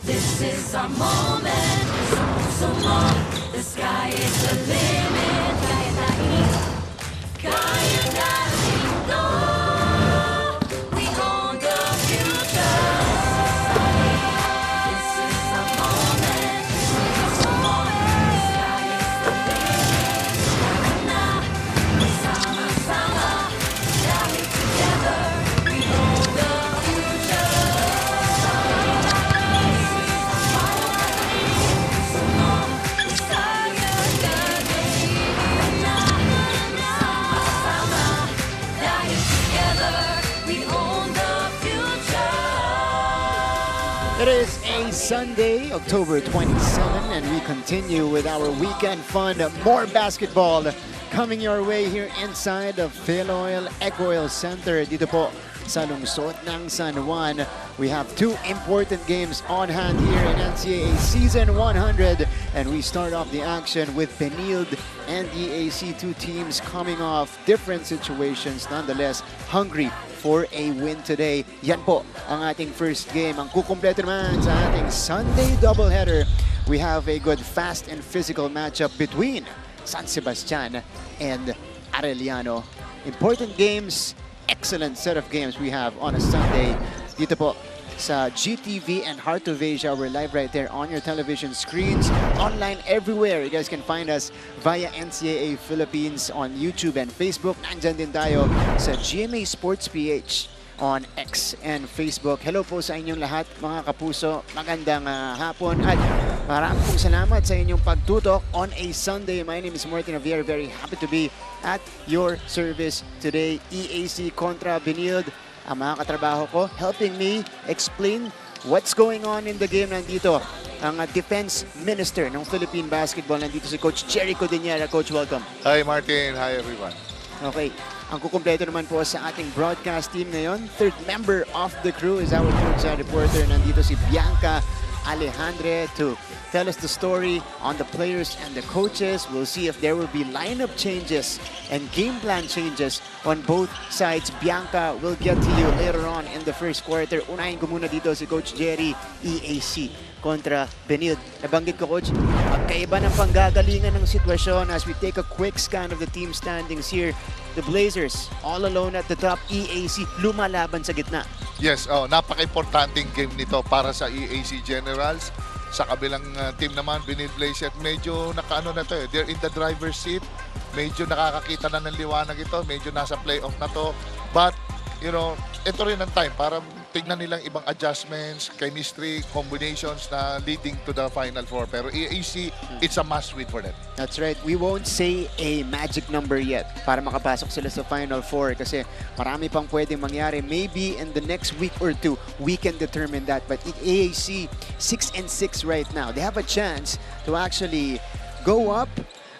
This is our moment, so long. The sky is the limit. Kaya natin to. We own the future. This is our moment, so long. The sky is the limit. Sama-sama, dahil together we own the future. It is a Sunday, October 27, and we continue with our weekend fun. More basketball coming your way here inside of Philoil Egg Oil Center. Dito po sa lungsod ng San Juan. We have two important games on hand here in NCAA Season 100, and we start off the action with Benilde and EAC, two teams coming off different situations, nonetheless hungry for a win today. Yan po ang ating first game. Ang kukumpleto naman sa ating Sunday doubleheader, we have a good fast and physical matchup between San Sebastian and Arellano. Important games, excellent set of games we have on a Sunday. Dito po sa GTV and Heart of Asia. We're live right there on your television screens, online everywhere. You guys can find us via NCAA Philippines on YouTube and Facebook. Nandyan din tayo sa GMA Sports PH on X and Facebook. Hello po sa inyong lahat, mga kapuso. Magandang hapon at maraming pong salamat sa inyong pagtutok on a Sunday. My name is Martin Javier. Very happy to be at your service today. EAC kontra Benilde. Ang mga katrabaho ko helping me explain what's going on in the game. Nandito ang Defense Minister ng Philippine Basketball. Nandito si Coach Jerry Codinera. Coach, welcome. Hi Martin, hi everyone. Okay, ang kukumpleto naman po sa ating broadcast team ngayon. Third member of the crew is our courtside reporter. Nandito si Bianca Alejandre to tell us the story on the players and the coaches. We'll see if there will be lineup changes and game plan changes on both sides. Bianca will get to you later on in the first quarter. Unahin ko muna dito si Coach Jerry, EAC kontra Benilde. Nabanggit ko, Coach, magkaiba ng panggagalingan ng sitwasyon as we take a quick scan of the team standings here. The Blazers, all alone at the top. EAC, lumalaban sa gitna. Yes, napaka-importanting game nito para sa EAC Generals. Sa kabilang team naman, Benilde Blazers, medyo nakaano na to eh. They're in the driver's seat. Medyo nakakakita na ng liwanag ito. Medyo nasa playoff na to. But, you know, ito rin ang time para tignan nilang ibang adjustments, chemistry, combinations na leading to the Final Four. Pero EAC, it's a must-win for them. That's right. We won't say a magic number yet para makapasok sila sa Final Four kasi marami pang pwedeng mangyari. Maybe in the next week or two, we can determine that. But EAC, 6-6 right now. They have a chance to actually go up.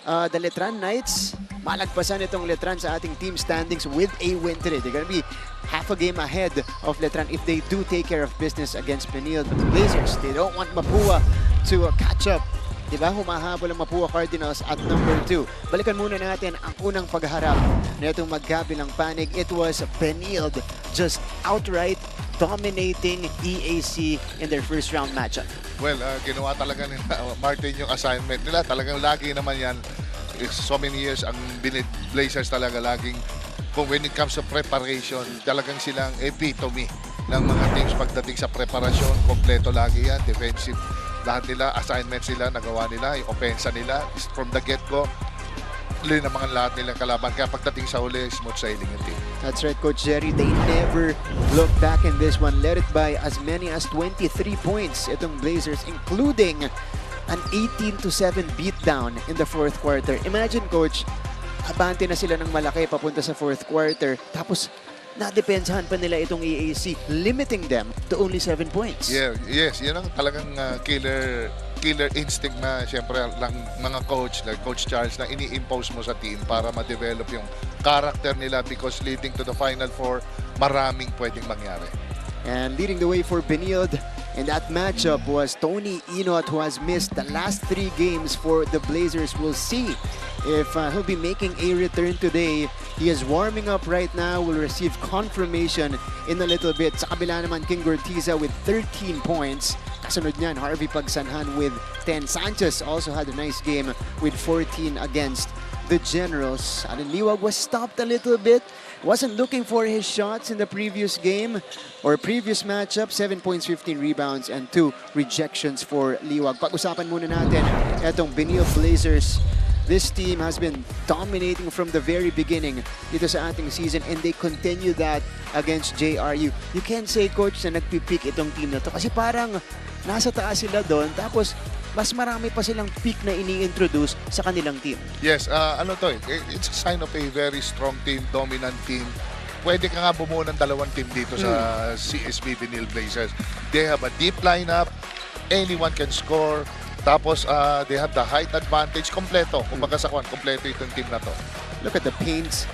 The Letran Knights, malagpasan itong Letran sa ating team standings with a win today. They're gonna be half a game ahead of Letran if they do take care of business against Benilde Blazers. They don't want Mapua to catch up. Diba? Humahabol ang Mapua Cardinals at number 2. Balikan muna natin ang unang pagharap na itong magkabilang panig. It was Benilde just outright dominating EAC in their first round matchup. Well, ginawa talaga nila, Martin, yung assignment nila. Talagang lagi naman yan. So many years, ang Benilde Blazers talaga laging, kung when it comes to preparation, talagang silang epitome ng mga teams pagdating sa preparasyon. Kompleto lagi yan, defensive. Lahat nila, assignments nila, nagawa nila, yung offensa nila, from the get-go, tuloy na mga lahat nilang kalaban. Kaya pagdating sa huli, smooth sailing yung team. That's right, Coach Jerry. They never look back in this one. Led it by as many as 23 points itong Blazers, including an 18-7 beatdown in the fourth quarter. Imagine, Coach, abante na sila ng malaki papunta sa fourth quarter. Tapos, nadepensahan pa nila itong EAC, limiting them to only 7 points. Yeah, yes, yun ang talagang killer instinct na siyempre lang mga coach, like Coach Charles, na ini-impose mo sa team para ma-develop yung character nila because leading to the Final Four, maraming pwedeng mangyari. And leading the way for Benilde in that matchup was Tony Inot, who has missed the last 3 games for the Blazers. We'll see if he'll be making a return today. He is warming up right now. Will receive confirmation in a little bit. Sa kabila naman, King Gortiza with 13 points. Kasunod niyan, Harvey Pagsanhan with 10. Sanchez also had a nice game with 14 against the Generals. Alin Liwag was stopped a little bit. Wasn't looking for his shots in the previous game or previous matchup. 7 points, 15 rebounds, and 2 rejections for Liwag. Pag-usapan muna natin itong Benilde Blazers. This team has been dominating from the very beginning dito sa ating season, and they continue that against JRU. You can't say, Coach, na nagpipick itong team na to kasi parang nasa taas sila doon tapos mas marami pa silang pick na ini-introduce sa kanilang team. Yes, it's a sign of a very strong team, dominant team. Pwede ka nga bumuo ng dalawang team dito sa CSB Benilde Blazers. They have a deep lineup, anyone can score. Tapos, they have the height advantage. Kompleto. Kumbaga sa kompleto itong team na to. Look at the points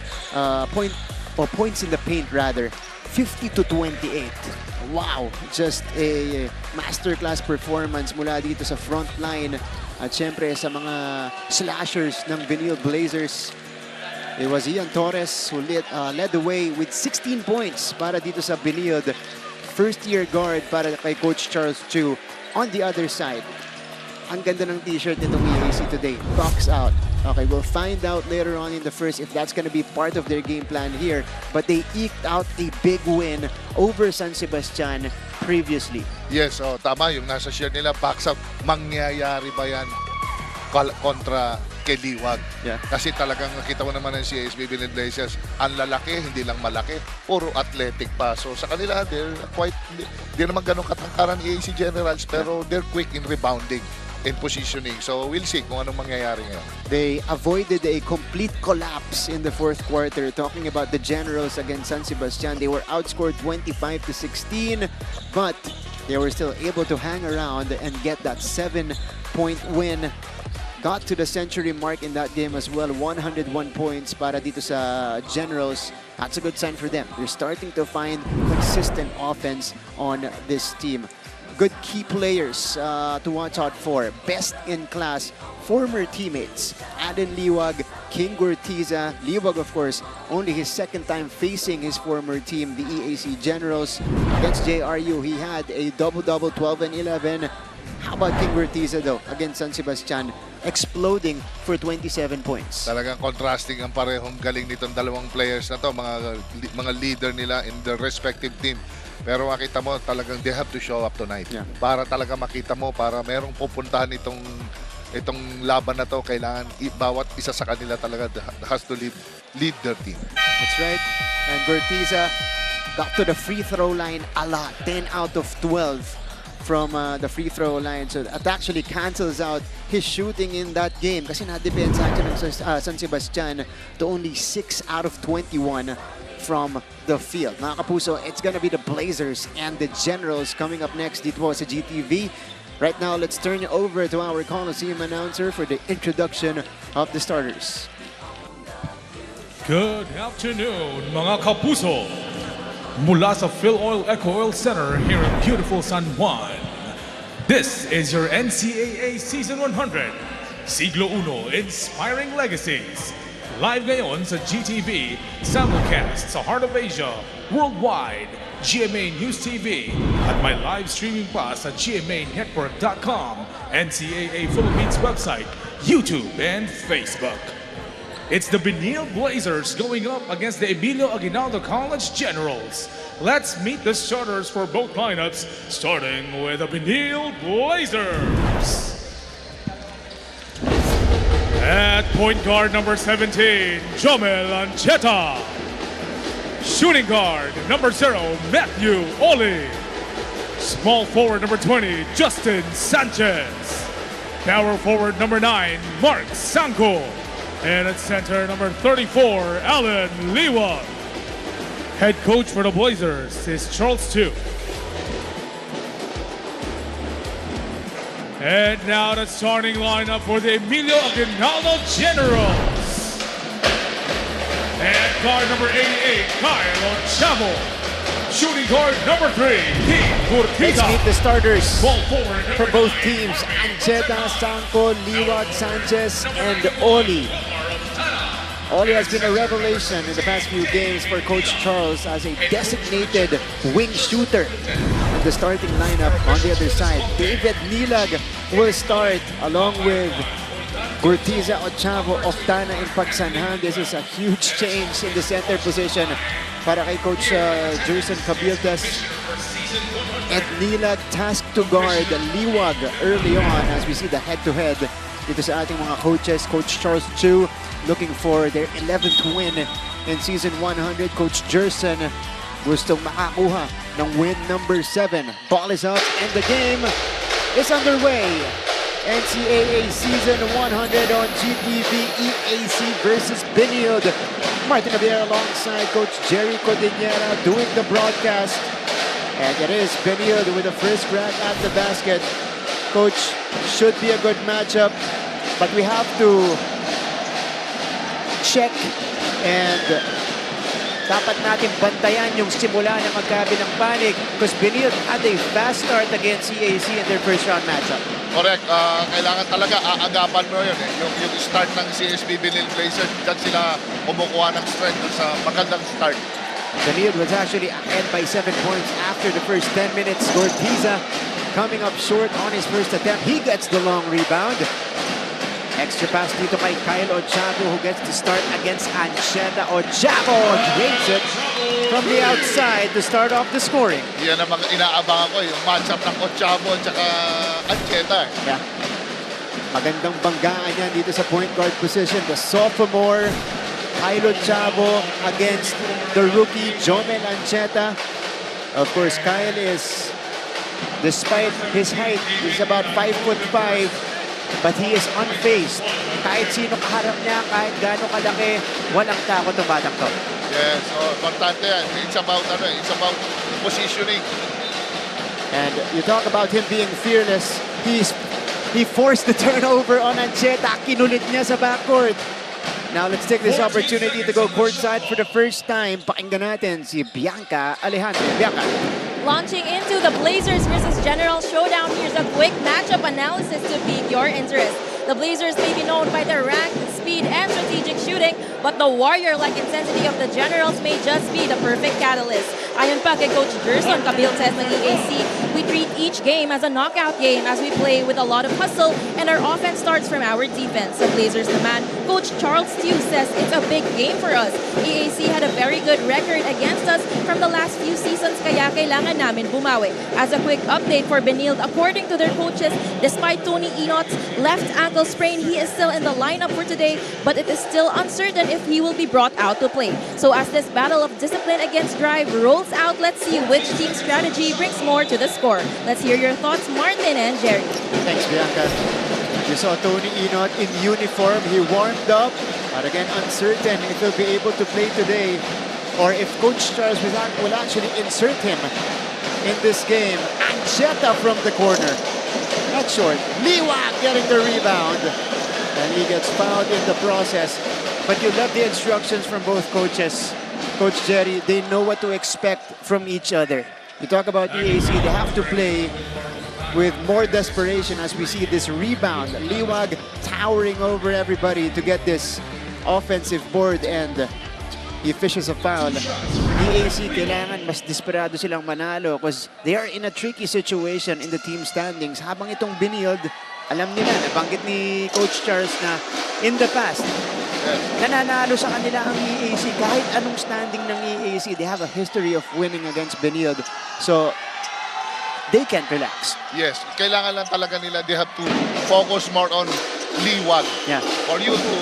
in the paint rather. 50-28. Wow! Just a masterclass performance mula dito sa front line. At syempre sa mga slashers ng Benilde Blazers. It was Ian Torres who led the way with 16 points para dito sa Benilde. First-year guard para kay Coach Charles Chu. On the other side, ang ganda ng t-shirt nitong EAC today. Box out. Okay, we'll find out later on in the first if that's going to be part of their game plan here. But they eked out a big win over San Sebastian previously. Yes, tama. Yung nasa share nila, box out. Mangyayari ba yan kontra kay Liwag? Yeah. Kasi talagang nakita mo naman ng CSB Benilde Blazers, ang lalaki, hindi lang malaki, puro athletic pa. So sa kanila, they're quite, hindi naman ganun katangkaran EAC Generals, pero they're quick in rebounding and positioning. So we'll see kung anong mangyayari ngayon. They avoided a complete collapse in the fourth quarter. Talking about the Generals against San Sebastian, they were outscored 25-16, but they were still able to hang around and get that 7-point win. Got to the century mark in that game as well. 101 points para dito sa Generals. That's a good sign for them. They're starting to find consistent offense on this team. Good key players to watch out for. Best in class former teammates. Aden Liwag, King Gortiza. Liwag, of course, only his second time facing his former team, the EAC Generals. Against JRU, he had a double-double, 12 and 11. How about King Gortiza though, against San Sebastian, exploding for 27 points. Talagang contrasting ang parehong galing nitong dalawang players na to, mga leader nila in their respective team. Pero makita mo talagang they have to show up tonight. Yeah. Para talaga makita mo, para merong pupuntahan itong laban na to, kailangan bawat isa sa kanila talaga has to lead their team. That's right. And Gortiza got to the free throw line a lot, 10 out of 12 from the free throw line. So that actually cancels out his shooting in that game kasi na-depensa ng San Sebastian to only 6 out of 21 from the field. Mga kapuso, it's gonna be the Blazers and the Generals coming up next dito sa GTV. Right now, let's turn it over to our Coliseum announcer for the introduction of the starters. Good afternoon, mga kapuso. Mula sa Phil Oil Eco Oil Center here in beautiful San Juan. This is your NCAA Season 100, Siglo Uno Inspiring Legacies. Live ngayon sa GTV, simulcast sa Heart of Asia, worldwide, GMA News TV, at may live streaming pa sa GMAnetwork.com, NCAA Philippines website, YouTube, and Facebook. It's the Benilde Blazers going up against the Emilio Aguinaldo College Generals. Let's meet the starters for both lineups, starting with the Benilde Blazers. At point guard number 17, Jomel Ancheta. Shooting guard number 0, Matthew Oli. Small forward number 20, Justin Sanchez. Power forward number 9, Mark Sanko. And at center number 34, Alan Liwa. Head coach for the Blazers is Charles Chu. And now the starting lineup for the Emilio Aguinaldo Generals. And guard number 88, Kyle Chavo. Shooting guard number 3, King Let's Urquiza. meet the starters Ball forward for number both 9, teams. Ancheta, Sanko, Liwag, Sanchez, and Oli. Oli has been a revelation in the past few games for Coach Charles as a designated wing shooter. In the starting lineup on the other side, David Nilag will start along with Gurtiza, Ochavo, Octana, and Pagsanhan. This is a huge change in the center position para kay Coach Jerson Cabildas. And Nilag tasked to guard Liwag early on as we see the head-to-head dito sa ating mga coaches. Coach Charles Chu looking for their 11th win in season 100. Coach Jerson gustong makakuha ng win number 7. Ball is up and the game is underway. NCAA season 100 on GTV, EAC versus Benilde. Martin Javier alongside Coach Jerry Cordillera doing the broadcast. And it is Benilde with the first crack at the basket. Coach, should be a good matchup, but we have to check and dapat natin bantayan yung simula ng magkabilang panig because Benilde had a fast start against EAC in their first round matchup. Correct. Kailangan talaga aagapan mo yun. Yung start ng CSB Benilde Blazers, dyan sila kumukuha ng strength sa magandang start. Benilde was actually ahead by 7 points after the first 10 minutes. Gortiza coming up short on his first attempt. He gets the long rebound. Extra pass dito kay Kyle Ochavo who gets to start against Ancheta. Ochavo drains it from the outside to start off the scoring. Yan ang mga inaabangan ko, yung matchup ng Ochavo at saka Ancheta. Yeah. Magandang banggaan yan dito sa point guard position. The sophomore Kyle Ochavo against the rookie Jomel Ancheta. Of course, Kyle is, despite his height, he's about 5'5", but he is unfazed. Kahit sino kaharap niya, kahit gaano kalaki, walang takot ang batang to. Yes, importante yan. It's about positioning. And you talk about him being fearless. He forced the turnover on Ancheta. Kinulit niya sa backcourt. Now let's take this opportunity to go courtside for the first time. Pakinggan natin si Bianca Alejandro. Bianca. Launching into the Blazers versus Generals showdown, here's a quick matchup analysis to pique your interest. The Blazers may be known by their rank, speed, and strategic shooting, but the warrior-like intensity of the Generals may just be the perfect catalyst. Ayon pa kay Coach Jerson Cabildas ng EAC, we treat each game as a knockout game as we play with a lot of hustle and our offense starts from our defense. Sa Blazers naman, Coach Charles Chu says it's a big game for us. EAC had a very good record against us from the last few seasons kaya kailangan namin bumawi. As a quick update for Benilde, according to their coaches, despite Tony Inot's left ankle sprain, he is still in the lineup for today, but it is still uncertain if he will be brought out to play. So as this battle of discipline against drive rolls balls out. Let's see which team's strategy brings more to the score. Let's hear your thoughts, Martin and Jerry. Thanks, Bianca. You saw Tony Inot in uniform. He warmed up, but again, uncertain if he'll be able to play today or if Coach Charles will actually insert him in this game. Ancheta from the corner. Not short. Liwag getting the rebound. And he gets fouled in the process. But you love the instructions from both coaches. Coach Jerry, they know what to expect from each other. You talk about EAC, they have to play with more desperation as we see this rebound. Liwag towering over everybody to get this offensive board and he fishes a foul. EAC, kailangan mas desperado silang manalo because they are in a tricky situation in the team standings. Habang itong Benilde, alam nila, nabanggit ni Coach Charles na in the past, nananalo sa kanila ang EAC. Kahit anong standing ng EAC, they have a history of winning against Benilde. So, they can't relax. Yes, kailangan lang talaga nila, they have to focus more on Liwag. Yeah. For you to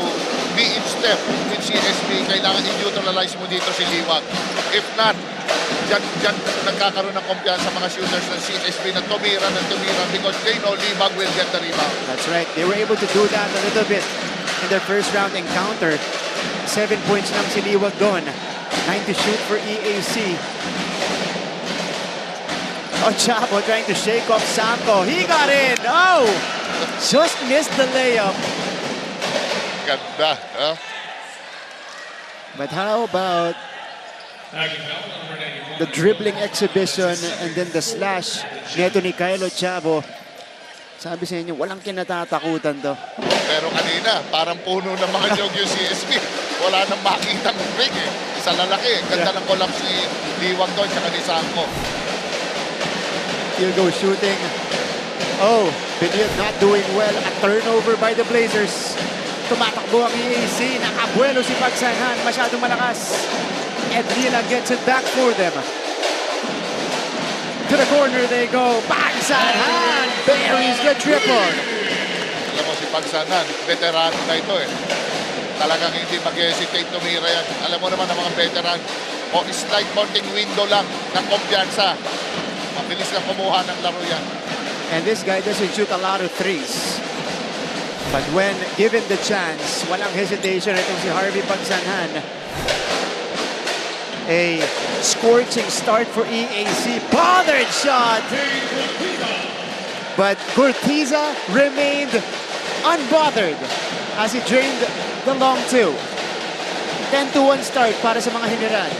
be in step with CSB, kailangan i-neutralize mo dito si Liwag. If not, dyan nagkakaroon ng kumpiyansa mga shooters ng CSB na tumira because they know Liwag will get the rebound. That's right. They were able to do that a little bit in their first round encounter. 7 points lang si Liwag doon. 9 to shoot for EAC. Oh, Chavo trying to shake off Sanko. He got in. Oh! Just missed the layup. Ganda. Huh? But how about the dribbling exhibition and then the slash neto ni Kylo Chavo? Sabi sa inyo, walang kinatatakutan to. Pero kanina, parang puno ng mga jog yung CSB. Wala nang makitang break eh. Sa lalaki. Ganda ng collapse ni Liwag doon tsaka ni Sanko. Field goal shooting. Oh, Benilde not doing well. A turnover by the Blazers. Tumatakbo ang EAC. Nakabuelo si Pagsanhan. Masyadong malakas. Edlila gets it back for them. To the corner they go. Pagsanhan buries the triple. Alam mo si Pagsanan, veterano na ito eh. Talagang hindi mag-hesitate tumira yan. Alam mo naman ang mga veteran. O slight counting window lang ng kumpiyansa. Mabilis na kumuha ng laro yan. And this guy doesn't shoot a lot of threes. But when given the chance, walang hesitation itong si Harvey Pagsanhan. A scorching start for EAC. Bothered shot! But Gurtiza remained unbothered as he drained the long two. 10-1 start para sa mga General.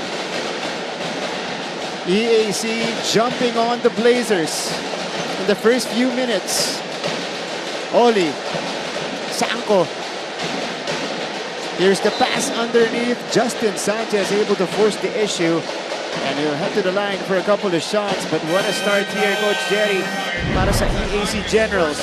EAC jumping on the Blazers in the first few minutes. Oli, Sanko. Here's the pass underneath. Justin Sanchez able to force the issue. And he'll head to the line for a couple of shots. But what a start here, Coach Jerry, para sa EAC Generals.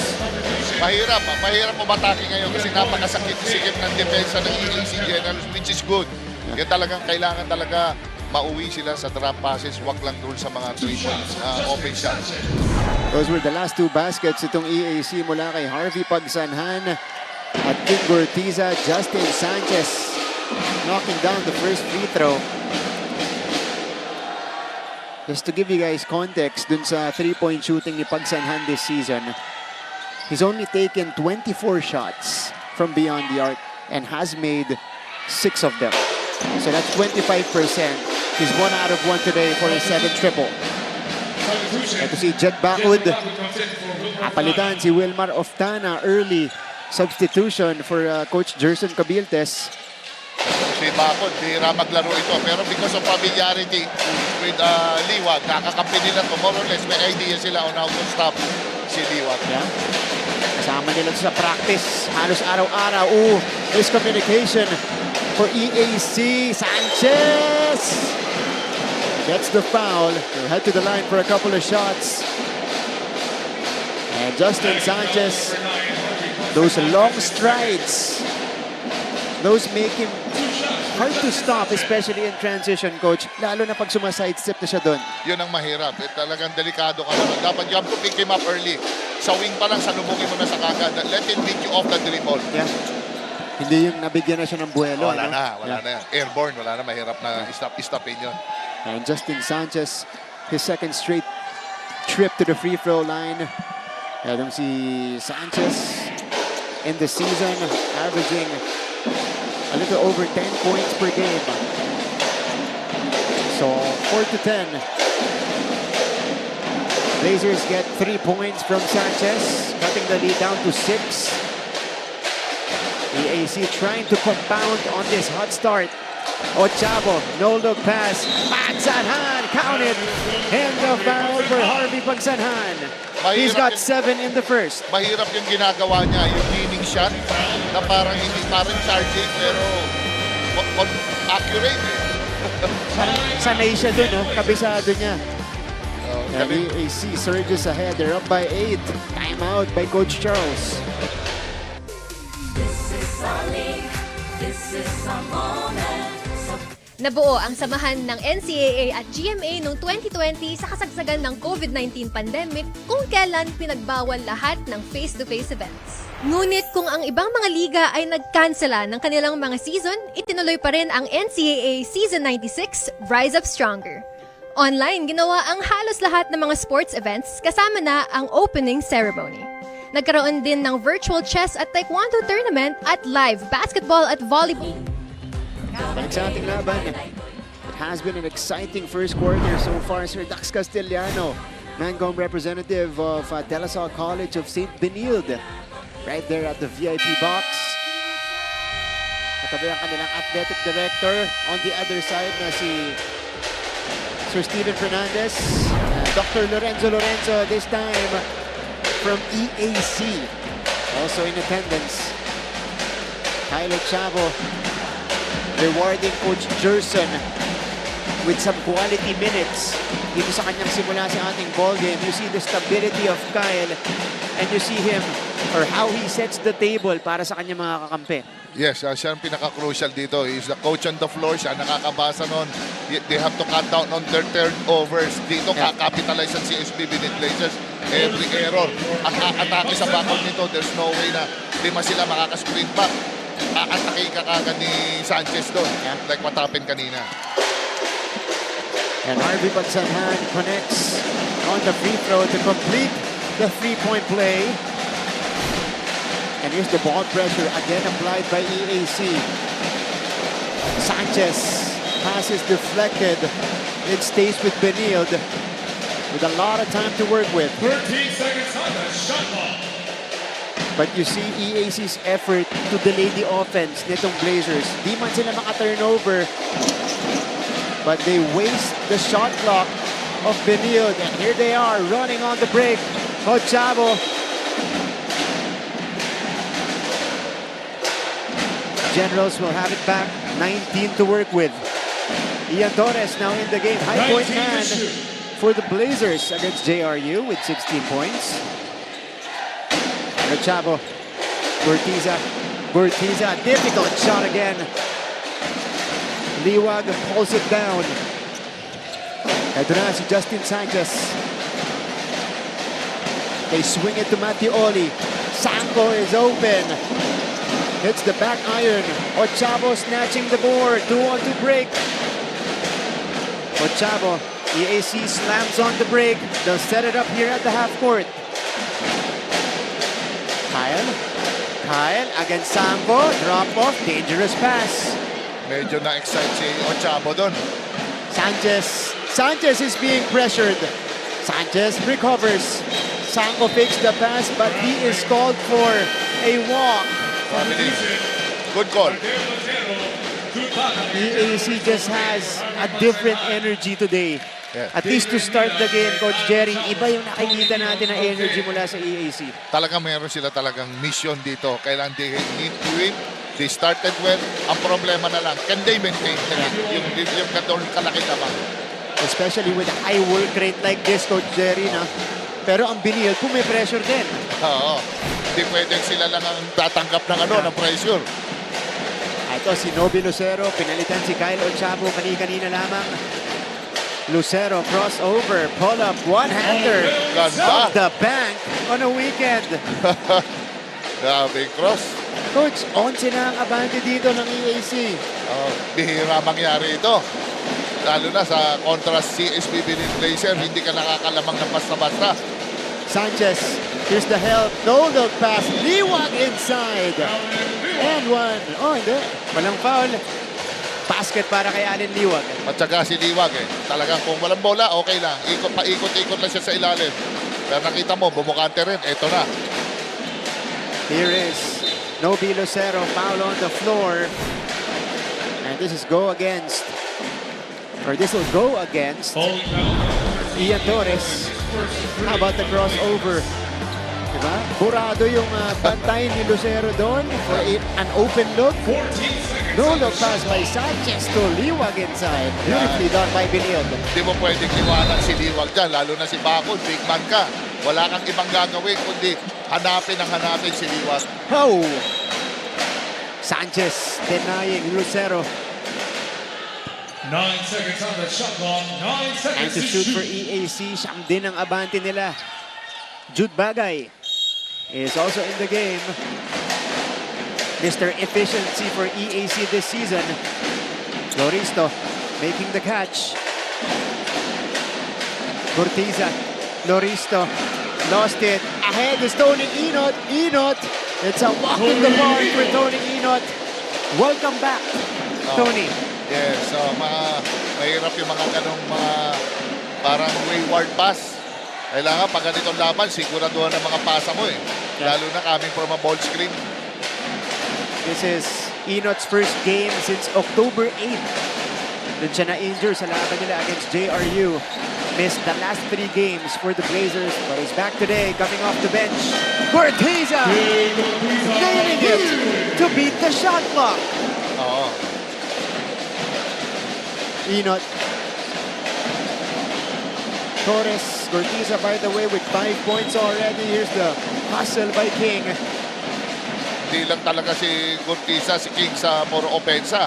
Mahirap umatake ngayon kasi napakasakit-sikip ng depensa ng EAC Generals, which is good. Yan talagang kailangan talaga mauwi sila sa drop passes, wag lang doon sa mga 3 points open shots. Those were the last two baskets itong EAC mula kay Harvey Pagsanhan at King Gurtiza. Justin Sanchez knocking down the first free throw. Just to give you guys context dun sa 3-point shooting ni Pagsanhan this season, he's only taken 24 shots from beyond the arc and has made 6 of them. So that's 25%. He's 1 out of 1 today for his 7th triple. Ito si Jet Baud. Apalitan si Wilmar Oftana. Early substitution for Coach Jerson Cabiltes. Si Bakod, bihira maglaro ito. Pero because of familiarity with Liwag, nakakampi nila to. More or less, may idea sila on how to stop si Liwag. Yeah. Kasama nila sa practice. Halos araw-araw. Miscommunication for EAC. Sanchez gets the foul. He'll head to the line for a couple of shots. And Justin Sanchez, those long strides, those make him hard to stop, especially in transition, Coach. Lalo na pag sumaside-step na siya doon. Yun ang mahirap. Talagang delikado ka naman. Dapat you have to pick him up early. Sa wing pa lang, salubungin mo na sa kagad. Let him beat you off the dribble. Yeah. Hindi yung nabigyan na siya ng buwelo. Wala ano? na. Yeah. Airborne, wala na. Mahirap na stopin yun. And Justin Sanchez, his second straight trip to the free throw line. Itong si Sanchez in the season averaging a little over 10 points per game. So 4-10. Blazers get 3 points from Sanchez, cutting the lead down to 6. EAC trying to compound on this hot start. Ochavo, no look pass. Pagsanhan, counted. End of foul for Harvey Pagsanhan. He's got 7 in the first. Mahirap yung ginagawa niya, yung leaning shot na parang hindi parang charging pero accurate eh. Sanay siya dun, no? Kabisado niya. And Galing. EAC surges ahead. They're up by 8. Timeout by Coach Charles. This is our league. This is our moment. Nabuo ang samahan ng NCAA at GMA noong 2020 sa kasagsagan ng COVID-19 pandemic kung kailan pinagbawal lahat ng face-to-face events. Ngunit kung ang ibang mga liga ay nagkansela ng kanilang mga season, itinuloy pa rin ang NCAA Season 96 Rise Up Stronger. Online, ginawa ang halos lahat ng mga sports events kasama na ang opening ceremony. Nagkaroon din ng virtual chess at taekwondo tournament at live basketball at volleyball. Balik sa ating laban. It has been an exciting first quarter so far. Sir Dax Castellano, Mangom representative of De La Salle College of St. Benilde. Right there at the VIP box. Katabi ang kanilang athletic director. On the other side na si Sir Steven Fernandez. Dr. Lorenzo, this time from EAC. Also in attendance. Kylo Chavo rewarding Coach Jerson with some quality minutes dito sa kanyang simula sa ating ball game. You see the stability of Kyle and you see him or how he sets the table para sa kanyang mga kakampi. Yes, siya ang pinaka-crucial dito. He's the coach on the floor. Siya nakakabasa nun. They have to cut down on their turnovers. Dito, kakapitalize ang CSB Benilde Blazers. Every error. Ang atake sa backcourt nito, there's no way na lima sila makaka-sprint back. Aatake ka kagad ni Sanchez doon. Like what happened kanina. And Harvey Pagsanhan connects on the free throw to complete the three-point play. And here's the ball pressure again applied by EAC. Sanchez, pass is deflected. It stays with Benilde with a lot of time to work with. 13 seconds on the shot clock. But you see EAC's effort to delay the offense nitong Blazers. Di man sila maka-turnover, but they waste the shot clock of Benilde. And here they are running on the break. Ochavo. Generals will have it back. 19 to work with. Ian Torres now in the game. High point man for the Blazers against JRU with 16 points. Ochavo. Burtiza. Difficult shot again. Liwag pulls it down. Ito na si Justin Sanchez. They swing it to Mattioli. Sanko is open. Hits the back iron. Ochavo snatching the board. 2-on-2 break. Ochavo. EAC slams on the break. They'll set it up here at the half court. Kyle against Sanko. Drop off. Dangerous pass. Medyo na-excite si Ochavo doon. Sanchez is being pressured. Sanchez recovers. Sanko fakes the pass, but he is called for a walk. Good call. EAC just has a different energy today. Yeah. At least to start the game, Coach Jerry, iba yung nakikita natin na energy mula sa EAC. Talagang meron sila talagang mission dito. Kailangan they need to win. They started well. Ang problema na lang, can they maintain yung katong kalaki naman? Especially with a high work rate like this, Coach Jerry, na. Pero ang Benilde, may pressure din. Oo. Hindi pwedeng sila lang ang tatanggap ng ng pressure. Ito si Noby Lucero, pinalitan si Kyle Ochavo kanina lamang. Lucero crossover, pull up, one-hander Ganda. off the bank on a weekend. Grabe cross. Coach, 11 na ang abante dito ng EAC. Bihira mangyari ito. Lalo na sa contrast CSP Benilde Blazers, hindi ka nakakalamang ng basta-basta. Sanchez, here's the help. No look pass. Liwag inside. And one. Oh, hindi. Walang foul. Basket para kay Allen Liwag. Matyaga si Liwag eh. Talagang kung walang bola, okay lang. Paikot-ikot lang siya sa ilalim. Pero nakita mo, bumukante rin. Ito na. Here is Nobi Lucero, foul on the floor. And this is go against, or this will go against Ian Torres. How about the crossover? Diba? Burado yung bantay ni Lucero doon for an open look. No look pass by Sanchez to Liwag inside. Beautifully done by Benilde. Hindi mo pwedeng iwanan si Liwag dyan. Lalo na si Bakod, big man ka. Wala kang ibang gagawin kundi hanapin si Liwag. Oh! Sanchez denying Lucero. 9 seconds on the shot clock. 9 Time seconds to shoot for EAC. Siyam din ang abante nila. Jude Bagay is also in the game. Mr. Efficiency for EAC this season. Loristo making the catch. Cortiza. Loristo lost it. Ahead is Tony Inot. Inot. It's a walk in the park for Tony Inot. Welcome back, Tony. Yes, so mahirap yung mga ganong mga parang wayward pass. Kailangan pag ganitong laban, siguraduhan ang mga pasa mo eh. Lalo na coming from a ball screen. This is Inot's first game since October 8th. Doon siya na-injure sa laban nila against JRU. Missed the last 3 games for the Blazers, but is back today, coming off the bench. Cortiza! Nailing it to beat the shot clock. Oo. Inot. Torres, Cortiza, by the way, with 5 points already. Here's the hustle by King. Hindi lang talaga si Cortiza, si King sa puro opensa.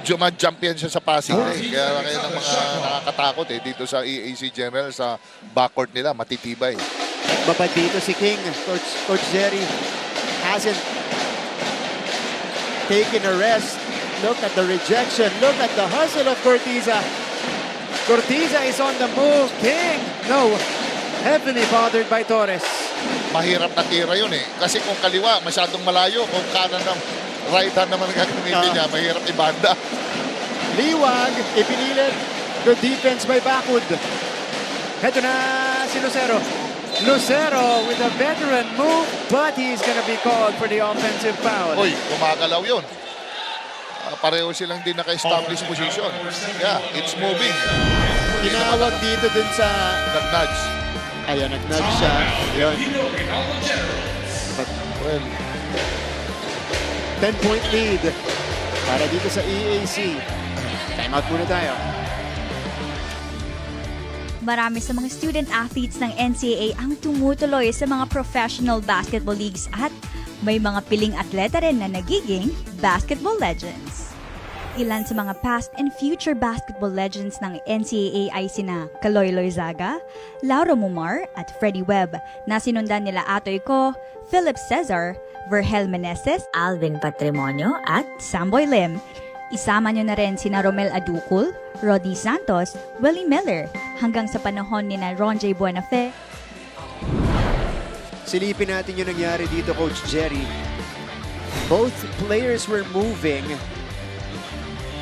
Jump yan siya sa passing eh. Kaya ng mga nakakatakot eh dito sa EAC Generals sa backcourt nila, matitibay. Babad dito si King. Coach Jerry hasn't taken a rest. Look at the rejection. Look at the hustle of Cortiza. Cortiza is on the move. King, no. Heavily bothered by Torres. Mahirap na tira yun eh. Kasi kung kaliwa, masyadong malayo. Kung kanan ng right hand naman gagamitin niya, mahirap ibanda. Liwag, ipinilit. Good defense by Bakud. Heto na si Lucero. Lucero with a veteran move, but he's gonna be called for the offensive foul. Uy, gumagalaw yun. Pareho silang din naka-establish position. Yeah, it's moving. Tinawag dito dun sa... Nag-nudge. Ayan, nag-nudge siya. Yun. But, well, 10-point lead para dito sa EAC. Time out muna tayo. Marami sa mga student athletes ng NCAA ang tumutuloy sa mga professional basketball leagues at may mga piling atleta rin na nagiging basketball legends. Ilan sa mga past and future basketball legends ng NCAA ay sina Kaloy Loizaga, Lauro Mumar at Freddie Webb na sinundan nila Atoy Ko, Philip Cesar, Vergel Meneses, Alvin Patrimonio at Samboy Lim. Isama nyo na rin sina Romel Aducul, Rodi Santos, Willie Miller, hanggang sa panahon ni na Ron J. Buenafe. Silipin natin yung nangyari dito, Coach Jerry. Both players were moving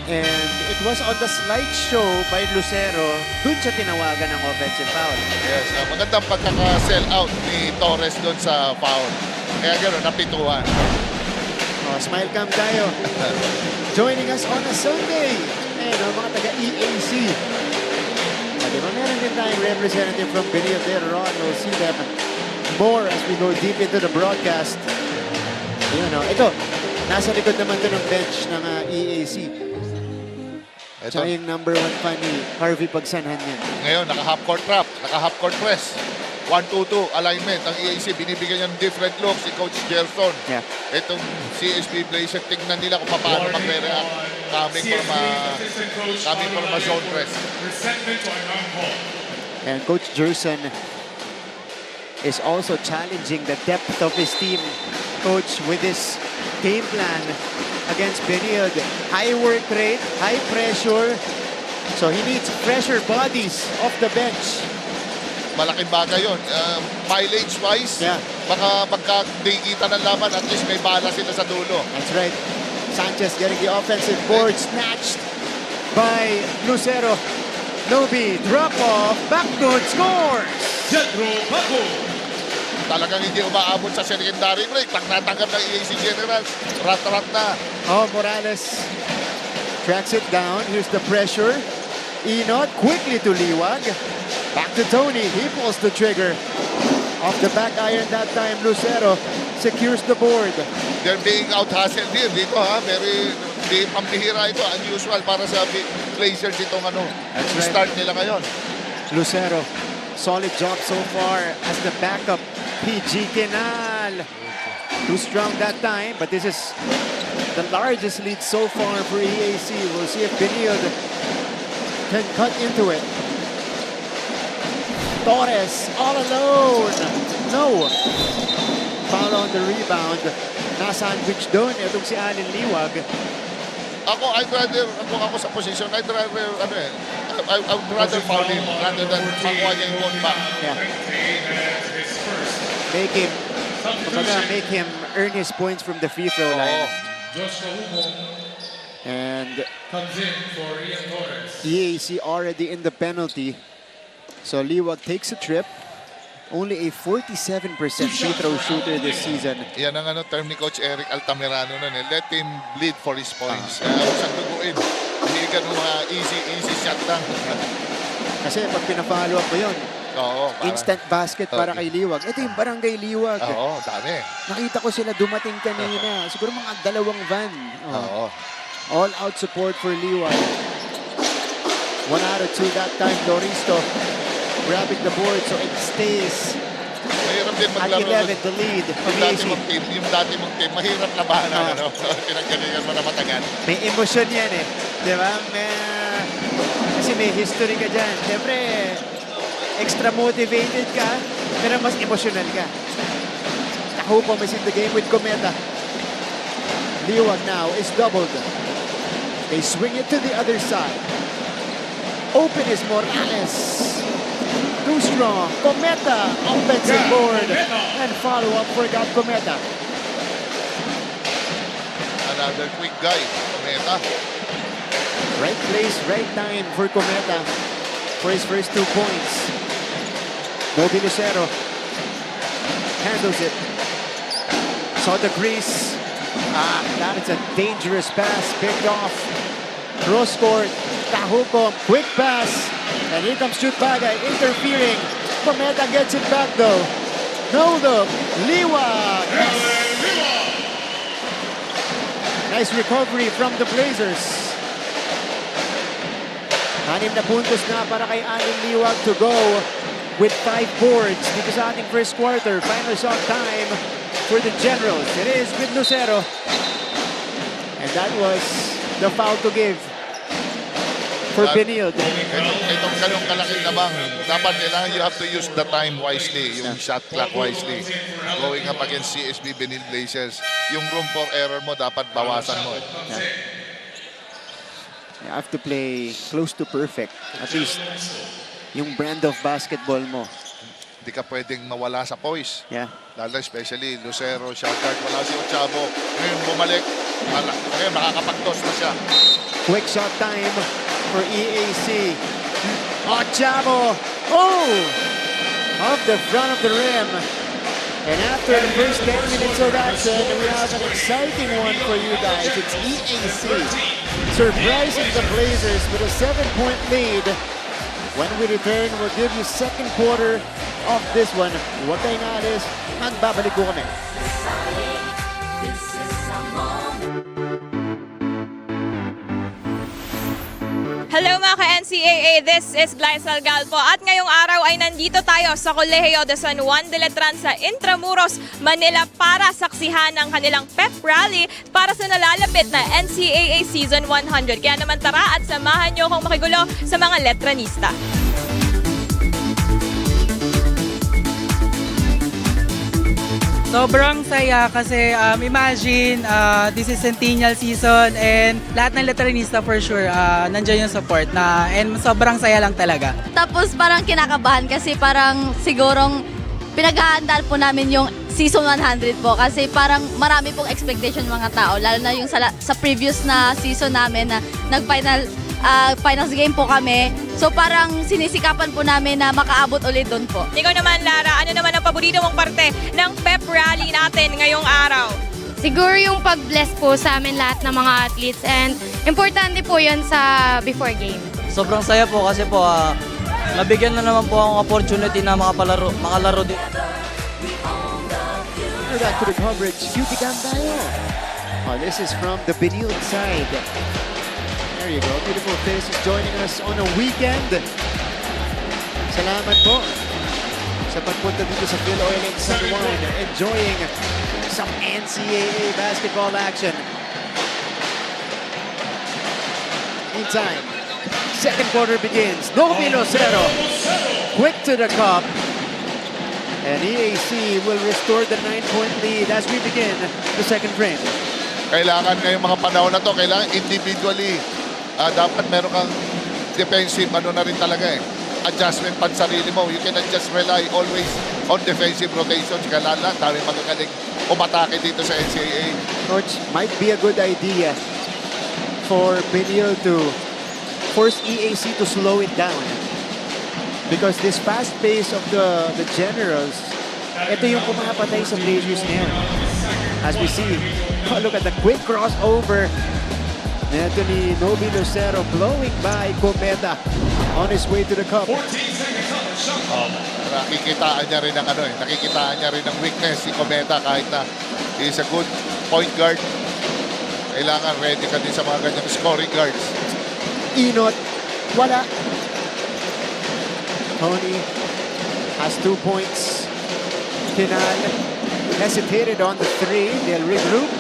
and it was on the slideshow by Lucero. Doon siya tinawagan ng offensive foul. yes, magandang pagkaka-sell out ni Torres doon sa foul. Kaya gano'n, napituhan. Oh, smile cam tayo. Joining us on a Sunday. Ayan, mga taga-EAC. Diba, meron din tayong representative from Benilde later on. We'll see them more as we go deep into the broadcast. Yun, no? Ito, nasa likod naman ito ng bench ng EAC. Ito, Siya yung number 1 fan ni Harvey Pagsanhan yan. ngayon, naka-half court trap, naka-half court press. 1-2-2 alignment. Ang EAC, binibigyan niya ng different looks si Coach Gerson. Yeah. Itong CSP Blazer, tignan nila kung paano magre-react coming from a zone press. And Coach Gerson is also challenging the depth of his team, Coach, with this game plan against Benilde. High work rate, high pressure. So he needs fresher bodies off the bench. Malaking bagay yun. Mileage-wise, Yeah. baka magkakita ng laban, at least may bala sila sa dulo. That's right. Sanchez getting the offensive board snatched by Lucero. Nobi, drop off, backdoor scores! Jetro Paco. Talagang hindi umaabot sa secondary break. Pag natanggap ng EAC Generals, rat-rat na. Oh, Morales tracks it down. Here's the pressure. Inot quickly to Liwag. Back to Tony. He pulls the trigger. Off the back iron that time, Lucero secures the board. They're being out-hustled here dito, ha. Di pambihira ito. Unusual para sa Blazers itong That's right. start nila ngayon. Lucero, solid job so far as the backup. PG Kenal. Too strong that time, but this is the largest lead so far for EAC. We'll see if Benilde can cut into it. Torres all alone. No. Foul on the rebound. Na-sandwich doon. Itong si Allen Liwag. I'd rather, kung ako sa position, I would rather foul him rather than makuha niya yung ball back. Yeah. Make him earn his points from the free throw line. Joshua Hugo And comes in for Ian Torres. EAC already in the penalty. So Liwag takes a trip. Only a 47% free throw shooter this season. Yan ang term ni Coach Eric Altamirano nun eh. Let him bleed for his points. Huwag siyang duguin. Hindi ganun mga easy shot lang. Kasi pag pina-follow up mo yun, Oo, parang- instant basket para kay Liwag. Ito yung Barangay Liwag. Oo, dami. Nakita ko sila dumating kanina. Siguro mga 2 van. Oo. All out support for Liwag. 1 out of 2 that time. Doristo grabbing the board so it stays Mahirap din at maglaro. 11 the lead of Yung dati EAC. mong team, mahirap labanan. Pinaggalingan mo na matagal. May emosyon yan eh. Di ba? Kasi may history ka dyan. Siyempre, extra motivated ka, pero mas emotional ka. Tahupo is in the game with Cometa. Liwag now is doubled. They swing it to the other side. Open is Morales. Too strong. Cometa, offensive board. And follow-up for Gab Cometa. Another quick guy. Meta. Right place, right time for Cometa for his first 2 points. Nobi Lucero handles it. Saw the crease. That is a dangerous pass. Picked off. Cross court. Tahukom. Quick pass. And here comes Shoot Bagay interfering. Cometa gets it back though. No look. Liwag. Yes. Nice recovery from the Blazers. 6 na puntos na para kay Allen Liwag to go with 5 boards dito sa ating first quarter. Final shot time for the Generals. It is with Lucero. And that was the foul to give for Benilde. Itong ganong kalaking labang, dapat kailangan you have to use the time wisely, yung shot clock wisely. Going up against CSB Benilde Blazers, yung room for error mo, dapat bawasan mo. You have to play close to perfect. At least yung brand of basketball mo. Hindi ka pwedeng mawala sa poise. Yeah. Lalo especially Lucero, shot guard, wala si Ochavo. Ngayon bumalik, ngayon makakapagtos na siya. Quick shot time for EAC. Ochavo! Oh! Off the front of the rim. And after the first 10 minutes of action, we have an exciting one for you guys. It's EAC surprising the Blazers with a 7-point lead. When we return, we'll give you second quarter of this one. Huwag kayong alis, magbabalik ko kami. This is our moment. Hello mga ka-NCAA, this is Glycel Galpo at ngayong araw ay nandito tayo sa Colegio de San Juan de Letran sa Intramuros, Manila para saksihan ang kanilang pep rally para sa nalalapit na NCAA Season 100. Kaya naman tara at samahan nyo akong makigulo sa mga letranista. Sobrang saya kasi imagine, this is centennial season and lahat ng Letranista for sure, nandiyan yung support and sobrang saya lang talaga. Tapos parang kinakabahan kasi parang sigurong pinaghahandaan po namin yung season 100 po kasi parang marami pong expectation mga tao, lalo na yung sa previous na season namin na finals game po kami. So parang sinisikapan po namin na makaabot ulit doon po. Ikaw naman, Lara, ano naman ang paborito mong parte ng pep rally natin ngayong araw? Siguro yung pag-bless po sa amin lahat ng mga athletes and importante po yun sa before game. Sobrang saya po kasi po nabigyan na naman po ang opportunity na makalaro din. Back to the coverage, Cutie Gambayo. Oh, this is from the Benilde side. There you go, beautiful faces joining us on a weekend. Salamat po sa pagpunta dito sa Phil Oil in San Juan, enjoying some NCAA basketball action. Meantime, second quarter begins. Novi Lucero, quick to the cup. And EAC will restore the 9-point lead as we begin the second frame. Kailangan ngayong mga panahon na to, kailangan individually. Dapat meron kang defensive, na rin talaga adjustment pan sarili mo. You cannot just rely always on defensive rotations. Kailangan dami magagaling umatake dito sa NCAA. Coach, might be a good idea for Benilde to force EAC to slow it down. Because this fast pace of the Generals, ito yung pumapatay sa Blazers ngayon. As we see, look at the quick crossover. Ito ni Novi Lucero blowing by Cometa on his way to the cup. Nakikitaan niya rin ng nakikitaan niya rin ng weakness si Cometa kahit na he's a good point guard. Kailangan ready ka din sa mga ganyang scoring guards. Inot, wala. Tony has 2 points. Pinal hesitated on the 3. They'll regroup.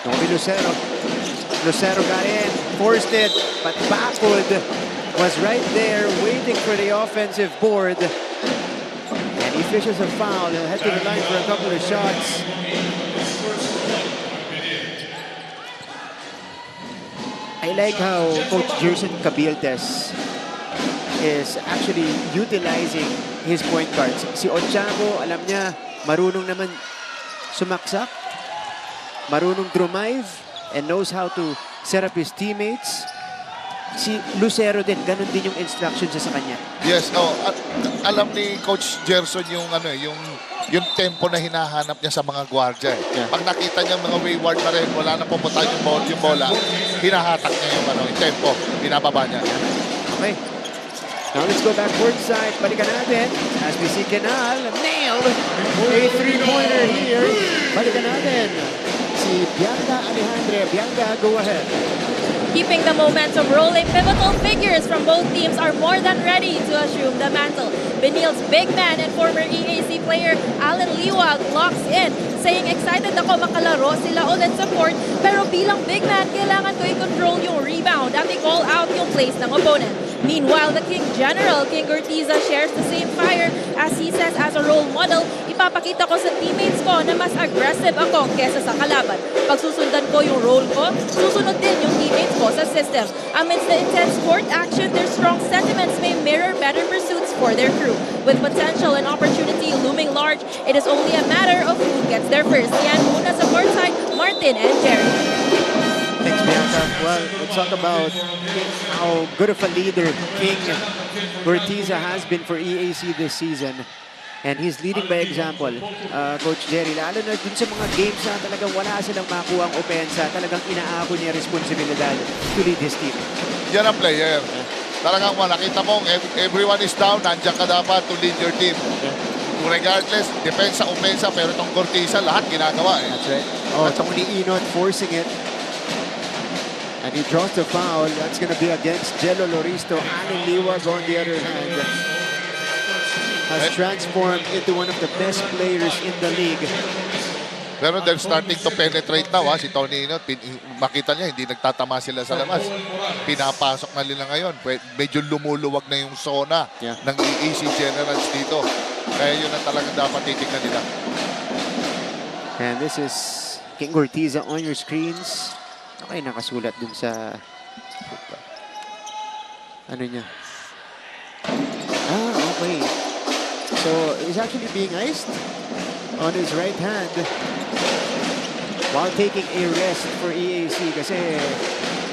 Novi Lucero. Lucero got in, forced it, but Backwood was right there waiting for the offensive board. And he fishes a foul. He'll head to the line for a couple of shots. I like how Coach Jerson Cabildes is actually utilizing his point guards. Si Ochago, alam niya, marunong naman sumaksak, marunong drive, and knows how to set up his teammates. Si Lucero din, ganun din yung instructions sa kanya. Yes, alam ni Coach Gerson yung yung tempo na hinahanap niya sa mga gwardiya. Yeah. Pag nakita niya mga wayward na rin, wala na pupunta yung bola, hinahatak niya yung tempo, binababa niya. Okay. Now let's go back court side. Balikan natin as we see Kenal nailed a three-pointer here. Balikan natin si Bianca Alejandra. Bianca, go ahead. Keeping the momentum rolling, pivotal figures from both teams are more than ready to assume the mantle. Benilde's big man and former EAC player Alan Liwag locks in, saying excited ako makalaro sila ulit sa court, pero bilang big man, kailangan ko i-control yung rebound at i-call out yung plays ng opponent. Meanwhile, the King General, King Gortiza, shares the same fire as he says as a role model, ipapakita ko sa teammates ko na mas aggressive ako kesa sa kalaban. Pag susundan ko yung role ko, susunod din yung teammates ko sa system. Amidst the intense court action, their strong sentiments may mirror better pursuits for their crew. With potential and opportunity looming large, it is only a matter of who gets there first. Yan muna sa courtside, Martin and Jerry. Thanks, Bianca. Well, let's talk about how good of a leader King Gortiza has been for EAC this season. And he's leading by example, Coach Jerry. Lalo na dun sa mga games na talagang wala silang makuha ang opensa, talagang inaako niya responsibilidad to lead his team. Yan ang player. Talagang nakita mo, everyone is down, nandiyan ka dapat to lead your team. Regardless, depensa, opensa, pero itong Gortiza, lahat ginagawa. That's right. Oh, Tony Inot forcing it. And he draws the foul. That's going to be against Jello Loristo. Alan Liwag, on the other hand, has transformed into one of the best players in the league. Pero they're starting to penetrate now, si Tony Inot. Makita niya, hindi nagtatama sila sa labas. Pinapasok na nila ngayon. Medyo lumuluwag na yung zona ng EAC Generals dito. Kaya yun ang talagang dapat titignan nila. And this is King Ortiza on your screens. Okay, nakasulat dun sa... Ano niya? Okay. So, he's actually being iced on his right hand while taking a rest for EAC kasi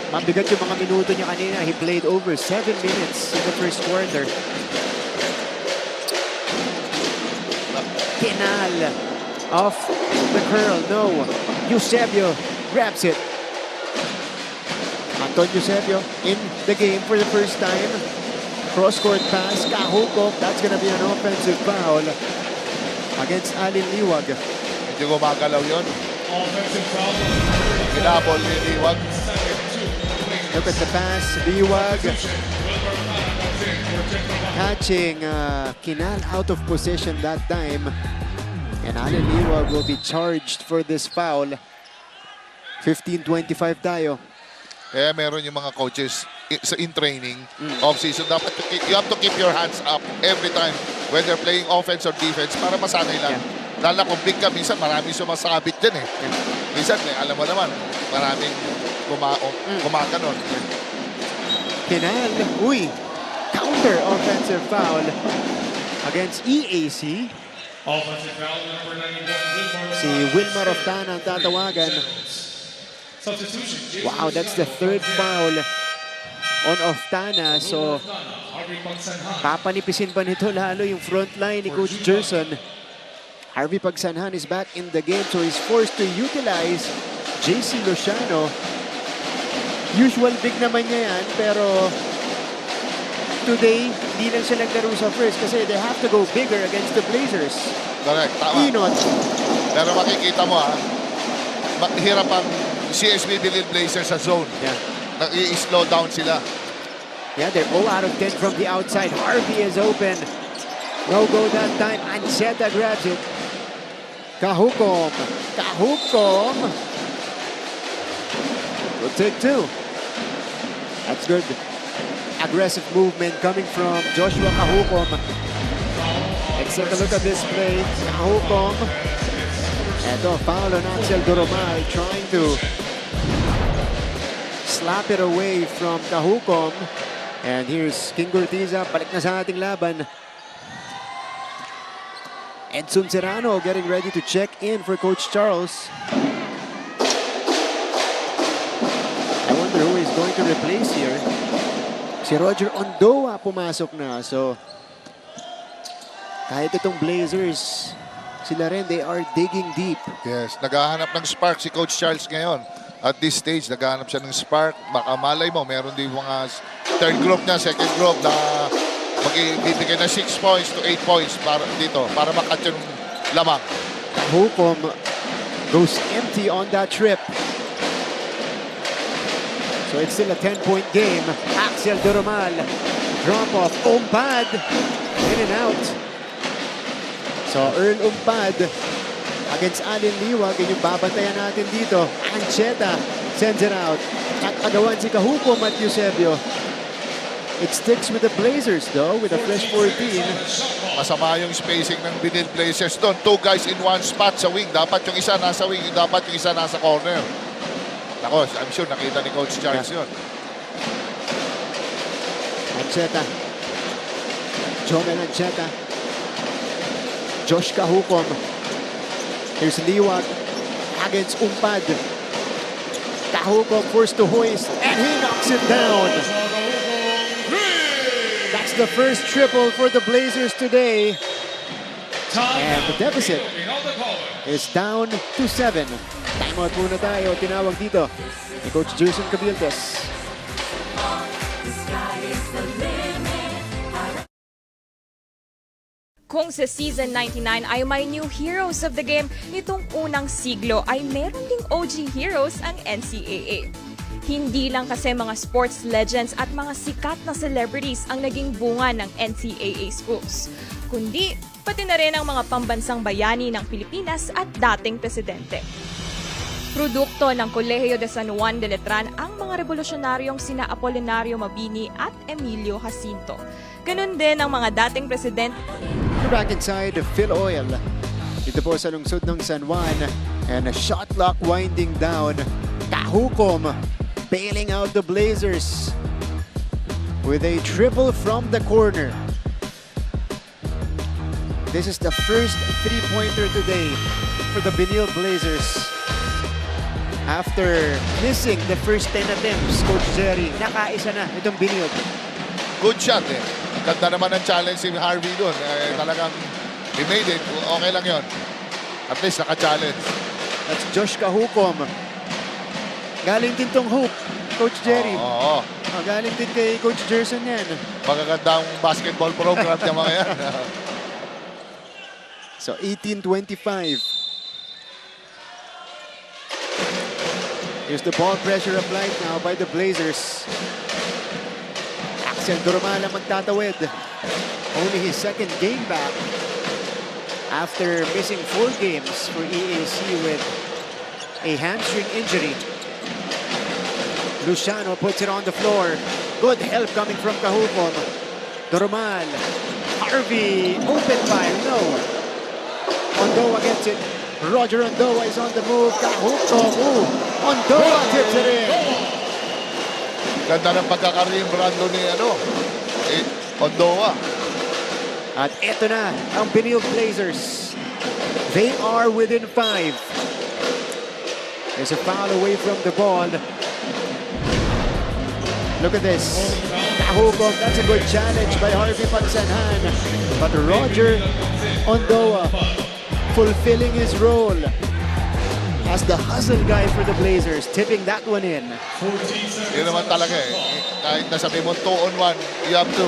mabigat yung mga minuto niya kanina. He played over 7 minutes in the first quarter. Kinal off the curl. No. Eusebio grabs it. Anton Eusebio in the game for the first time. Cross-court pass, Kahukok. That's gonna be an offensive foul against Alin Liwag. Medyo gumagalaw yun. Ginabol ni Liwag. Look at the pass, Liwag. Catching Kinal out of position that time. And Alin Liwag will be charged for this foul. 15-25 tayo. Kaya meron yung mga coaches in training, off-season, dapat you have to keep your hands up every time when they're playing offense or defense para masanay lang. Lalo kung big ka, minsan maraming sumasabit din eh. Minsan, alam mo naman, maraming kumakanon. Kinal, counter offensive foul against EAC. Offensive foul number 91. Si Wilmar Oftana ang tatawagan. Wow, that's the third foul on Oftana. So, papanipisin pa nito lalo yung front line ni Coach Gerson. Harvey Pagsanhan is back in the game, so he's forced to utilize JC Luciano. Usual big naman niya yan, pero today, hindi lang siya naglaro sa first kasi they have to go bigger against the Blazers. Correct, tama. Inot. Pero makikita mo hirap ang CSB Benilde Blazers sa zone. Nag-i-slow down sila. Yeah, they're 0 out of 10 from the outside. Harvey is open. No go that time. Ancheta grabs it. Kahukom. We'll take two. That's good. Aggressive movement coming from Joshua Kahukom. Let's take a look at this play. Kahukom. Eto, foul on Axel Doromal, trying to slap it away from Kahukom. And here's King Ortiza, balik na sa ating laban. Edson Serrano getting ready to check in for Coach Charles. I wonder who is going to replace here. Si Roger Ondoa pumasok na. So, kahit itong Blazers, sila rin, they are digging deep. Yes, naghahanap ng spark si Coach Charles ngayon. At this stage, naghahanap siya ng spark. Baka malay mo, meron din mga third group niya, second group na magbibigay na 6 points to 8 points para dito, para makat yung lamang. Hukom goes empty on that trip. So it's still a 10-point game. Axel Doromal, drop off, Umpad, in and out. So Earl Umpad against Alin Liwag, yung babantayan natin dito. Ancheta sends it out. Nakagawan si Kahukom at Eusebio. It sticks with the Blazers though, with a fresh 14. Masama yung spacing ng Benilde Blazers doon. 2 guys in one spot sa wing. Dapat yung isa nasa wing, dapat yung isa nasa corner. Nako, I'm sure nakita ni Coach Charles yun. Ancheta. Jomel Ancheta. Josh Kahukom. Here's Liwag against Umpad. Kahukom forced to hoist, and he knocks it down. That's the first triple for the Blazers today. And the deficit is down to 7. Timeout muna tayo. Tinawag dito ni Coach Gerson Cabildes. Kung sa Season 99 ay may new heroes of the game, nitong unang siglo ay meron ding OG heroes ang NCAA. Hindi lang kasi mga sports legends at mga sikat na celebrities ang naging bunga ng NCAA schools, kundi pati na rin ang mga pambansang bayani ng Pilipinas at dating presidente. Produkto ng Kolehiyo de San Juan de Letran ang mga revolusyonaryong sina Apolinario Mabini at Emilio Jacinto. Ganun din ang mga dating presidente. We're back inside Phil Oil. Dito po sa lungsod ng San Juan. And a shot clock winding down. Kahukom bailing out the Blazers with a triple from the corner. This is the first three-pointer today for the Benilde Blazers. After missing the first 10 attempts, Coach Jerry, nakaisa na itong Benilde. Good shot eh. Ganda naman ang challenge si Harvey doon. Talagang he made it. Okay lang yon. At least naka-challenge. That's Josh Kahukom. Galing din tong hoop, Coach Jerry. Oo. Galing din kay Coach Jerson yan. Magagandang basketball program niya mga yan. So 18-25. Here's the ball pressure applied now by the Blazers. Axel Durmala magtatawid. Only his second game back after missing 4 games for EAC with a hamstring injury. Luciano puts it on the floor. Good help coming from Kahukom. Durmal. Harvey, open fire, no. Ondoa gets it. Roger Ondoa is on the move. Kahukom, Ondoa tips it in. Ganda ng pagkakarim Brando ni Ondoa. At eto na ang Benilde Blazers. They are within 5. There's a foul away from the ball. Look at this. Kahukom, that's a good challenge by Harvey Pagsanhan. But Roger Ondoa fulfilling his role as the hustle guy for the Blazers, tipping that one in. Yun naman talaga eh. Kahit nasabi mo 2-on-1, you have to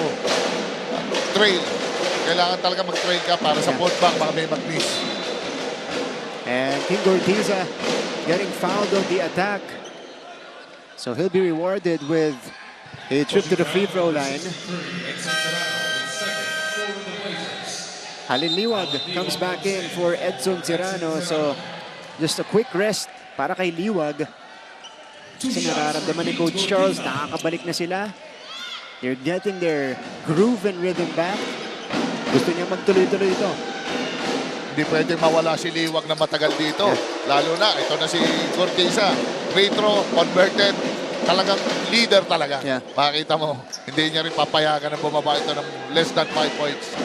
trail. Kailangan talaga mag-trail ka para sa putback, baka may mag-miss. And King Gortiza getting fouled on the attack. So he'll be rewarded with a trip to the free throw line. Halin Liwag comes back in for Edson Tirano. So just a quick rest para kay Liwag. Kasi nararamdaman ni Coach Charles, nakakabalik na sila. They're getting their groove and rhythm back. Gusto niya magtuloy-tuloy ito. Hindi pwedeng mawala si Liwag na matagal dito. Lalo na, ito na si Corteza. Free throw, converted. Talagang leader talaga. Makita mo, hindi niya rin papayagan na bumaba ito ng less than 5 points.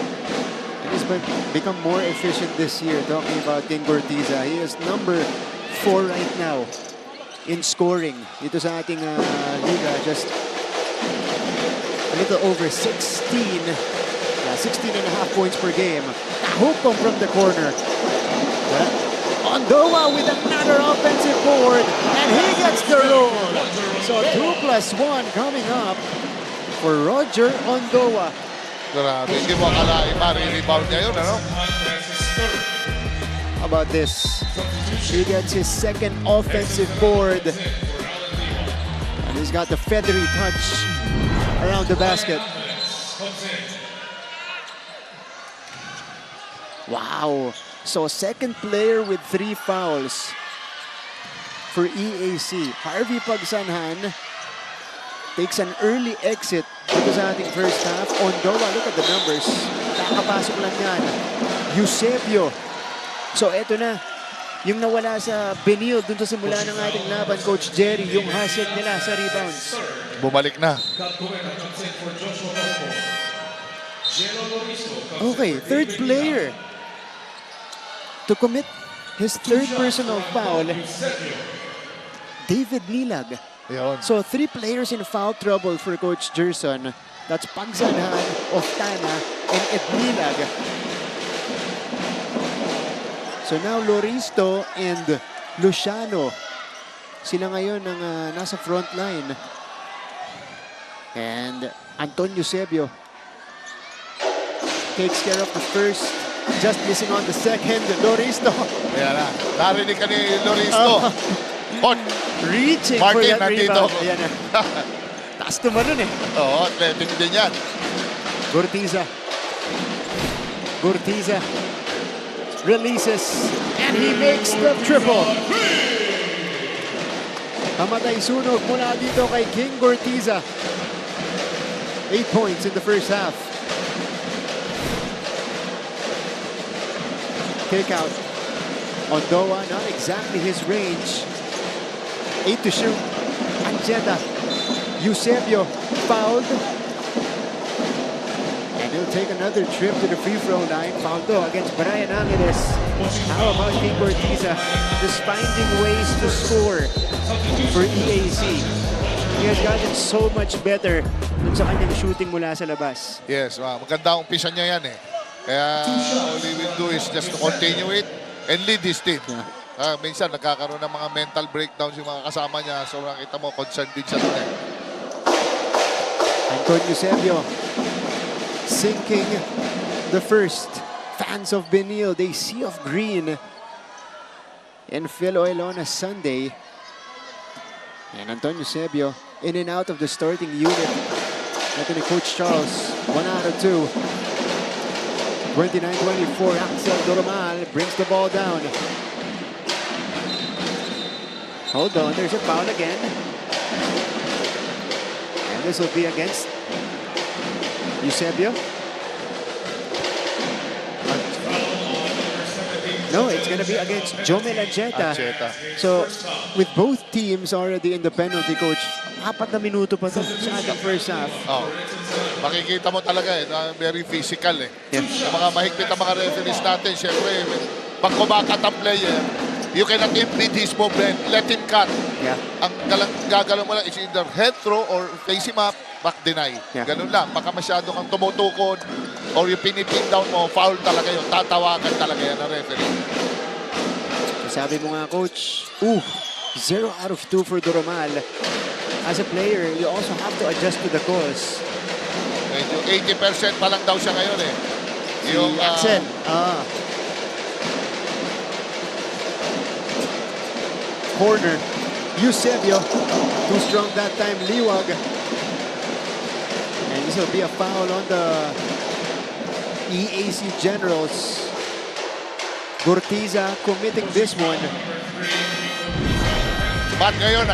He's become more efficient this year, talking about King Gortiza. He is number 4 right now in scoring. Dito sa ating liga, just a little over 16. 16 and a half points per game. Hukom from the corner. Ondoa with another offensive board, and he gets the roll. So 2+1 coming up for Roger Ondoa. Grabe, hindi mo akalain ma-rebound niya yun, ano? How about this? He gets his second offensive board. And he's got the feathery touch around the basket. Wow. So second player with 3 fouls for EAC. Harvey Pagsanhan takes an early exit dito sa ating first half. Ondoa, look at the numbers. Kakapasok lang yan. Eusebio. So eto na. Yung nawala sa Benilde dun sa simula ng ating laban, Coach Jerry, yung hustle nila sa rebounds. Bumalik na. Okay, third player to commit his third personal foul, David Nilag. So 3 players in foul trouble for Coach Gerson. That's Pagsanhan, Oftana, and Nilag. So now Loristo and Luciano, sila ngayon ang nasa front line. And Anton Eusebio takes care of the first, just missing on the second. Loristo. Ayan na. Narinig ka ni Loristo. Reaching Martin, for that nandito. rebound. Ayan na. Taas tumalun eh. Oo, athletic din yan. Gortiza. Gurtiza releases, and he makes the triple. Kamatay sunog mula dito kay King Gurtiza. 8 points in the first half. Kick out. Ondoa, not exactly his range. 8 to shoot. Ancheta. Eusebio fouled. And he'll take another trip to the free throw line. Foul though against Brian Angeles. How about King Gurtiza just finding ways to score for EAC? He has gotten so much better dun sa kanyang shooting mula sa labas. Yes, maganda ang umpisa niya yan eh. Kaya all he will do is just to continue it and lead his team. Minsan nagkakaroon ng mga mental breakdowns yung mga kasama niya. So nakita mo, concerned din siya doon eh. Anton Eusebio sinking the first. Fans of Benilde, they sea of green in Philoil on a Sunday. And Anton Eusebio in and out of the starting unit. Ito ni Coach Charles, 1 out of 2. 29-24, Axel Doromal brings the ball down. Hold on, there's a foul again. And this will be against Eusebio. No, it's going to be against Jomel Ancheta. So, with both teams already in the penalty, Coach, 4 na minuto pa sa ating first half. Makikita mo talaga eh, very physical eh. Yung mga mahigpit na mga referees natin, syempre, pag kumakat ang player, you cannot impede his movement, let him cut. Ang gagalaw mo lang is either head throw or face him up, back deny. Ganun lang, baka masyado kang tumutukod or yung pinipin down mo, foul talaga yun, tatawagan talaga yan ng referee. Sabi mo nga, Coach, 0 out of 2 for Doromal. As a player, you also have to adjust to the calls. Medyo 80% pa lang daw siya ngayon eh. Yung Axel. Corner. Eusebio. Too strong that time. Liwag. And this will be a foul on the EAC Generals. Gurtiza committing this one. But ngayon,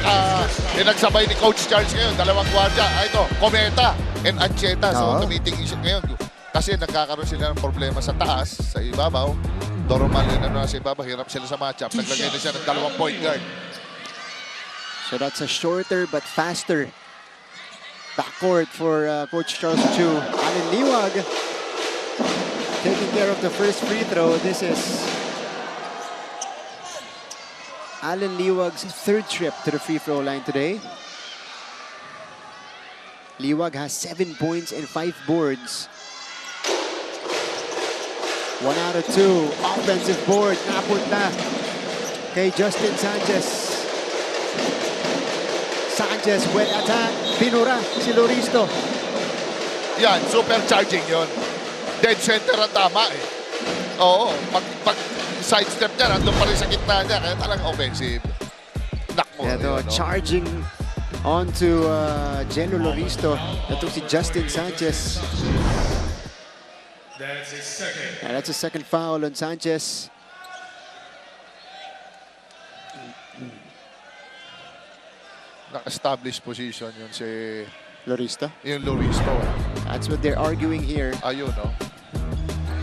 pinagsabay ni Coach Charles ngayon, dalawang gwardiya. Ito, Cometa and Ancheta. So, tumiting isip ngayon. Kasi nagkakaroon sila ng problema sa taas, sa ibabaw. Doromal na sa ibabaw, hirap sila sa matchup. Naglagay na siya ng 2 point guard. So that's a shorter but faster backcourt for Coach Charles Chu. Allen Liwag taking care of the first free throw. This is Allen Liwag's 3rd trip to the free throw line today. Liwag has 7 points and 5 boards. 1 out of 2. Offensive board. Napunta kay Justin Sanchez. Sanchez, well attack. Pinura si Loristo. Yan, supercharging yon. Dead center ang tama eh. Oo, pag sidestep niya, nandun pa rin sa gitna niya. Kaya talagang offensive. Nakmo. Ito, charging onto Geno Loristo. Ito si Justin Sanchez. That's a second foul on Sanchez. Naka-established position yun si Loristo. Yung Loristo. That's what they're arguing here. Ayun, no?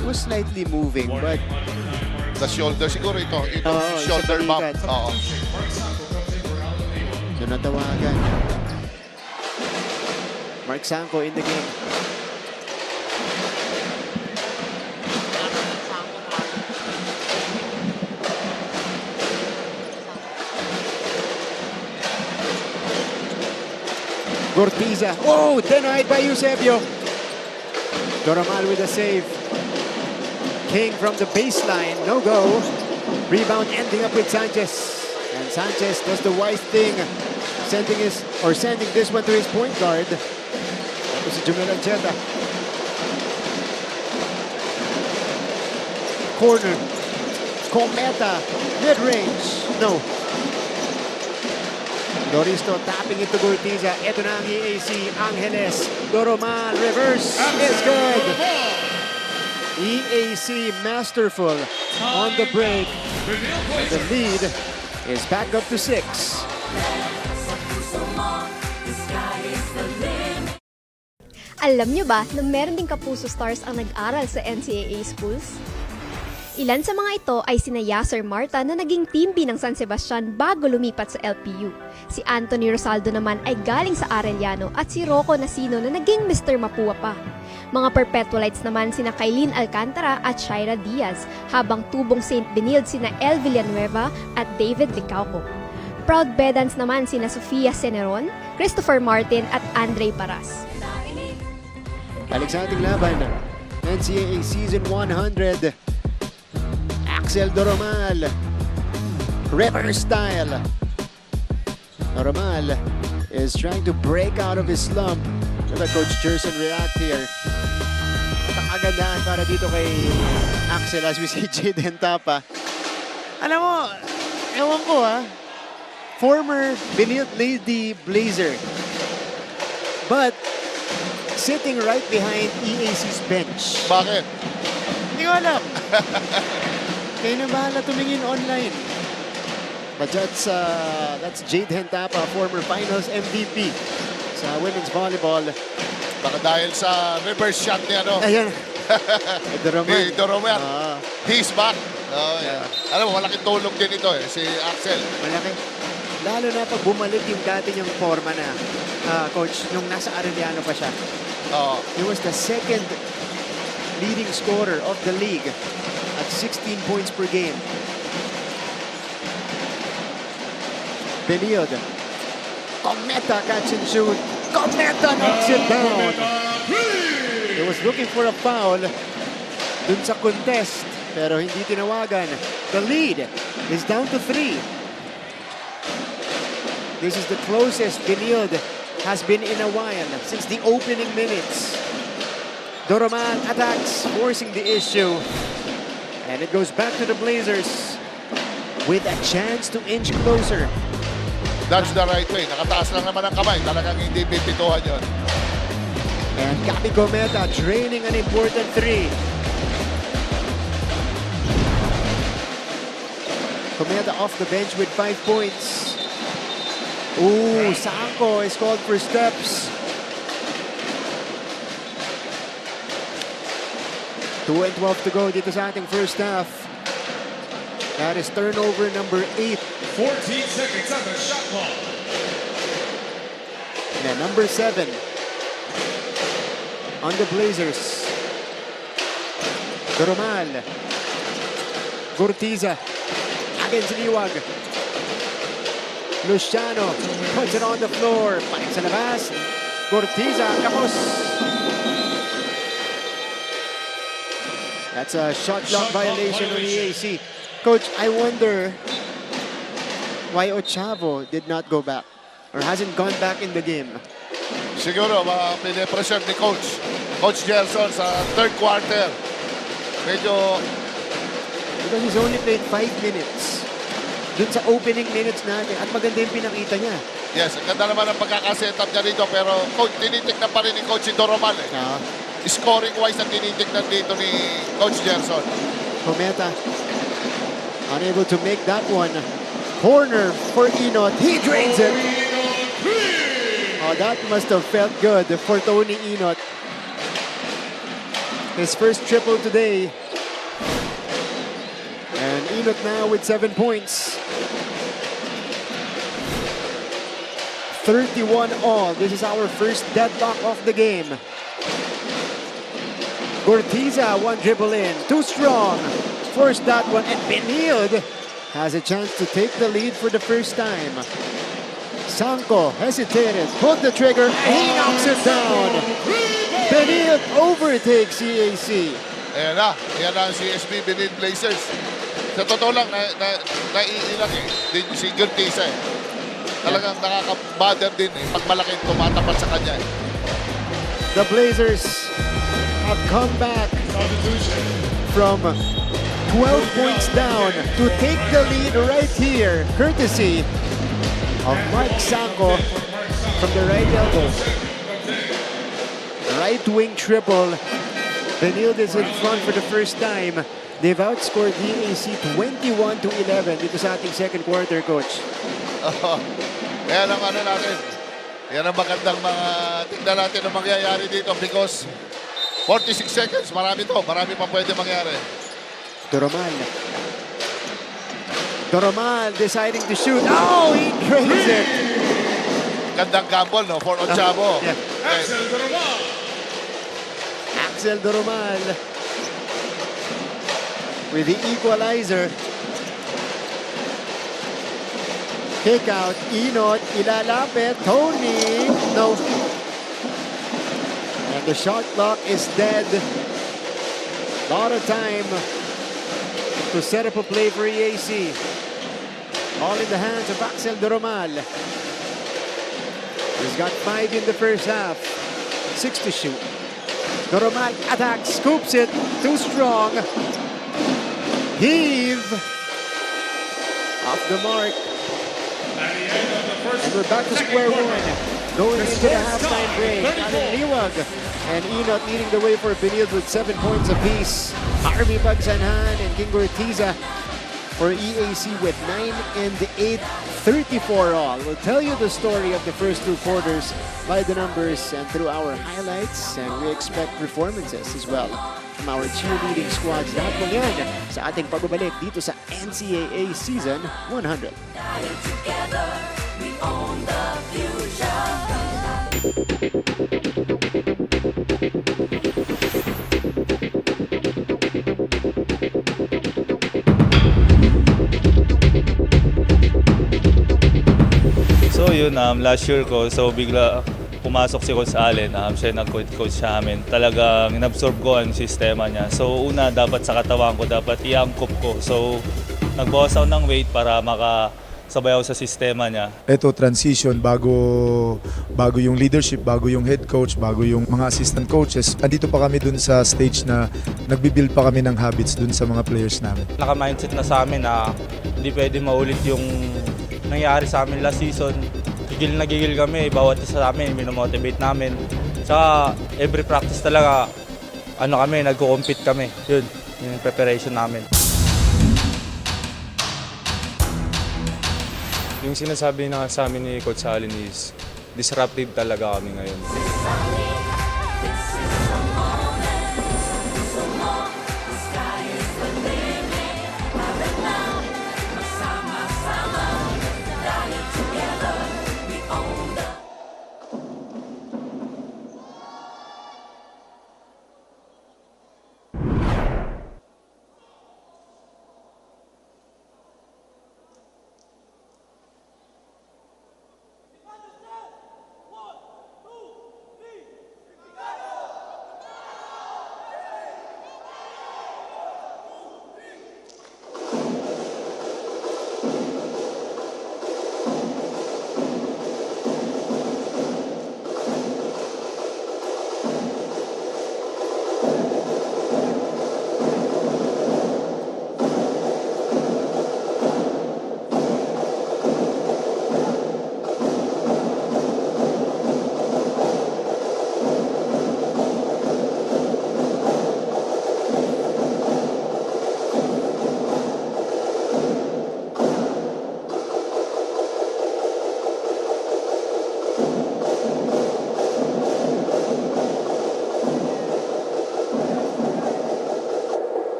It was slightly moving, but the shoulder, siguro ito shoulder bump. Oo. So natawagan. Mark Sanko in the game. Gurtiza. Oh, denied by Eusebio. Doromal with a save. King from the baseline. No go. Rebound ending up with Sanchez. And Sanchez does the wise thing. Sending this one to his point guard. That was Jomel Ancheta. Corner. Cometa. Mid-range. No. Loristo tapping it to Gurtiza. Ito na ang EAC. Angeles. Doromal. Reverse. Is good. EAC masterful on the break. The lead is back up to 6. Alam nyo ba na meron ding Kapuso Stars ang nag-aral sa NCAA schools? Ilan sa mga ito ay sina Yasser Marta na naging team B ng San Sebastian bago lumipat sa LPU. Si Anthony Rosaldo naman ay galing sa Arellano at si Rocco Nasino na naging Mr. Mapua pa. Mga perpetualites naman sina Kailin Alcantara at Shaira Diaz, habang tubong St. Benilde sina El Villanueva at David Licauco. Proud Bedans naman sina Sofia Ceneron, Christopher Martin at Andre Paras. Balik sa ating laban, NCAA Season 100. Axel Doromal, River style. Doromal is trying to break out of his slump. Look at Coach Jerson react here. At ang kagandahan para dito kay Axel as we see Jaden Tapa. Alam mo, ewan ko former Benilde Blazer. But sitting right behind EAC's bench. Bakit? Hindi ko alam. Kayo na bahala tumingin online. But that's Jaden Tapa, former finals MVP sa women's volleyball. Baka dahil sa reverse shot niya, no? Ayan. Doromal. Doromal. He's back. Oh, yeah. Alam mo, malaking tulong din ito si Axel. Malaki. Lalo na pag bumalik yung dati niyang forma na, coach, nung nasa Arellano pa siya. He was the second leading scorer of the league at 16 points per game. Benilde. Cometa catch and shoot. Cometa knocks it down. He was looking for a foul dun sa contest, pero hindi tinawagan. The lead is down to 3. This is the closest Benilde has been in a while since the opening minutes. Doromal attacks, forcing the issue. And it goes back to the Blazers with a chance to inch closer. That's the right way. Nakataas lang naman ang kamay. Talagang hindi bibituhan yun. And Gabby Cometa draining an important 3. Cometa off the bench with 5 points. Ooh, Sanko is called for steps. 2:12 to go dito sa ating first half. That is turnover number 8. 14 seconds on the shot clock. And number 7 on the Blazers. Doromal. Gurtiza. Against Liwag. Luciano puts it on the floor. Panik sa labas. Gurtiza. Kapos. That's a shot clock violation on EAC. Coach, I wonder why Ochavo did not go back or hasn't gone back in the game. Siguro, pinipressure ni Coach Gerson sa third quarter. Medyo... Because he's only played 5 minutes. Dun sa opening minutes natin. At maganda yung pinakita niya. Yes, ang ganda naman ang pagkakasetup niya dito. Pero Coach, tinitignan pa rin ni Coach Doromal. Scoring-wise ang tinitignan dito ni Coach Gerson. Cometa unable to make that one. Corner for Inot. He drains it. Oh, that must have felt good for Tony Inot. His first triple today. And Inot now with 7 points. 31 all. This is our first deadlock of the game. Gurtiza, one dribble in. Too strong. Forced that one. And Benilde has a chance to take the lead for the first time. Sanko hesitated, pulled the trigger, and he knocks it down. Benilde overtakes EAC. Ayan na ang CSB Benilde Blazers. Sa totoo lang, naiilang din si Gurtiza Talagang nakaka-bother din pag malaking tumatapat sa kanya The Blazers have come back from 12 points down to take the lead right here, courtesy of Mark Sanko from the right elbow. Right wing triple Benilde is in front for the first time. They've outscored EAC 21-11 dito sa ating second quarter, Coach. Yan ang ano natin. Yan ang magandang tignan natin ang mangyayari dito because 46 seconds, marami pa pwede mangyari. Doromal deciding to shoot. Oh, he drains it. Gandang gamble, no? For Ochavo. Yeah. Axel Doromal with the equalizer. Kick out, Inot, ilalapit, Tony, no. And the shot clock is dead. Lot of time to set up a play for EAC. All in the hands of Axel Doromal. He's got 5 in the first half, 6 to shoot. Doromal attacks, scoops it, too strong. Heave. Off the mark. And we're back to square one. Going into the halftime break. Alin Liwag and Inot leading the way for Benilde with 7 points apiece. Army Bagsanhan and King Ortiza for EAC with 9 and 8, 34 all. We'll tell you the story of the first 2 quarters by the numbers and through our highlights, and we expect performances as well from our cheerleading squads. Lahat mo yan sa ating pagbabalik dito sa NCAA Season 100. Together, we own the future. So yun, last year ko, so bigla pumasok si Coach Allen, siya nag-coach sa amin. Talagang inabsorb ko ang sistema niya. So una, dapat sa katawan ko, dapat iangkop ko. So nagbawas ako ng weight para makasabay ako sa sistema niya. Ito, transition, bago yung leadership, bago yung head coach, bago yung mga assistant coaches. Andito pa kami dun sa stage na nagbibuild pa kami ng habits dun sa mga players namin. Naka-mindset na sa amin na hindi pwede maulit yung nangyari sa amin last season. Gigil na gigil kami, bawat isa sa amin, minomotivate namin. Sa every practice talaga, nagko-compete kami. Yun, yung preparation namin. Yung sinasabi na sa amin ni Coach Allen is disruptive talaga kami ngayon.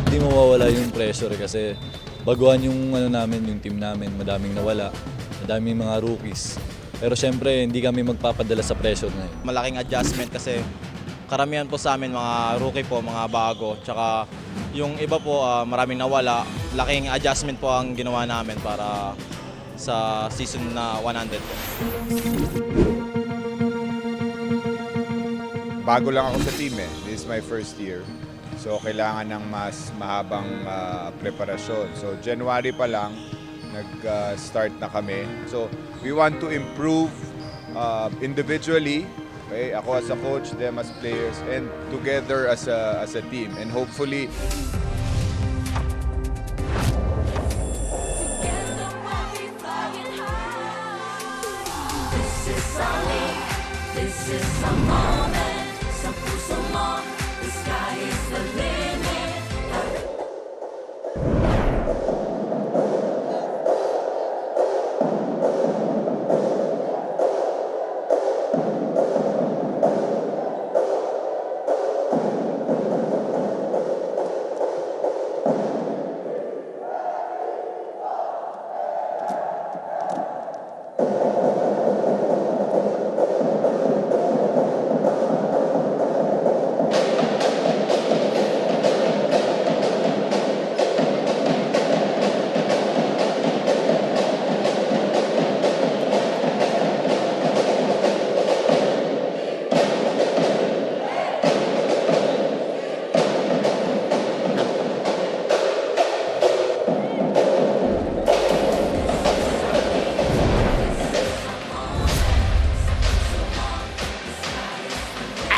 Hindi mawawala yung pressure kasi baguhan yung yung team namin, madaming nawala, madaming mga rookies. Pero syempre hindi kami magpapadala sa pressure na yun. Malaking adjustment kasi karamihan po sa amin mga rookie po, mga bago. Tsaka yung iba po maraming nawala. Laking adjustment po ang ginawa namin para sa season na 100 po. Bago lang ako sa team eh. This is my first year. So kailangan ng mas mahabang preparasyon. So January pa lang, nag-start na kami. So we want to improve individually, okay? Ako as a coach, them as players, and together as a team. And hopefully, This is a moment, sa puso mo, the sky is the limit.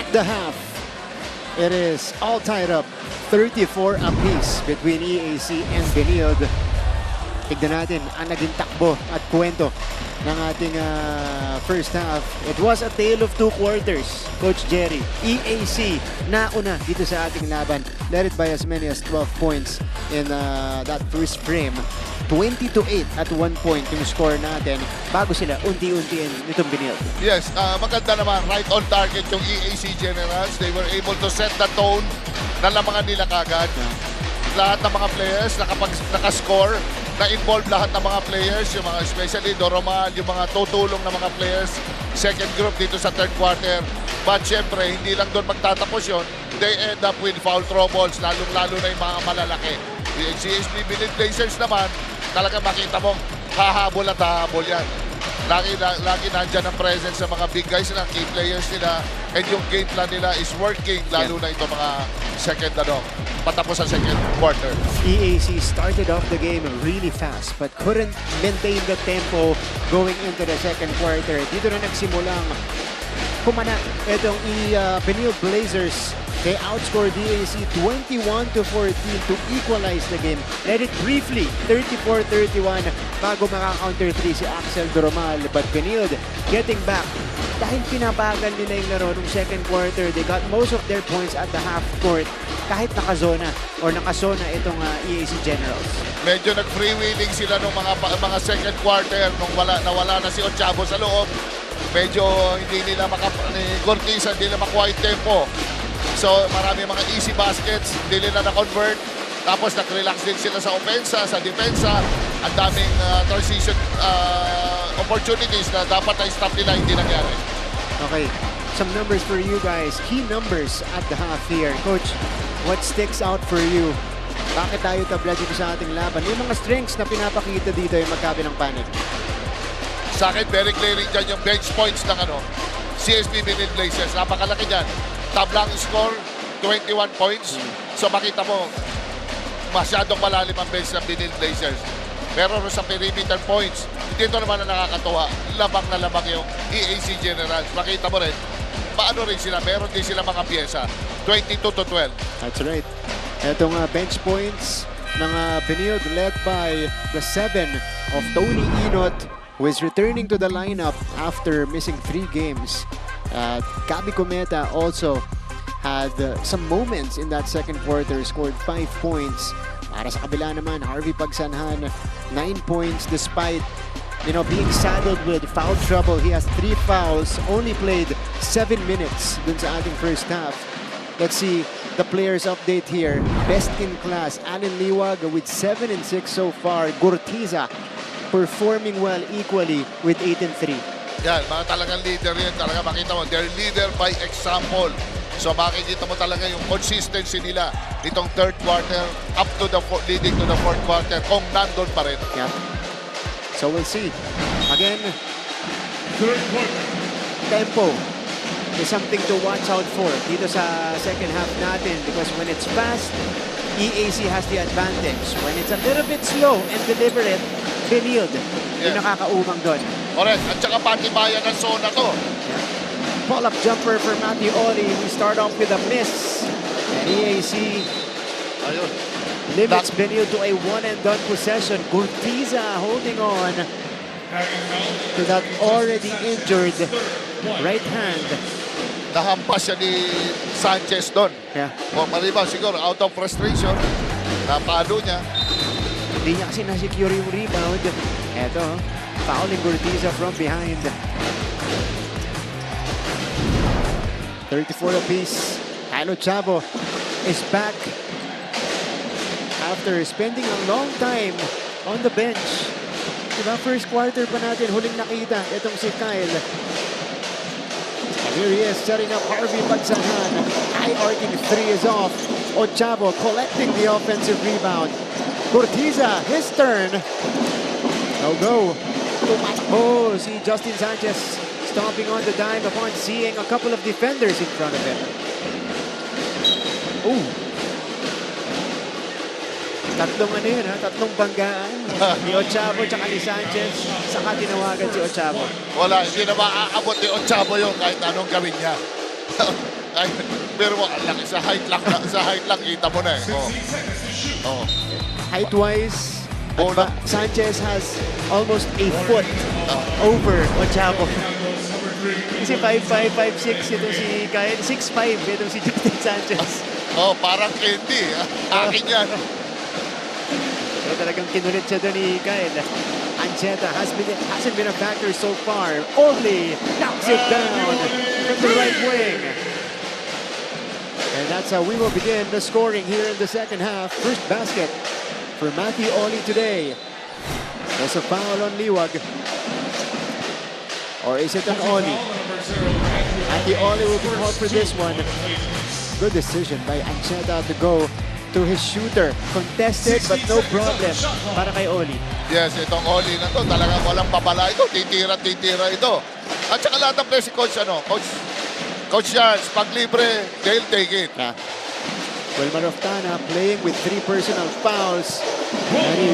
The half, it is all tied up, 34 apiece between EAC and Benilde. Tignan natin ang naging takbo at kwento ng ating first half. It was a tale of two quarters, Coach Jerry. EAC nauna dito sa ating laban, led it by as many as 12 points in that first frame. 20-8 at 1 point yung score natin bago sila unti-untiin nitong Benilde. Yes, maganda naman. Right on target yung EAC Generals. They were able to set the tone na lamangan nila kagad. Lahat ng mga players nakascore, na-involve lahat ng mga players, yung mga especially Doromal, yung mga tutulong na mga players, second group dito sa third quarter. But syempre, hindi lang doon magtatapos yun. They end up with foul troubles, lalong-lalo na yung mga malalaki. Yung CSB Benilde Blazers naman, talaga makita mo, hahabol at hahabol yan. Lagi nandyan ang presence ng mga big guys na key players nila, and yung game plan nila is working, lalo na ito mga patapos ang second quarter. EAC started off the game really fast but couldn't maintain the tempo going into the second quarter. Dito na nagsimulang kumana itong Benilde Blazers. They outscored EAC 21-14 to equalize the game. Led it briefly, 34-31, bago maka-counter 3 si Axel Doromal. But Benilde getting back. Dahil pinabagal nila yung laro nung second quarter, they got most of their points at the half court kahit nakazona itong EAC Generals. Medyo nag-freewheeling sila nung mga second quarter nung nawala na si Ochavo sa loob. Medyo hindi nila ni Cortez, hindi nila makuha yung tempo. So marami mga easy baskets, hindi nila na-convert. Tapos nag-relax din sila sa opensa, sa depensa. Ang daming transition opportunities na dapat na-stop nila, hindi nangyari. Okay, some numbers for you guys. Key numbers at the half here. Coach, what sticks out for you? Bakit tayo tabla dito sa ating laban? Yung mga strengths na pinapakita dito yung magkabi ng panig. Sa akin, very glaring dyan yung bench points ng CSP Benilde Blazers. Napakalaki dyan. Tablang score, 21 points. So makita mo, masyadong malalim ang bench ng Benilde Blazers. Pero sa perimeter points, dito naman na nakakatuwa. Labang na labang yung EAC Generals. Makita mo rin, paano rin sila, meron din sila mga pyesa. 22-12. That's right. Etong bench points ng Benilde led by the 7 of Tony Inot, who is returning to the lineup after missing 3 games. Gabi Cometa also had some moments in that second quarter, scored 5 points. Para sa kabila naman, Harvey Pagsanhan, 9 points despite being saddled with foul trouble. He has 3 fouls, only played 7 minutes dun sa ating first half. Let's see the players update here. Best in class, Allen Liwag with 7 and 6 so far. Gurtiza performing well equally with 8 and 3. Yan, mga talagang leader yan. Talaga makita mo, they're leader by example. So makikita mo talaga yung consistency nila itong third quarter up to the leading to the fourth quarter kung nandun pa rin. Yeah. So we'll see. Again, Third quarter. tempo is something to watch out for dito sa second half natin because when it's fast, EAC has the advantage. When it's a little bit slow and deliberate, Benilde yung nakakaumang doon. Correct. At saka patibayan ng zona to. Pull-up jumper for Matthew Oli. We start off with a miss. And EAC limits Benilde to a one-and-done possession. Gurtiza holding on to that already injured right hand. Nahampas siya ni Sanchez doon. Yeah. O maliban siguro, out of frustration, napalo niya. Hindi niya kasi na-secure yung rebound. Eto, fouling Gurtiza from behind. 34 apiece. Kylo Chavo is back after spending a long time on the bench. Diba, first quarter pa natin huling nakita itong si Kyle. And here he is setting up Harvey Pagsanhan. High arcing 3 is off. Ochavo collecting the offensive rebound. Gurtiza, his turn. No go. Oh, see Justin Sanchez stomping on the dime upon seeing a couple of defenders in front of him. Ooh. Tatlong tatlong banggaan. Ni Ochavo tsaka ni Sanchez. Saka tinawagan si Ochavo. Wala, hindi na maaabot ni Ochavo yun kahit anong gawin niya. Pero ang laki sa height lang kita mo na eh. Oh. Height-wise, Sanchez has almost a foot over Ochavo. Kasi 5'5", 5'6" itong si Kyle, 6'5" itong si Justin Sanchez. Oh, parang candy. Akin yan. Pero talagang kinulit siya doon ni Kyle. Ancheta hasn't been a factor so far. Only knocks it down from the right wing. And that's how we will begin the scoring here in the second half. First basket for Matthew Oli today. There's a foul on Liwag. Or is it an Oli? Matthew Oli will be called for this one. Good decision by Ancheta to go to his shooter. Contested but no problem para kay Oli. Yes, itong Oli na to, talagang walang babala ito. Titira ito. At saka lahat ng play si Coach, Coach Charles, pag libre, they'll take it. Yeah. Wilmar Oftana playing with 3 personal fouls. And he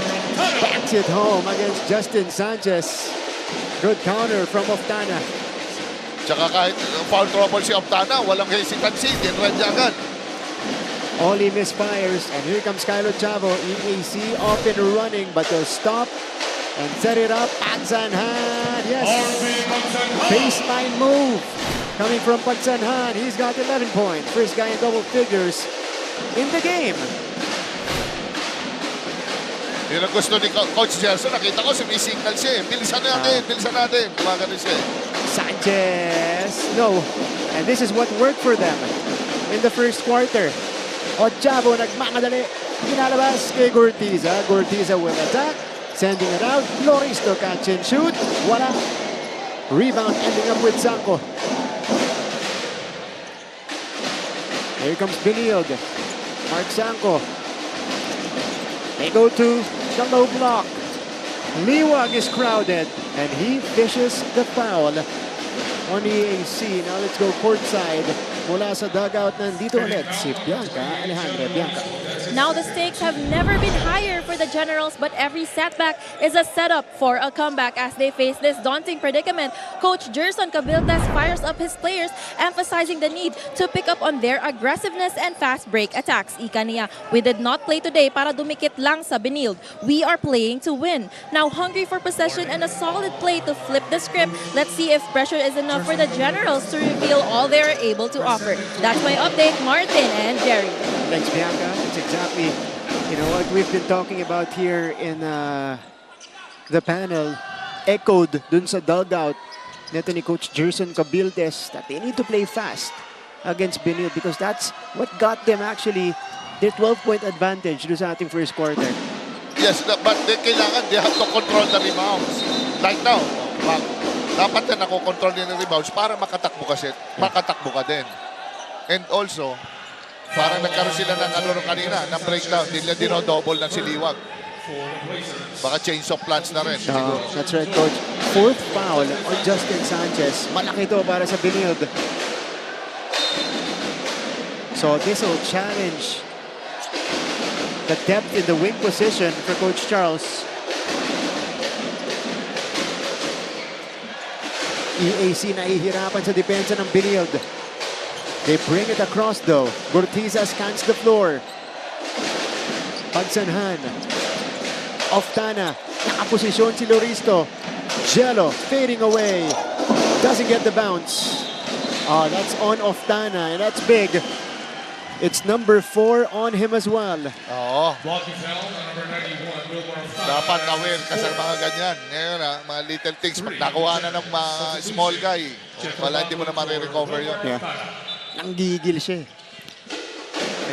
backs it home against Justin Sanchez. Good counter from Oftana. Tsaka kahit foul trouble si Oftana, walang hesitancy, din-red niya agad. Oli misfires, and here comes Kylo Chavo. EAC off and running, but they'll stop and set it up. Pagsanhan, yes. Baseline move coming from Pagsanhan. He's got 11 points. First guy in double figures in the game. Yun ang gusto ni Coach Gelson. Nakita ko, sumisignal siya eh. Bilisan natin. Kumagano siya eh. Sanchez, no. And this is what worked for them in the first quarter. Ochavo nagmamadali. Pinalabas kay Gortiza. Gortiza will attack. Sending it out. Loristo catch and shoot. Wala. Rebound ending up with Sanko. Here comes Benilde. Mark Sanko. They go to the low block. Liwag is crowded and he fishes the foul on EAC. Now let's go courtside. Mula sa dugout, nandito ulit si Alejandra Bianca. Now the stakes have never been higher for the Generals, but every setback is a setup for a comeback as they face this daunting predicament. Coach Gerson Cabildas fires up his players, emphasizing the need to pick up on their aggressiveness and fast break attacks. Ika niya, we did not play today para dumikit lang sa Benilde. We are playing to win. Now hungry for possession and a solid play to flip the script. Let's see if pressure is enough for the Generals to reveal all they are able to offer. That's my update, Martin and Jerry. Thanks, Bianca. It's exactly, what we've been talking about here in the panel. Echoed dun sa dugout nito ni Coach Gerson Cabildes that they need to play fast against Benilde because that's what got them actually their 12-point advantage dun sa ating first quarter. Yes, but they have to control the rebounds. Like now, dapat na nakokontrol din ng rebounds para makatakbo ka din. And also, parang nagkaroon sila ng kanina, ng breakdown. Hindi nila dinodouble ng si Liwag. Baka change of plans na rin. That's right, Coach. Fourth foul on Justin Sanchez. Malaki to para sa Benilde. So this will challenge the depth in the wing position for Coach Charles. EAC nahihirapan sa depensa ng Benilde. They bring it across though. Gortiza scans the floor. Pagsanhan. Oftana. Nakaposisyon si Loristo. Jello fading away. Doesn't get the bounce. That's on Oftana and that's big. It's number 4 on him as well. Oo. Dapat aware ka sa mga ganyan. Ngayon mga little things. Pag nakuha na ng mga small guy, wala, hindi mo na marirecover yun. Yeah. Nanggigil siya.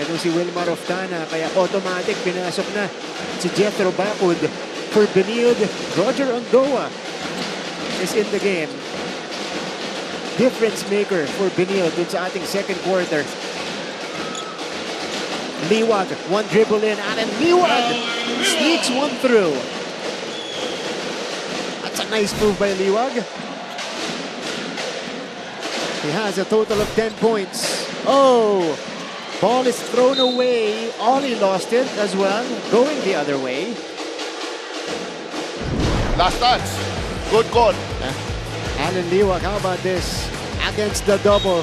Ito si Wilmar Oftana, kaya automatic pinasok na si Jethro Bacud for Benilde. Roger Ondoa is in the game. Difference maker for Benilde dun sa ating second quarter. Liwag, one dribble in, and Liwag sneaks one through. That's a nice move by Liwag. He has a total of 10 points. Oh, ball is thrown away. Ollie lost it as well, going the other way. Last touch. Good call. Alan Liwag, how about this? Against the double.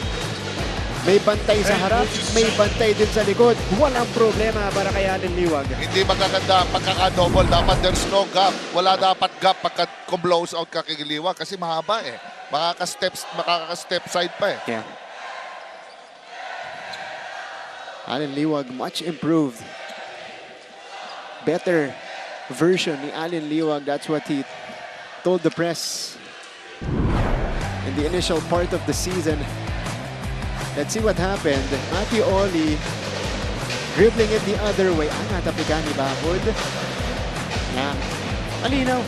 May bantay sa harap, may bantay din sa likod. Walang problema para kay Alan Liwag. Hindi magaganda ang pagkaka-double. Dapat there's no gap. Wala dapat gap pagka blows out ka kay Liwag kasi mahaba eh. Makaka-step side pa eh. Yeah. Alan Liwag, much improved. Better version ni Alan Liwag. That's what he told the press in the initial part of the season. Let's see what happened. Matthew Oli dribbling it the other way. Natapigan ni Bacud. Malinaw.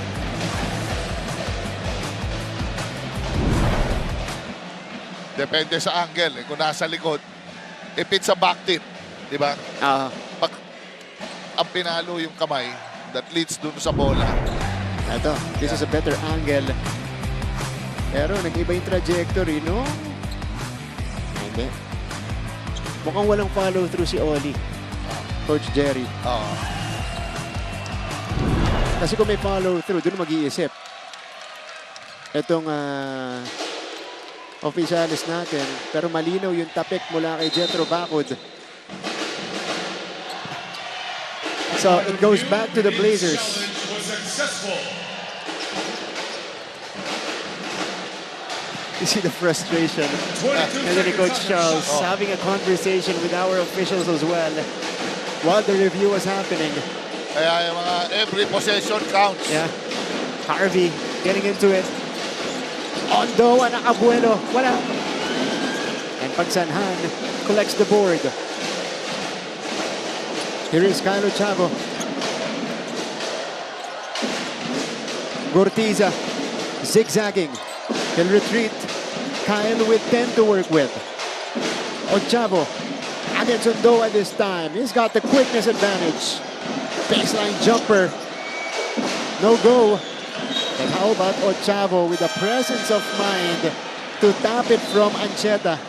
Depende sa angle. Kung nasa likod, if it's a back tip, di ba? Pag ang pinalo yung kamay, that leads dun sa bola. Ito, this is a better angle. Pero nag-iba yung trajectory, no? Hindi. Mukhang walang follow-through si Oli. Coach Jerry. Kasi kung may follow-through, dun mag-iisip. Itong officialis natin. Pero malinaw yung tapik mula kay Jethro Bacud. So it goes back to the Blazers. You see the frustration. And then Coach Charles having a conversation with our officials as well while the review was happening. Kaya yung mga every possession counts. Yeah. Harvey getting into it. Ondoa na Abuelo. Wala. And Pagsanhan collects the board. Here is Kyle Chavo. Gortiza zigzagging. He'll retreat. Kyle with 10 to work with. Ochavo against Undoa this time. He's got the quickness advantage. Baseline jumper. No go. But how about Ochavo with the presence of mind to tap it from Ancheta?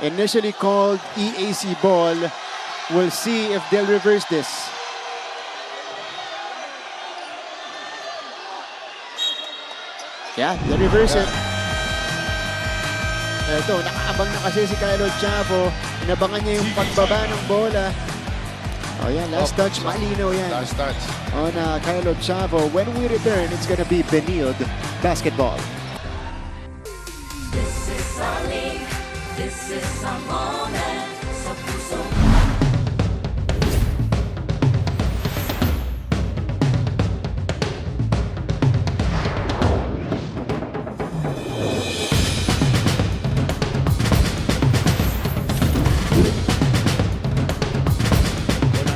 Initially called EAC ball. We'll see if they'll reverse this. Yeah, they'll reverse it. Ito, nakaabang na kasi si Kyle Chavo. Inabangan niya yung pagbaba ng bola. Oh yan, last touch, malinaw yan. Last touch. On Kyle Chavo. When we return, it's gonna be Benilde basketball. This is our league. This is our moment. Sa puso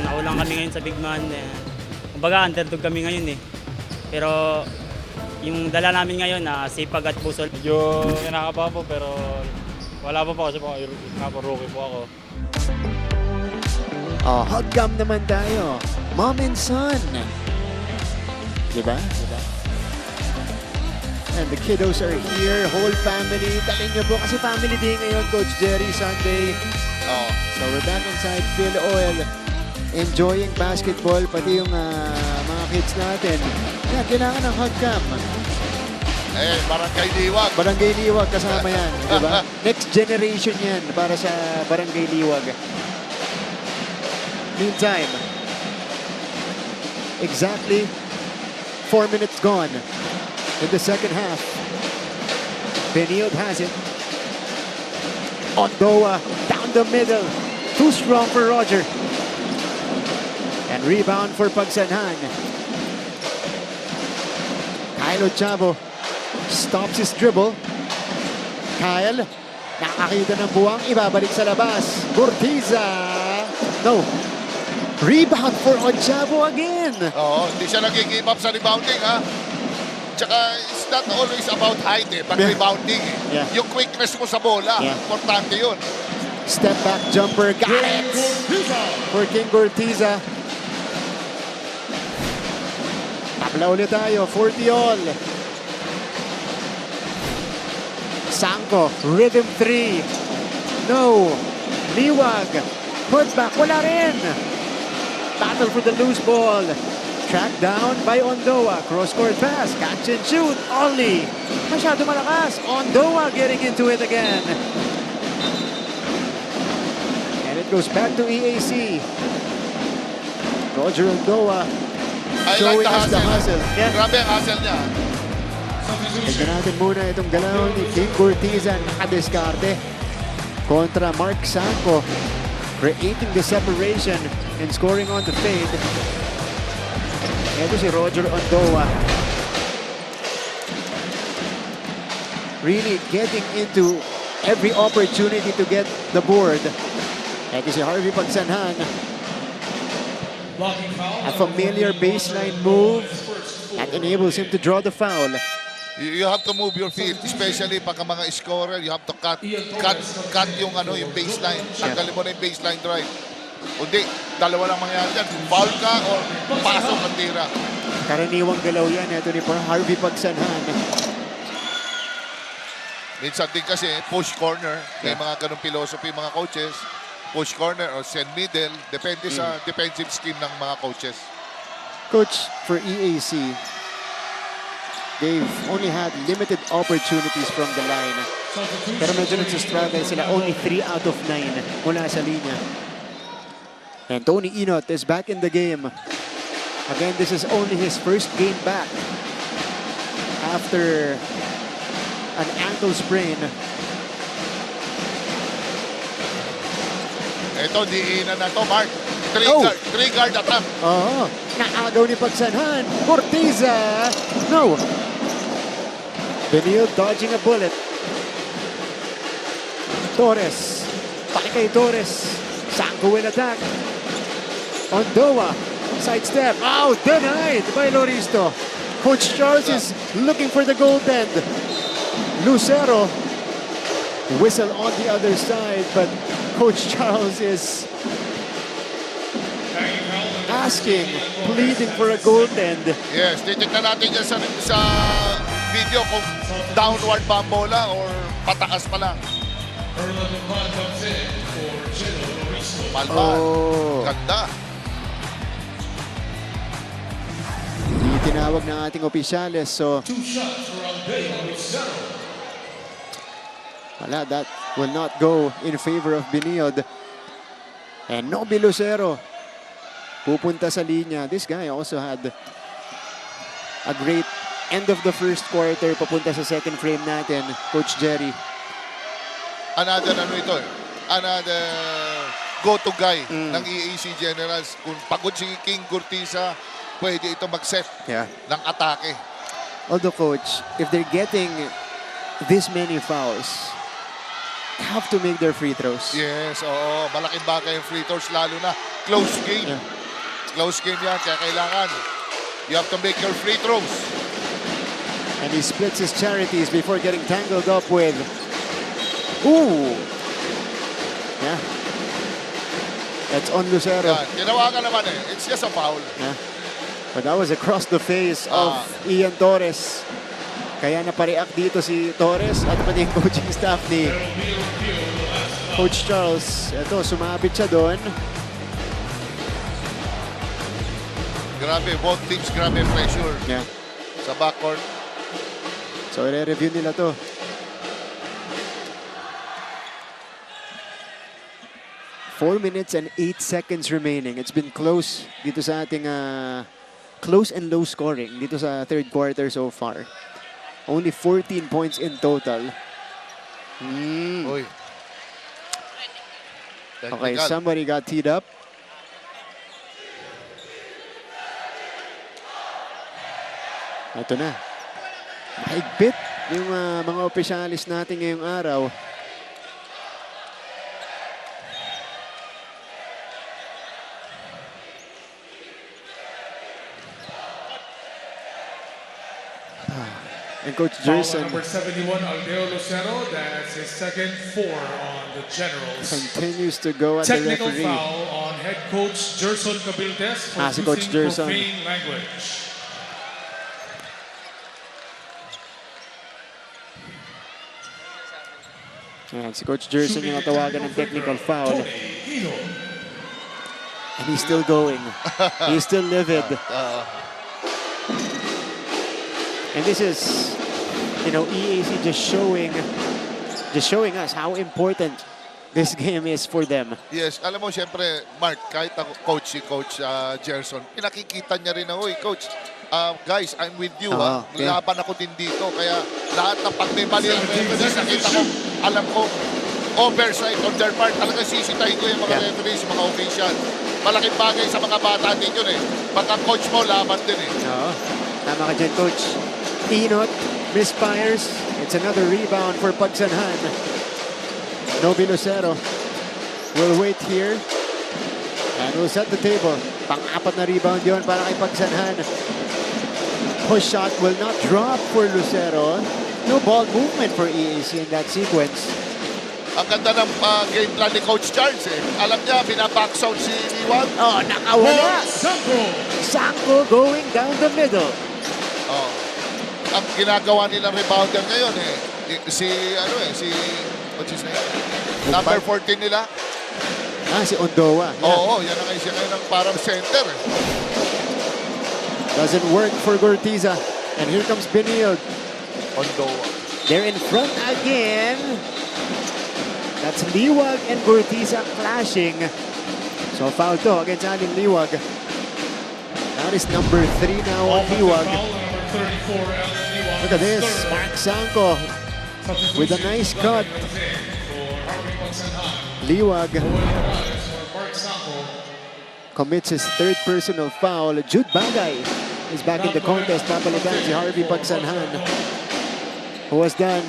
Naulang kami ngayon sa big man. Kumbaga, underdog kami ngayon eh. Pero yung dala namin ngayon na sipag at puso. Medyo kinakabahan po pero wala pa po kasi rookie po ako. Oh, hug cam naman tayo. Mom and son. Diba? And the kiddos are here, whole family. Talin niyo po kasi family day ngayon, Coach Jerry, Sunday. Oh. So we're back inside Phil Oil, enjoying basketball, pati yung mga kids natin. Kaya kailangan ng hug cam. Eh, Barangay Liwag. Barangay Liwag kasama yan, diba? Next generation yan para sa Barangay Liwag. Meantime, exactly 4 minutes gone in the second half. Benilde has it. Ondoa down the middle. Too strong for Roger. And rebound for Pagsanhan. Kyle Chavo stops his dribble. Kyle, nakakita ng buwang, ibabalik sa labas. Gortiza. No. Rebound for Ochavo again. Oo, hindi siya nag-give up sa rebounding, ha? Tsaka, it's not always about height, eh, pag rebounding, eh. Yeah. Yung quickness mo sa bola, importante yun. Step back jumper, got it! For King Gortiza. Tabla ulit tayo, 40 all. Sanko, rhythm 3. No. Liwag, put back, wala rin. Battle for the loose ball. Tracked down by Ondoa. Cross-court pass. Catch and shoot. Only. Masyado malakas. Ondoa getting into it again. And it goes back to EAC. Roger Ondoa showing us the hustle. Yeah. Grabe ang hustle niya. Tignan natin muna itong galaw ni King Gortiza. Nakadiskarte kontra Mark Sanko. Creating the separation and scoring on the fade. Ito si Roger Ondoa. Really getting into every opportunity to get the board. Ito si Harvey Pagsanhan. A familiar baseline move that enables him to draw the foul. You have to move your feet, especially pagka mga scorer, you have to cut yung yung baseline. Tanggalin mo na yung baseline drive. Kundi, dalawa lang mangyari dyan. Foul ka o pasok ang tira. Karaniwang galaw yan. Ito ni Harvey Pagsanhan. Minsan din kasi, push corner. May mga ganong philosophy mga coaches. Push corner or send middle. Depende sa defensive scheme ng mga coaches. Coach, for EAC, they've only had limited opportunities from the line. Pero medyo nagsistruggle sila. Only 3 out of 9 mula sa linya. And Tony Inot is back in the game. Again, this is only his first game back after an ankle sprain. Ito, diinan na to, Mark. Three guard attack. Oo. Naagaw ni Pagsanhan. Gortiza. No. Benilde dodging a bullet. Torres. Paki kay Torres. Sanko will attack. Ondoa, sidestep. Oh, denied by Loristo. Coach Charles is looking for the goaltend. Lucero, whistle on the other side, but Coach Charles is asking, pleading for a goaltend. Yes, titignan natin dyan sa video kung downward ba ang bola or pataas pa lang. Malban. Ganda. Hindi tinawag ng ating opisyales, so wala, that will not go in favor of Benilde. And Nobi Lucero pupunta sa linya. This guy also had a great end of the first quarter papunta sa second frame natin, Coach Jerry. Another another go-to guy ng EAC Generals. Kung pagod si King Gurtiza, pwede ito mag-set ng atake. Although, Coach, if they're getting this many fouls, they have to make their free throws. Yes, oo. Malaking bagay yung free throws, lalo na close game. Close game yan, kaya kailangan. You have to make your free throws. And he splits his charities before getting tangled up with... Ooh! Yeah. That's on Lucero. Yan, tinawagan naman eh. It's just a foul. Yeah. But that was across the face of Ian Torres. Kaya napareact dito si Torres at pati yung coaching staff ni Coach Charles. Ito, sumabit siya doon. Grabe, both teams grabe pressure sa backcourt. So, i-review nila to. Four minutes and 8 seconds remaining. It's been close dito sa ating close and low scoring dito sa third quarter so far. Only 14 points in total. Okay, somebody got teed up. Ito na. Mahigpit yung mga opisyalis natin ngayong araw. And Coach Jerson Number 71, Aldeo Lucero. That's his second 4 on the Generals. continues to go at the Technical referee. foul on head coach Jerson Cabildes for Si Coach using Jerson. profane language. Ayan, si Coach Jerson yung natawagan ng technical foul. And he's still going. He's still livid. And this is, you know, EAC just showing us how important this game is for them. Yes, alam mo, siyempre, Mark, kahit ako, si Coach Gerson, pinakikita niya rin na, uy, Coach, guys, I'm with you, laban ako din dito. Kaya lahat ng pag may mali ang referees, nakita ko, alam ko, oversight on their part, talaga sisitahin ko yung mga referees, mga officials. Malaking bagay sa mga bata din yun eh. Pagka coach mo, laban din eh. Oo, tama ka dyan, Coach. Inot misfires. It's another rebound for Pagsanhan. Nobi Lucero will wait here and will set the table. Pang-apat na rebound yon para kay Pagsanhan. Push shot will not drop for Lucero. No ball movement for EAC in that sequence. Ang ganda ng game plan ni Coach Charles eh. Alam niya, binabacksound si Liwag. Oh, nakawala. Sanko going down the middle. Oh. Ang ginagawa nilang rebounder ngayon eh. Si what's his name? Number 14 nila. Si Ondoa. Oo, yan ang siya ngayon ng parang center eh. Doesn't work for Gurtiza. And here comes Benilde. Ondoa. They're in front again. That's Liwag and Gurtiza clashing. So foul to against Alin Liwag. That is number 3 now on Liwag. Look at this. Mark Sanko with a nice cut. Liwag commits his third personal foul. Jude Bagay is back in the contest. Papalitan si Harvey Pagsanhan, who has done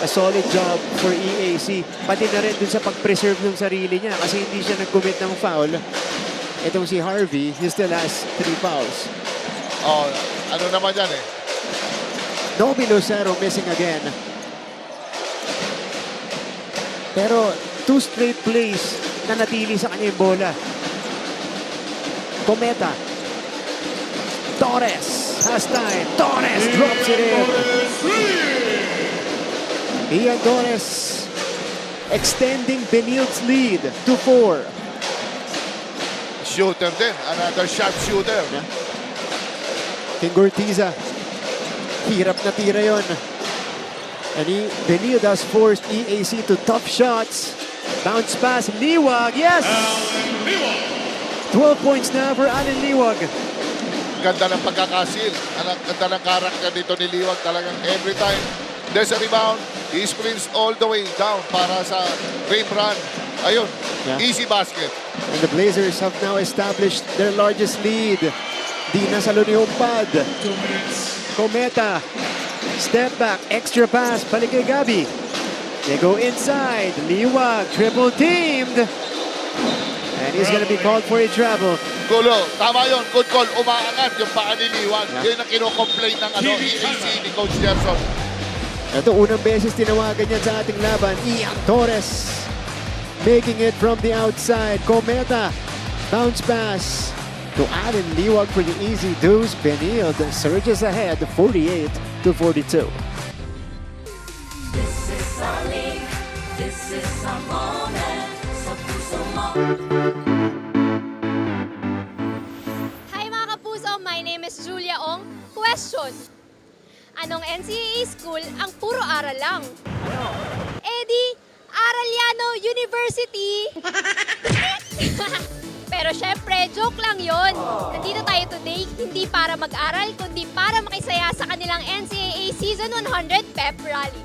a solid job for EAC. Pati na rin dun sa pag-preserve ng sarili niya kasi hindi siya nag-commit ng foul. Itong si Harvey, he still has 3 fouls. Oh, ano naman yan eh. Nobi Lucero missing again. Pero 2 straight plays na natili sa kanya yung bola. Cometa. Torres has time. Torres drops it in. Ian Torres extending Benilde's lead to 4. Shooter din. Another sharp shooter. King Gortiza. Hirap na tira yun. And Benilde has forced EAC to tough shots. Bounce pass, Liwag. Yes! 12 points na for Allen Liwag. Ganda ng pagkakasil. Ganda ng karakter dito ni Liwag. Talagang every time there's a rebound, he sprints all the way down para sa rim run. Ayun, easy basket. And the Blazers have now established their largest lead. Di na sa lunihumpad. Cometa. Step back, extra pass, balik kay Gabi. They go inside. Liwag, triple teamed. And he's gonna be called for a travel. Gulo, tama yun. Good call. Umaangat yung paa ni Liwag. Yun ang kino-complain ng EAC ni Coach Gerson. Ito, unang beses tinawagan yan sa ating laban. Ian Torres making it from the outside. Cometa, bounce pass to Allen Liwag for the easy deuce. Benilde surges ahead 48-42. This is our league. This is our moment. Sa puso mo. Hi mga kapuso, my name is Julia Ong. Question: anong NCAA school ang puro aral lang? Eddie, Araliano University! Pero syempre, joke lang yon. Nandito tayo today, hindi para mag-aral, kundi para makisaya sa kanilang NCAA Season 100 Pep Rally.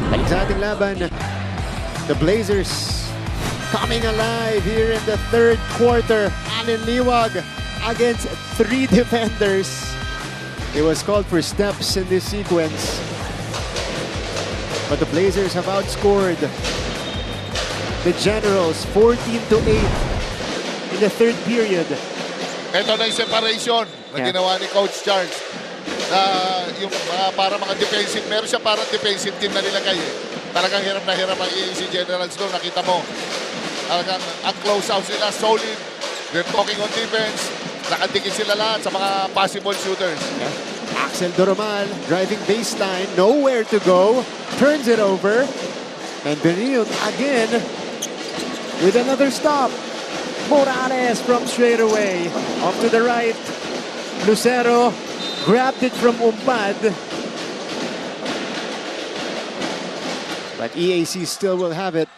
Balik sa ating laban, the Blazers coming alive here in the third quarter. Allen Liwag against 3 defenders. It was called for steps in this sequence. But the Blazers have outscored the Generals 14-8 in the third period. Ito na yung separation na ginawa ni Coach Charles. Na yung para mga defensive, meron siya parang defensive team na nilagay eh. Talagang hirap na hirap ang EAC Generals doon. Nakita mo, talagang ang close out sila, solid. They're talking on defense. Nakadikit sila lahat sa mga possible shooters. Axel Doromal driving baseline, nowhere to go, turns it over, and Benilde again with another stop. Morales from straight away, off to the right. Lucero grabbed it from Umpad. But EAC still will have it.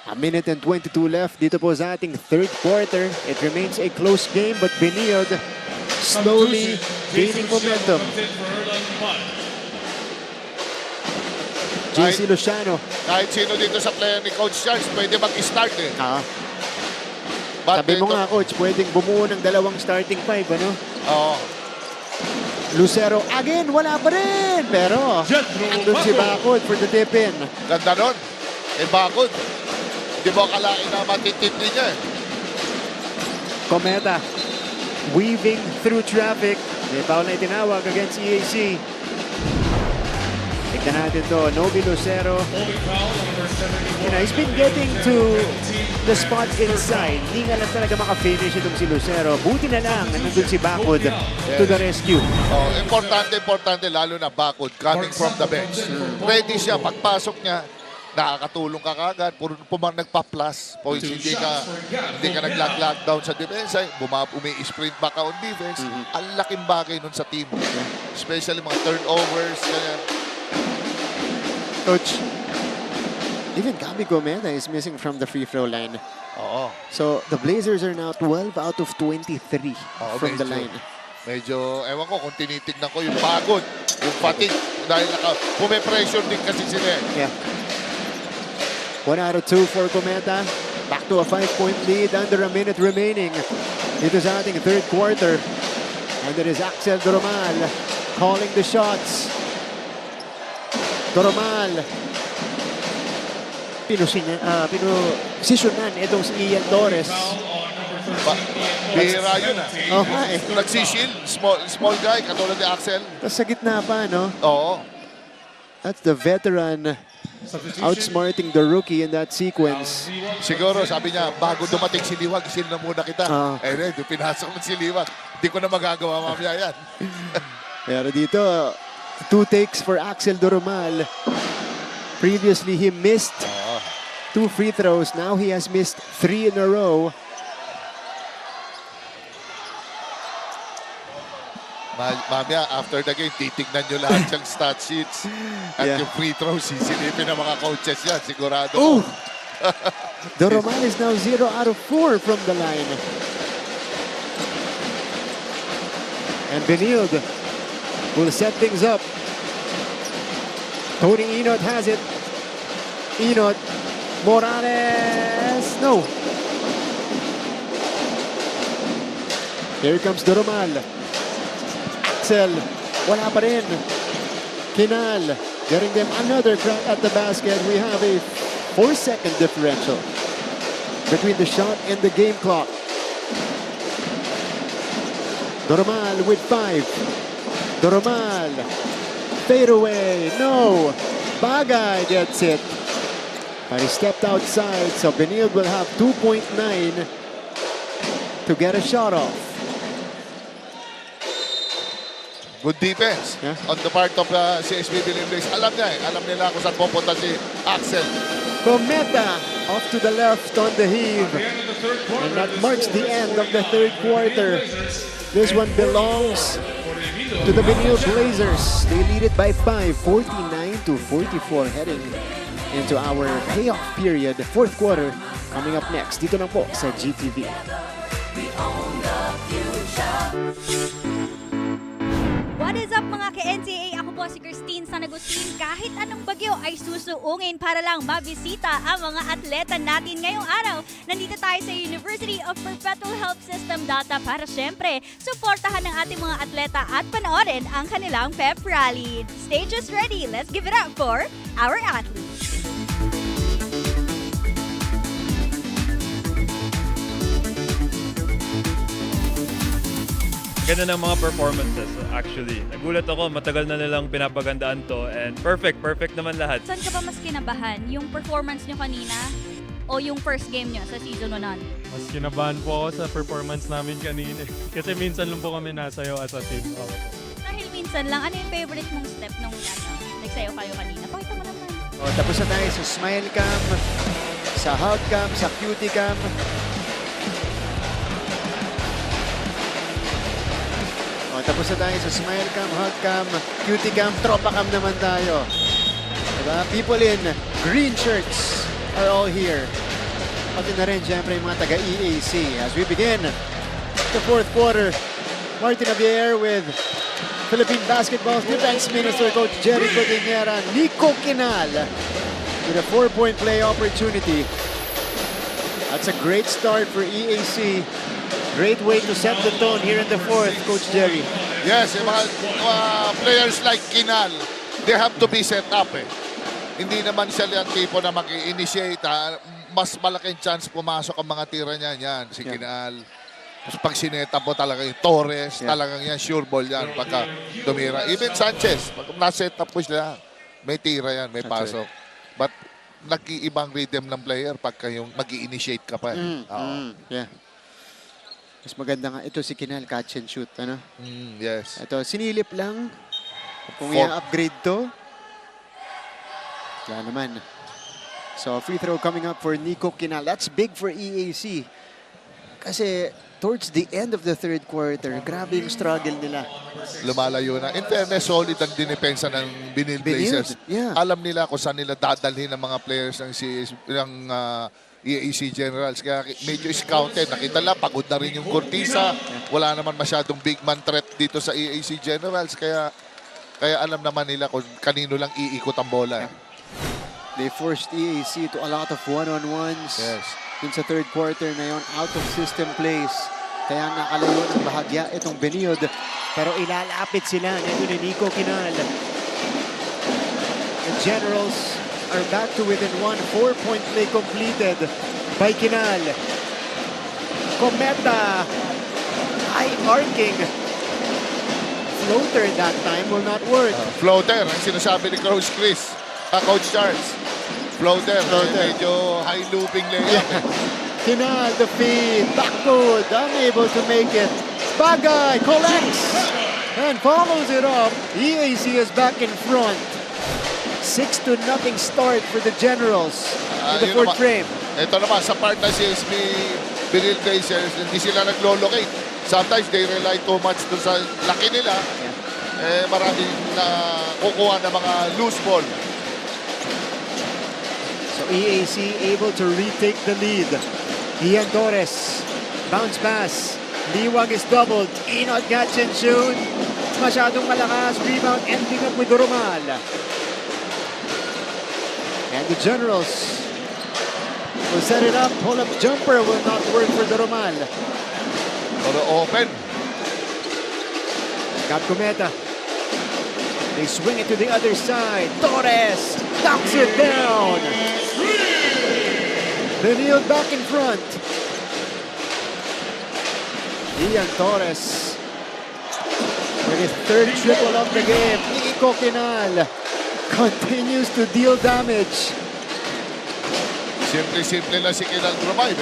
A minute and 22 left dito po sa ating third quarter. It remains a close game, but Benilde slowly gaining momentum. JC Luciano. Kahit sino dito sa player ni Coach Charles, pwede mag-start eh. Sabi mo nga, Coach, pwedeng bumuo ng dalawang starting 5, ano? Oo. Lucero again, wala pa rin. Pero, andun si Bakod for the tip-in. Ganda nun. Eh, Bakod. Di mo akalain na matitindi niya eh. Cometa weaving through traffic. May foul na itinawag against EAC. Tignan natin to. Nobi Lucero. He's been getting to the spot inside. Hindi nga lang talaga maka-finish itong si Lucero. Buti na lang nandun si Bakod to the rescue. Oh, importante lalo na Bakod coming from the bench. Ready siya. Pagpasok niya, nakakatulong ka kagad. Puro nagpa-plus points. Hindi ka nag-lock down sa defense. Umi-sprint back on defense. Ang laking bagay nun sa team. Especially mga turnovers. Ganyan. Coach, even Gabi Gomez is missing from the free throw line. Oo. So, the Blazers are now 12 out of 23 from the line. Medyo, ewan ko kung tinitignan ko yung pagod, yung fatigue. Dahil pume-pressure din kasi sila. Yeah. 1 out of 2 for Cometa. Back to a 5-point lead under a minute remaining. Dito sa ating third quarter. And there is Axel Doromal calling the shots. Doromal. Pinosisyonan itong si Ian Torres. Bihira yun Okay. Nagsishield, small guy, katulad ni Axel. Tapos sa gitna pa, no? Oo. That's the veteran outsmarting the rookie in that sequence. Siguro, sabi niya, bago dumating si Liwag, isin na muna kita. Pinasok mo si Liwag. Hindi ko na magagawa mamaya yan. Pero dito, 2 takes for Axel Doromal. Previously, he missed 2 free throws. Now he has missed 3 in a row. Mamaya, after the game, titignan nyo lahat yung stat sheets. At yung free throws, sisilipin ng mga coaches yan, sigurado. Oh! Doromal is now 0 out of 4 from the line. And Benilde will set things up. Tony Enot has it. Enot. Morales. No. Here comes Doromal. Axel. Wala pa rin. Kinal. Getting them another crack at the basket. We have a 4-second differential between the shot and the game clock. Doromal with 5. Doromal. Fade away. No. Bagay gets it. But he stepped outside, so Benilde will have 2.9 to get a shot off. Good defense on the part of CSB Benilde Blazers. Alam niya alam nila kung saan pupunta si Axel. Cometa off to the left on the heave. And that marks the end of the third quarter. This one belongs to the Benilde Blazers. They lead it by 5, 49-44, heading into our payoff period. Fourth quarter coming up next. Dito lang po sa GTV. What is up mga ka-NCAA? Ako po si Christine Sanagustin. Kahit anong bagyo ay susuungin para lang mabisita ang mga atleta natin ngayong araw. Nandito tayo sa University of Perpetual Health System Data para syempre suportahan ng ating mga atleta at panoorin ang kanilang pep rally. Stage is ready. Let's give it up for our athletes. Ganda ng mga performances actually. Nagulat ako, matagal na nilang pinapagandaan to and perfect naman lahat. Saan ka ba mas kinabahan? Yung performance nyo kanina o yung first game nyo sa season 1? Mas kinabahan po ako sa performance namin kanina. Kasi minsan lang po kami nasayaw as a team. Dahil minsan lang, ano yung favorite mong step nung nagsayaw kayo kanina? Pakita mo naman. Tapos na tayo sa smile cam, sa hug cam, sa cutie cam. Tapos na tayo sa smile cam, hug cam, cutie cam, tropa cam naman tayo. Diba? People in green shirts are all here. Pati na rin, syempre, yung mga taga-EAC. As we begin the fourth quarter, Martin Javier with Philippine Basketball's Defense Minister Coach Jerry Codinera, Nico Kinal with a 4-point play opportunity. That's a great start for EAC. Great way to set the tone here in the fourth, Coach Jerry. Yes, yung mga players like Kinal, they have to be set up Hindi naman siya yung tipo na mag-initiate. Mas malaking chance pumasok ang mga tira niyan. Yan, si Kinal. Tapos pag sineta mo talaga yung Torres, talagang yan, sure ball yan pagka tumira. Even Sanchez, pag na-set up po sila, may tira yan, may pasok. But nag-iibang rhythm ng player pagka yung mag-initiate ka pa. Yeah. Mas maganda nga. Ito si Kinal, catch and shoot. Ano? Yes. Ito, sinilip lang. Kung i-upgrade to, wala naman. So, free throw coming up for Nico Kinal. That's big for EAC. Kasi towards the end of the third quarter, grabe yung struggle nila. Lumalayo na. In fairness, solid ang dinipensa ng Benilde Blazers. Yeah. Alam nila kung saan nila dadalhin ng mga players ng EAC Generals. Kaya medyo scouted. Nakita lang, pagod na rin yung Cortisa. Wala naman masyadong big man threat dito sa EAC Generals. Kaya alam naman nila kung kanino lang iikot ang bola. They forced EAC to a lot of one-on-ones. Yes. Dun sa third quarter na yun, out of system plays. Kaya nakalayo ng bahagya itong Benilde. Pero ilalapit sila nito ni Nico Kinal. The Generals are back to within 1. 4-point play completed by Kinal. Cometa, high arcing. Floater that time will not work. Floater, ang sinasabi ni Coach Chris. Coach Charles. Floater. Medyo high looping layup. Kinal, the feed, backwood, unable to make it. Bagay collects and follows it up. EAC is back in front. 6-0 start for the Generals in the fourth frame. Ito naman, sa part na CSB Benilde Blazers, hindi sila naglo-locate. Sometimes they rely too much dun sa laki nila. Maraming na kukuha ng mga loose ball. So EAC able to retake the lead. Ian Torres, bounce pass. Liwag is doubled. Inot Gatchenshun. Masyadong malakas. Rebound ending up with Romal. And the Generals will set it up. Pull-up jumper will not work for the Romal. Open. Got Cometa. They swing it to the other side. Torres knocks it down. Benilde back in front. Ian Torres with his third triple of the game. Nico Kinal continues to deal damage. Simple lang si Kinal Drumay.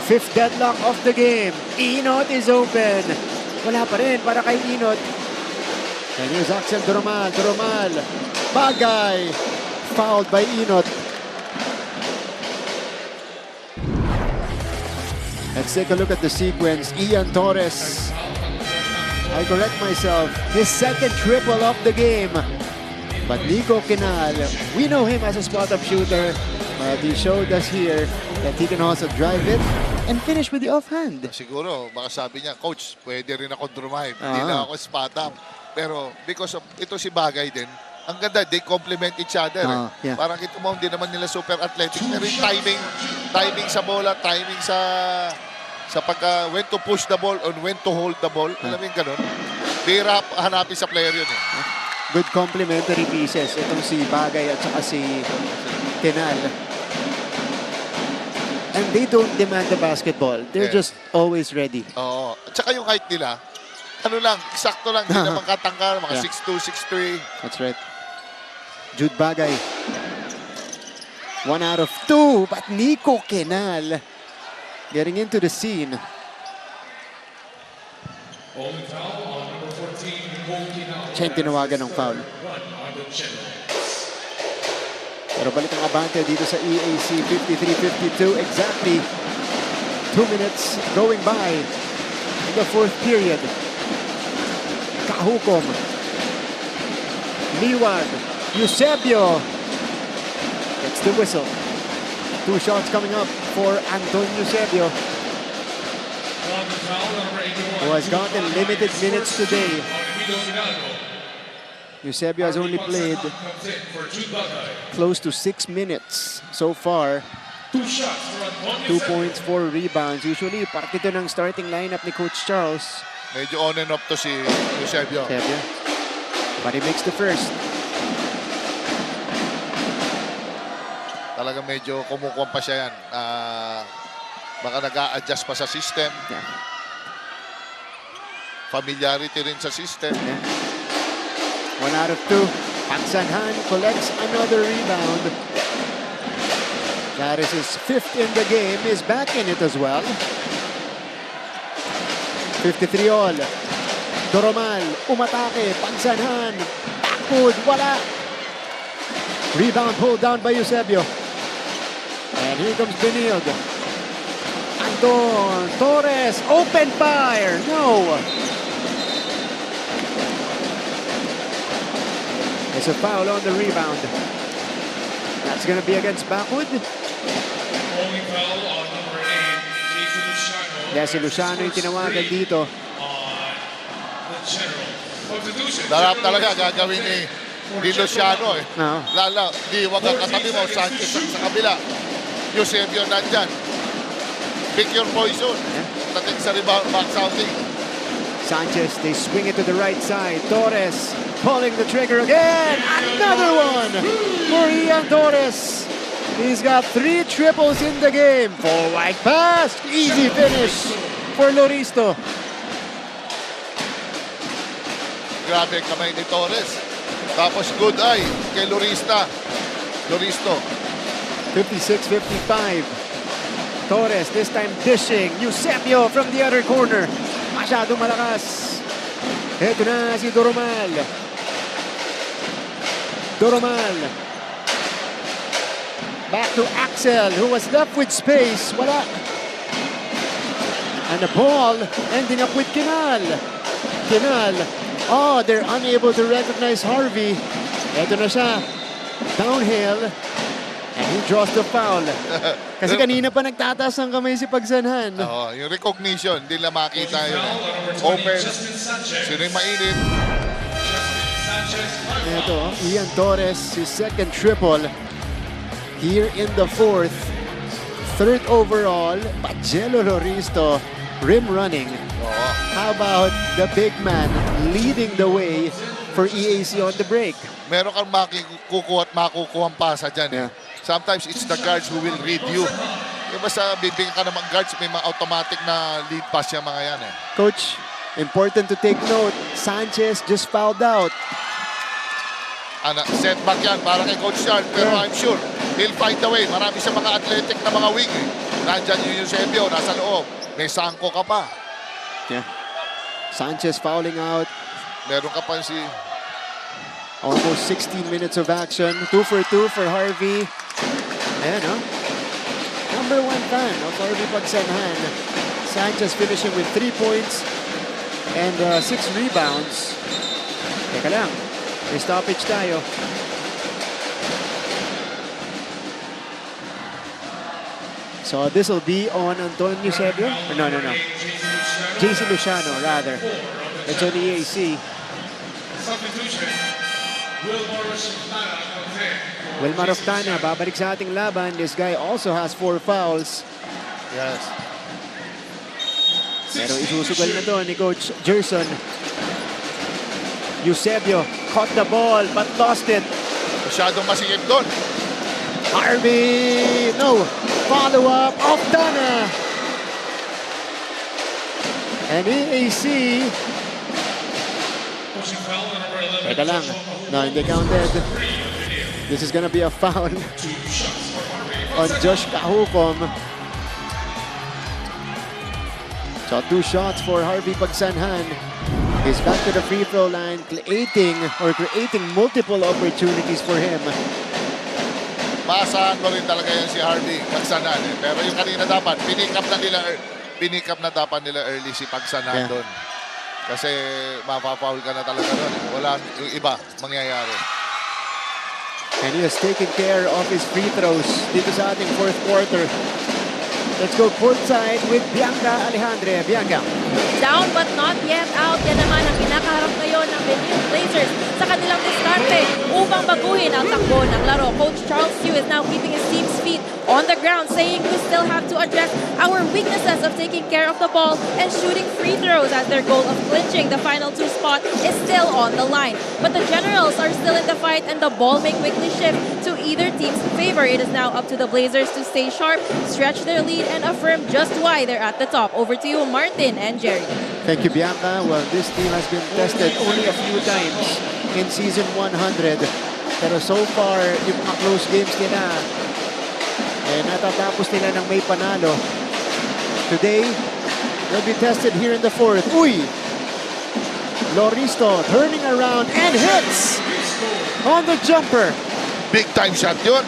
Fifth deadlock of the game. Inot is open. Wala pa rin para kay Inot. And here's Axel Dromal. Dromal. Bagay. Fouled by Inot. Let's take a look at the sequence. Ian Torres. I correct myself. His second triple of the game. But Nico Kinal, we know him as a spot-up shooter. But he showed us here that he can also drive it and finish with the offhand. Siguro, baka sabi niya, Coach, pwede rin ako drive. Hindi na ako spot-up. Pero because of ito si Bagay din, ang ganda, they complement each other. Yeah. Parang ito mo, hindi naman nila super athletic. Pero yung timing sa bola, timing sa when to push the ball or when to hold the ball. Alam mo yung ganun? Bira hanapin sa player yun eh. Good complementary pieces. Itong si Bagay at saka si Kinal. And they don't demand the basketball. They're just always ready. Oo. At saka yung height nila, ano lang, sakto lang. Hindi naman katangkal, mga 6'2", 6'3". That's right. Jude Bagay. 1 out of 2. But Nico Kinal getting into the scene. Chen tinawagan ng foul. Pero balik ang abante dito sa EAC. 53-52. Exactly 2 minutes going by in the fourth period. Kahukom. Liwag. Eusebio gets the whistle. 2 shots coming up for Anton Eusebio, who has gotten limited minutes today. Eusebio has only played close to 6 minutes so far. 2 points, 4 rebounds. Usually, parte ito ng starting lineup ni Coach Charles. Medyo on and off to si Eusebio. But he makes the first. Talagang medyo kumukuha pa siya yan. Baka nag-a-adjust pa sa system. Familiarity rin sa system. 1 out of 2. Pagsanhan collects another rebound. That is his 5th in the game. Is back in it as well. 53 all. Doromal, umatake. Pagsanhan. Backward, wala. Rebound pulled down by Eusebio. And here comes Benilde. Anton Torres, open fire. No. There's a foul on the rebound. That's going to be against Backwood. Yeah, si Luciano yung tinawagan dito. Darap talaga gagawin ni Luciano eh. Lala, wag ang katabi mo, Sanchez sa kabila. Eusebio nandyan. Pick your poison. Tating sa rebound, box outing. Sanchez, they swing it to the right side. Torres pulling the trigger again. Another one for Ian Torres. He's got 3 triples in the game. Forward pass. Easy finish for Loristo. Grabe ang kamay ni Torres. Tapos good eye kay Loristo. 56-55. Torres this time dishing. Eusebio from the other corner. Masyado malakas. Ito na si Doromal. Back to Axel, who was left with space. Wala. And the ball ending up with Kinal. Oh, they're unable to recognize Harvey. Ito na siya. Downhill. And he draws the foul. Kasi kanina pa nagtataas ng kamay si Pagsanhan. Oo, yung recognition, hindi nila makita yun. Open. Sino yung mainit? Ito, Ian Torres, his second triple. Here in the 4th. 3rd overall, Pagelo Loristo, rim running. How about the big man leading the way for EAC on the break? Meron kang makukuha at makukuha ang pasa dyan. Sometimes it's the guards who will read you. Yung basta bibigyan ka naman guards, may mga automatic na lead pass yung mga yan eh. Coach, important to take note, Sanchez just fouled out. Setback yan para kay Coach Charles, pero I'm sure he'll find the way. Marami siya mga athletic na mga wing. Nandyan yung Eusebio, nasa loob. May sangko ka pa. Yeah. Sanchez fouling out. Meron ka pa si... Almost 16 minutes of action. 2 for 2 for Harvey. Ayan, oh. Number 1 fan of Harvey Pagsanhan. Sanchez finishing with 3 points and 6 rebounds. Teka lang. May stoppage tayo. So this will be on Antonio Eusebio? No. JC Luciano, rather. It's on EAC. Wilmar Oftana, babalik sa ating laban. This guy also has 4 fouls. Yes. Pero isusugal na to ni Coach Gerson. Eusebio caught the ball but lost it. Masyadong masikip doon. Harvey, no. Follow-up, Oftana. And EAC. Teka lang. No, hindi counted. This is gonna be a foul on Josh Kahukom. So 2 shots for Harvey Pagsanhan. He's back to the free throw line, creating multiple opportunities for him. Maasahan mo rin talaga yan si Harvey Pagsanhan. Pero yung kanina dapat, pinikap na dapat nila early si Pagsanhan doon. Kasi mapapaul ka na talaga doon. Wala yung iba mangyayari. And he has taken care of his free throws dito sa ating 4th quarter. Let's go courtside with Bianca Alejandre. Bianca. Down but not yet out. Yan naman ang kinakaharap ngayon ng Benilde Blazers sa kanilang diskarte upang baguhin ang takbo ng laro. Coach Charles Yu is now keeping his team's feet on the ground, saying we still have to address our weaknesses of taking care of the ball and shooting free throws, as their goal of clinching the final 2 spot is still on the line. But the Generals are still in the fight, and the ball may quickly shift to either team's favor. It is now up to the Blazers to stay sharp, stretch their lead, and affirm just why they're at the top. Over to you, Martin and Jerry. Thank you, Bianca. Well, this team has been tested only a few times in season 100. Pero so far, yung mga close games nila, natatapos nila ng may panalo. Today, they'll be tested here in the 4th. Uy! Loristo turning around and hits on the jumper. Big time shot yun.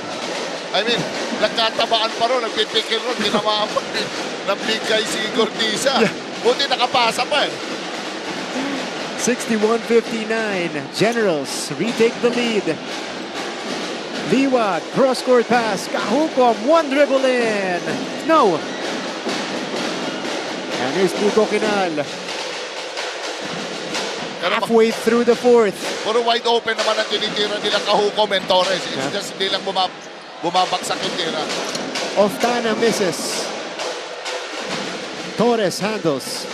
I mean, nagkatabaan pa ron, nagpipikil ron, tinamaan pa rin ng big guy si Gordisa. Buti nakapasa pa eh. 61-59. Generals retake the lead. Liwag, cross-court pass. Kahukom, 1 dribble in. No. And here's Nico Kinal. Halfway through the 4th. Puro wide open naman ang tinitira nila Kahukom and Torres. It's just hindi lang bumabagsak yung tira. Oftana misses. Torres handles.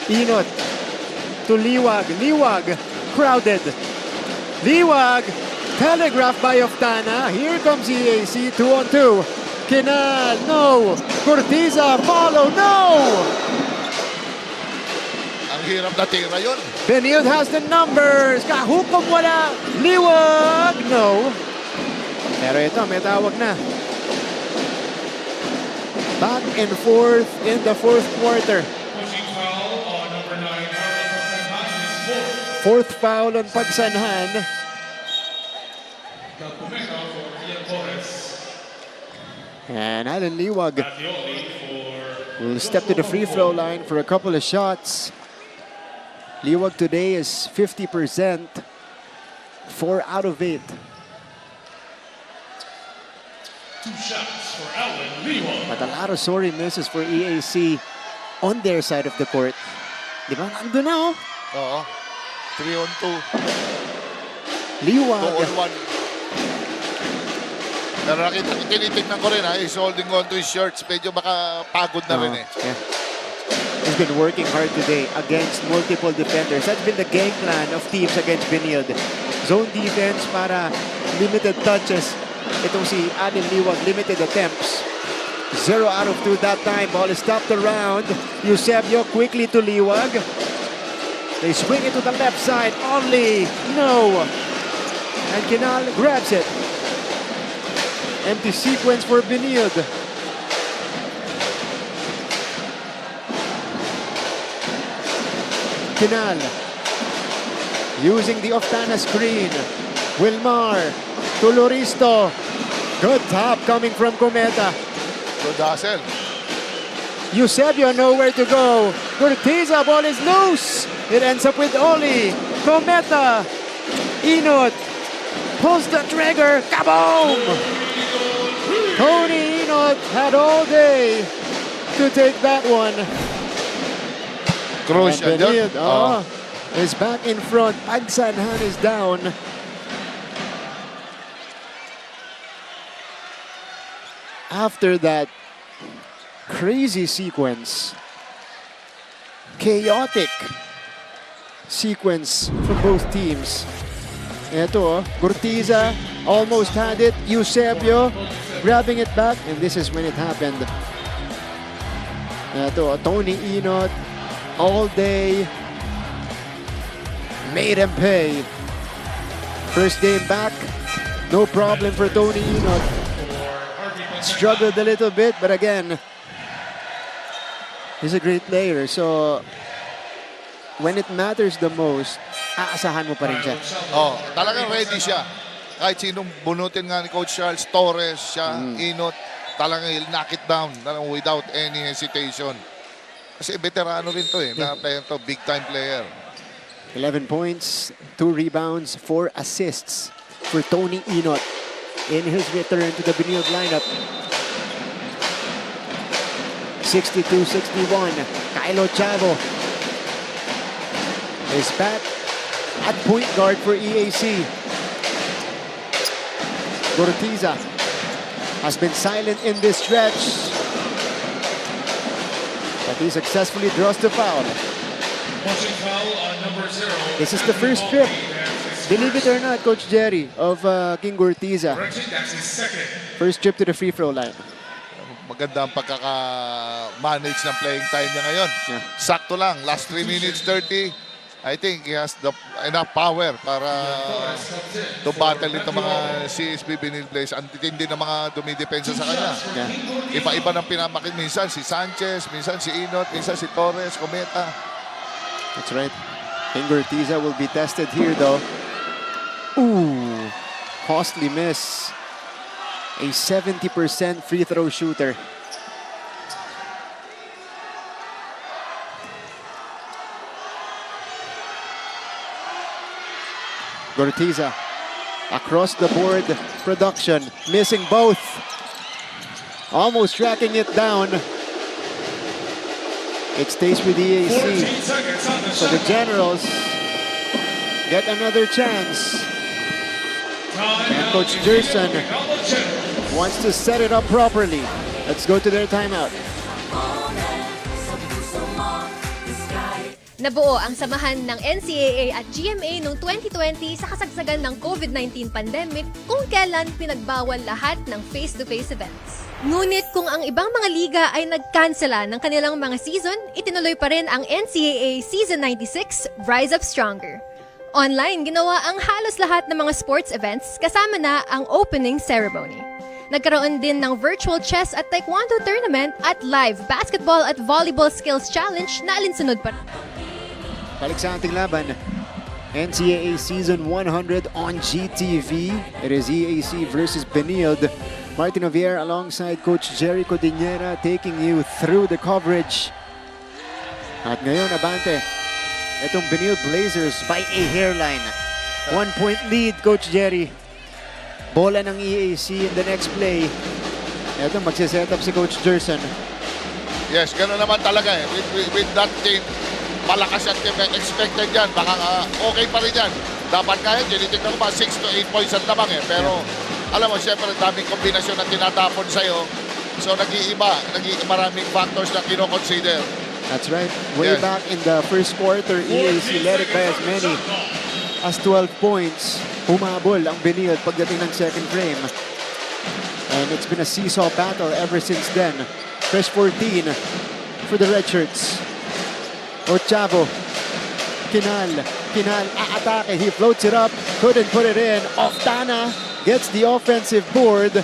Inot to Liwag. Liwag, crowded. Liwag, telegraphed by Oftana. Here comes EAC, 2-on-2. Kinal, no. Cortiza, follow, no. Ang hirap na tira yun. Benilde has the numbers. Kahukom wala. Liwag, no. Pero ito, may tawag na. Back and forth in the fourth quarter. Fourth foul on Pagsanhan. And Alan Liwag will step to the free throw line for a couple of shots. Liwag today is 50%, 4 out of 8. 2 shots for Alan Liwag. But a lot of sorry misses for EAC on their side of the court. Di ba? Nandun na, oh. Oo. 3-on-2. Liwag. 2-on-1. Pero tinitignan ko rin he's holding on to his shirts. Medyo baka pagod na rin Yeah. He's been working hard today against multiple defenders. That's been the game plan of teams against Benilde. Zone defense para limited touches. Itong si Alan Liwag, limited attempts. 0 out of 2 that time. Ball is stopped around. Eusebio quickly to Liwag. They swing it to the left side. Only no. And Kinal grabs it. Empty sequence for Benilde. Kinal using the Oftana screen. Wilmar to Loristo. Good top coming from Cometa. Good hustle. Eusebio nowhere to go. Cortiza, ball is loose. It ends up with Oli. Cometa. Inot pulls the trigger. Kaboom! Tony Inot had all day to take that one. Crucial yun. Is back in front. Pagsanhan is down. After that crazy sequence, chaotic sequence from both teams. Ito, Cortiza almost had it. Eusebio grabbing it back, and this is when it happened. Ito, Tony Inot all day made him pay. First game back, no problem for Tony Inot. Struggled a little bit, but again, he's a great player. So, when it matters the most, aasahan mo pa rin siya. Oh, talagang ready siya. Kahit sinong bunutin nga ni Coach Charles, Torres, siya, Inot, talagang he'll knock it down without any hesitation. Kasi veterano rin to na player to, big time player. 11 points, 2 rebounds, 4 assists for Tony Inot in his return to the Benilde lineup. 62-61. Kylo Chavo is back at point guard for EAC. Cortiza has been silent in this stretch, but he successfully draws the foul. This is the first trip, believe it or not, Coach Jerry, of King Cortiza. First trip to the free throw line. Maganda ang pagkaka-manage ng playing time niya ngayon. Sakto lang, last 3 minutes 30. I think he has enough power para to battle ito mga CSB Benilde Blazers. Ang titindi ng mga dumidepensa sa kanya. Iba-iba ng pinamakin. Minsan si Sanchez, minsan si Inot, minsan si Torres, Cometa. That's right. King Cortiza will be tested here though. Ooh, costly miss. A 70% free throw shooter. Cortiza, across the board production, missing both. Almost tracking it down. It stays with EAC. So the Generals get another chance. And Coach Gerson wants to set it up properly. Let's go to their timeout. Nabuo ang samahan ng NCAA at GMA noong 2020 sa kasagsagan ng COVID-19 pandemic kung kailan pinagbawal lahat ng face-to-face events. Ngunit kung ang ibang mga liga ay nagkansela ng kanilang mga season, itinuloy pa rin ang NCAA Season 96 Rise Up Stronger. Online, ginawa ang halos lahat ng mga sports events kasama na ang opening ceremony. Nagkaroon din ng virtual chess at taekwondo tournament at live basketball at volleyball skills challenge na alinsunod pa. Balik sa ating laban, NCAA Season 100 on GTV. It is EAC versus Benilde. Martin Javier alongside Coach Jerry Codinera taking you through the coverage. At ngayon, abante, itong Benilde Blazers by a hairline. 1-point lead, Coach Jerry. Bola ng EAC in the next play. Ito, magsiset up si Coach Jerson. Yes, gano'n naman talaga eh. With that team, malakas at expected yan. Baka okay pa rin yan. Dapat kaya, tinitignan ko ba 6 to 8 points at lamang eh. Pero alam mo, siyempre, daming kombinasyon na tinatapon sa'yo. So, maraming factors na kino-consider. That's right. Way back in the first quarter, EAC led it by as many as 12 points. Humabol ang Benilde pagdating ng second frame. And it's been a seesaw battle ever since then. Fresh 14 for the Redshirts. Ochavo, Kinal, aatake, he floats it up, couldn't put it in. Oftana gets the offensive board.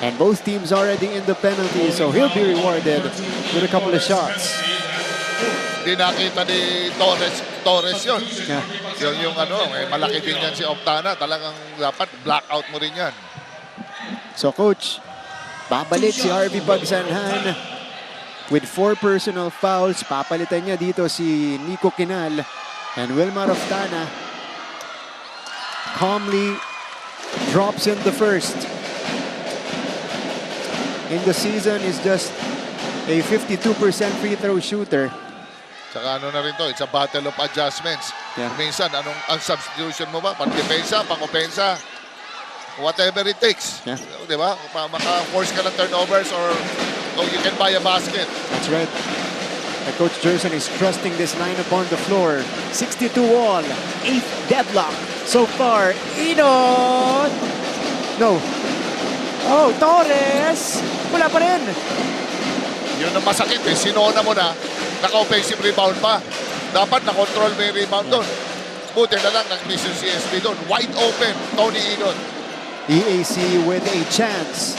And both teams already in the penalty, so he'll be rewarded with a couple of shots. Di nakita ni Torres yun. Yeah. Yung malaki din yan si Oftana. Talagang dapat blackout mo rin yan. So coach, babalik si Harvey Pagsanhan with 4 personal fouls. Papalitan niya dito si Nico Kinal, and Wilmar Oftana calmly drops in the first. In the season is just a 52% free throw shooter. Saka na rin to, it's a battle of adjustments. Yeah. Minsan, ang substitution mo ba? Pang-depensa, pang-opensa, whatever it takes. Yeah. Di ba? Maka-force ka ng turnovers or you can buy a basket. That's right. And Coach Jerson is trusting this lineup on the floor. 62 all, 8th deadlock so far. Inot! No. Oh, Torres! Wala pa rin. Yun ang masakit eh. Sinona mo na, naka-offensive rebound pa. Dapat na-control mo yung rebound doon. Buti na lang nag-miss yung CSB doon. Wide open, Tony Inot. EAC with a chance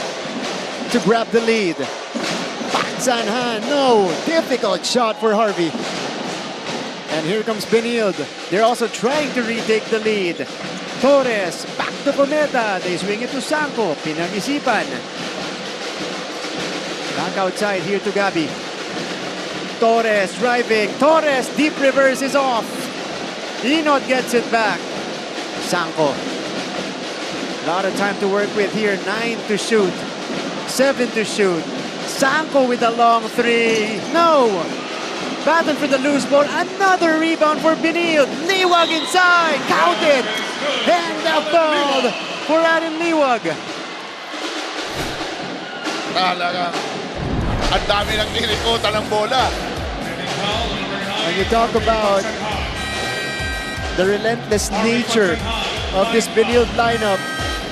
to grab the lead. Pagsanhan, no! Difficult shot for Harvey. And here comes Benilde. They're also trying to retake the lead. Torres, back to Cometa. They swing it to Sanko. Pinag-isipan. Back outside here to Gabi. Torres driving. Torres, deep reverse is off. Inot gets it back. Sanko. A lot of time to work with here. 9 to shoot. 7 to shoot. Sanko with a long 3. No! Battle for the loose ball. Another rebound for Benilde. Liwag inside. Counted. And the ball for Adam Liwag. Talagang ang dami ng nilikutan ng bola. When you talk about the relentless nature of this Benilde lineup,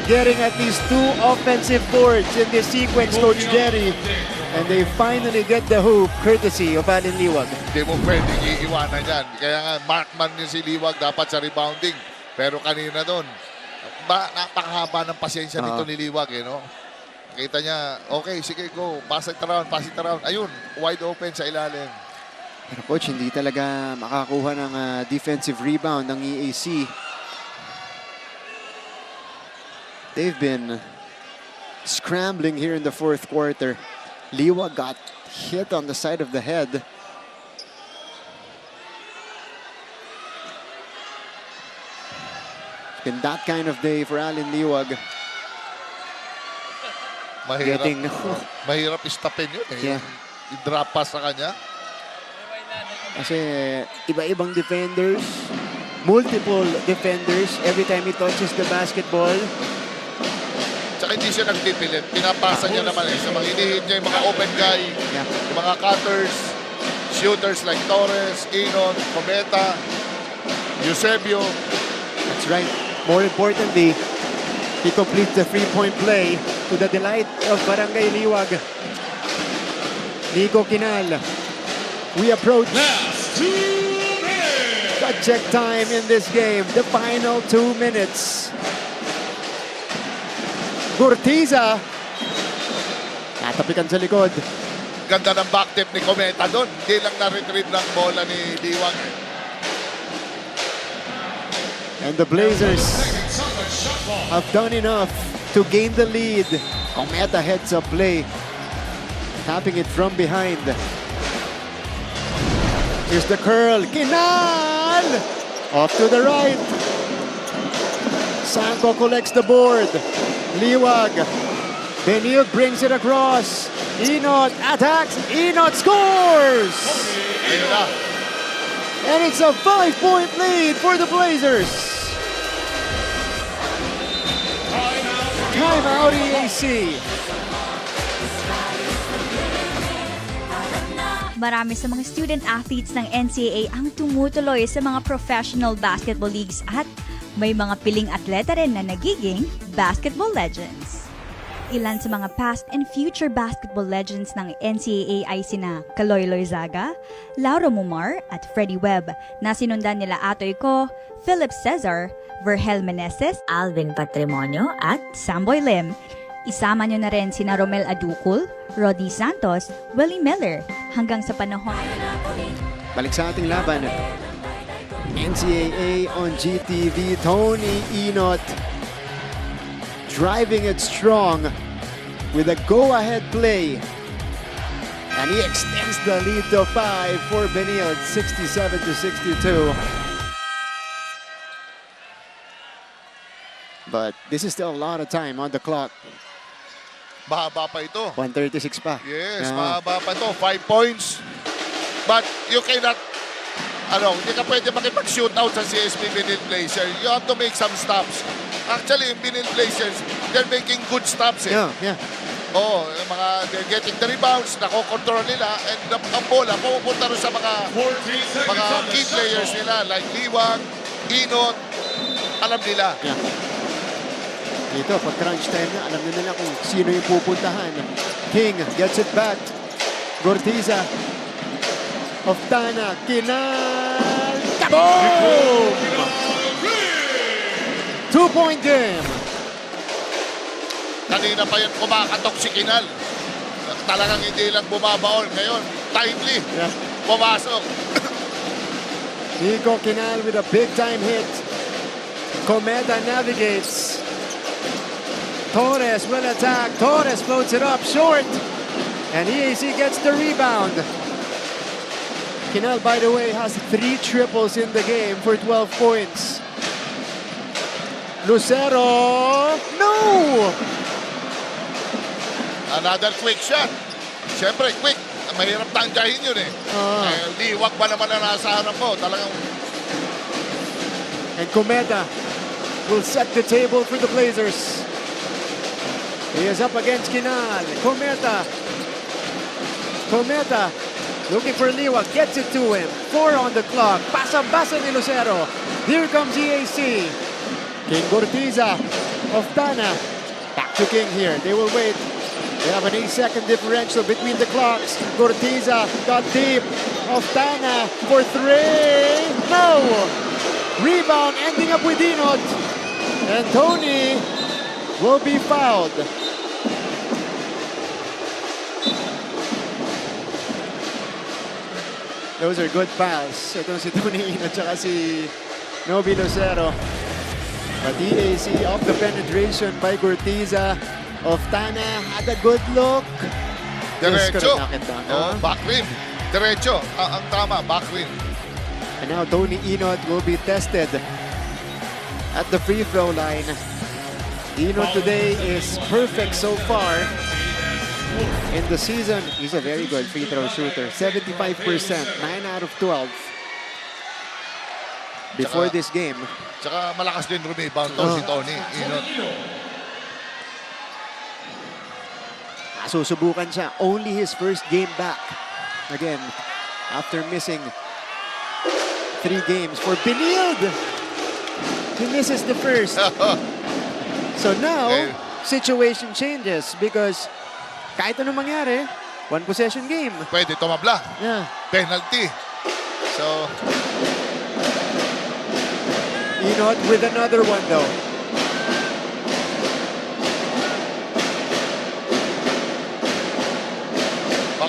getting at least 2 offensive boards in this sequence, Coach Jerry, and they finally get the hoop courtesy of Alin Liwag. Hindi mo pwedeng iiwanan yan. Kaya nga, markman din si Liwag dapat sa rebounding. Pero kanina doon, napakahaba ng pasensya nito ni Liwag, no? Kita niya, okay, sige, go. Pass it around. Ayun, wide open sa ilalim. Pero coach, hindi talaga makakuha ng defensive rebound ng EAC. They've been scrambling here in the fourth quarter. Liwag got hit on the side of the head. It's been that kind of day for Alin Liwag. Mahirap istapin yun eh. Yeah. I-drop pass sa kanya. Kasi iba-ibang defenders, multiple defenders every time he touches the basketball. Tsaka hindi siya nagpipilit. Pinapasa niya naman eh. Sa mga hinihit niya yung mga open guy, yung mga cutters, shooters like Torres, Inon, Cometa, Eusebio. That's right. More importantly, he completes the three-point play to the delight of Barangay Liwag. Nico Kinal. We approach the check time in this game. The final 2 minutes. Gurtiza. Natapikan sa likod. Ganda ng back tip ni Cometa doon. Hindi lang na-retrieve ng bola ni Liwag. And the Blazers have done enough to gain the lead. Cometa heads up play. Tapping it from behind. Here's the curl. Kinal! Off to the right. Sanko collects the board. Liwag. Benilde brings it across. Inot attacks. Inot scores! And it's a 5-point lead for the Blazers. Timeout EAC. Marami sa mga student athletes ng NCAA ang tumutuloy sa mga professional basketball leagues at may mga piling atleta rin na nagiging basketball legends. Ilan sa mga past and future basketball legends ng NCAA ay sina Kaloy Loizaga, Lauro Mumar at Freddie Webb na sinundan nila Atoy Ko, Philip Cesar, Vergel Meneses, Alvin Patrimonio at Samboy Lim. Isama nyo na rin sina Romel Aducul, Rodi Santos, Willie Miller hanggang sa panahon. Balik sa ating laban. NCAA on GTV. Tony Inot driving it strong with a go-ahead play. And he extends the lead to 5 for Benilde, 67-62. But this is still a lot of time on the clock. Mahaba pa ito. 1:36 pa. Yes, mahaba pa ito. 5 points. But you cannot, hindi ka pwede makipag-shootout sa CSP Benilde Blazers. You have to make some stops. Actually, yung Benilde Blazers, they're making good stops. Yeah. Oo, they're getting the rebounds, nakokontrol nila, and ang bola, pupunta rin sa mga key players nila, like Liwag, Inot, alam nila. Yeah. Dito, pag crunch time na, alam na nila kung sino yung pupuntahan. King gets it back. Gortiza. Oftana. Kinal. Boom! 2-point game. Kanina pa yan kumakatok si Kinal. Talagang hindi lang bumabaon. Ngayon, timely. Yeah. Pumasok. Nico Kinal with a big-time hit. Cometa navigates. Torres will attack. Torres floats it up short. And EAC gets the rebound. Kinal, by the way, has 3 triples in the game for 12 points. Lucero. No! Another quick shot. Siyempre, quick. Mahirap tanggahin yun Liwag pa naman ang nasa harap mo. Talagang... And Cometa will set the table for the Blazers. He is up against Kinal. Cometa looking for Liwag. Gets it to him. 4 on the clock. Basa ni Lucero. Here comes EAC. King Gortiza. Oftana. Back to King here. They will wait. They have an 8-second differential between the clocks. Gortiza got deep. Oftana for 3. No! Rebound ending up with Inot. And Tony will be fouled. Those are good fouls. Ito si Tony Inot at si Novi Lucero. But EAC off the penetration by Gortiza. Oftana had a good look. Diretso. Back rim. Diretso. Ang tama, back rim. And now Tony Inot will be tested at the free throw line. Inot today is perfect so far in the season. He's a very good free throw shooter. 75%, 9 out of 12 before this game. Tsaka malakas din rebound si Tony Inot. Susubukan siya. Only his first game back. Again, after missing 3 games for Benilde. He misses the first. So now, situation changes because kahit anong mangyari, 1 possession game. Pwede tumabla. Yeah. Penalty. So, Inot with another one though.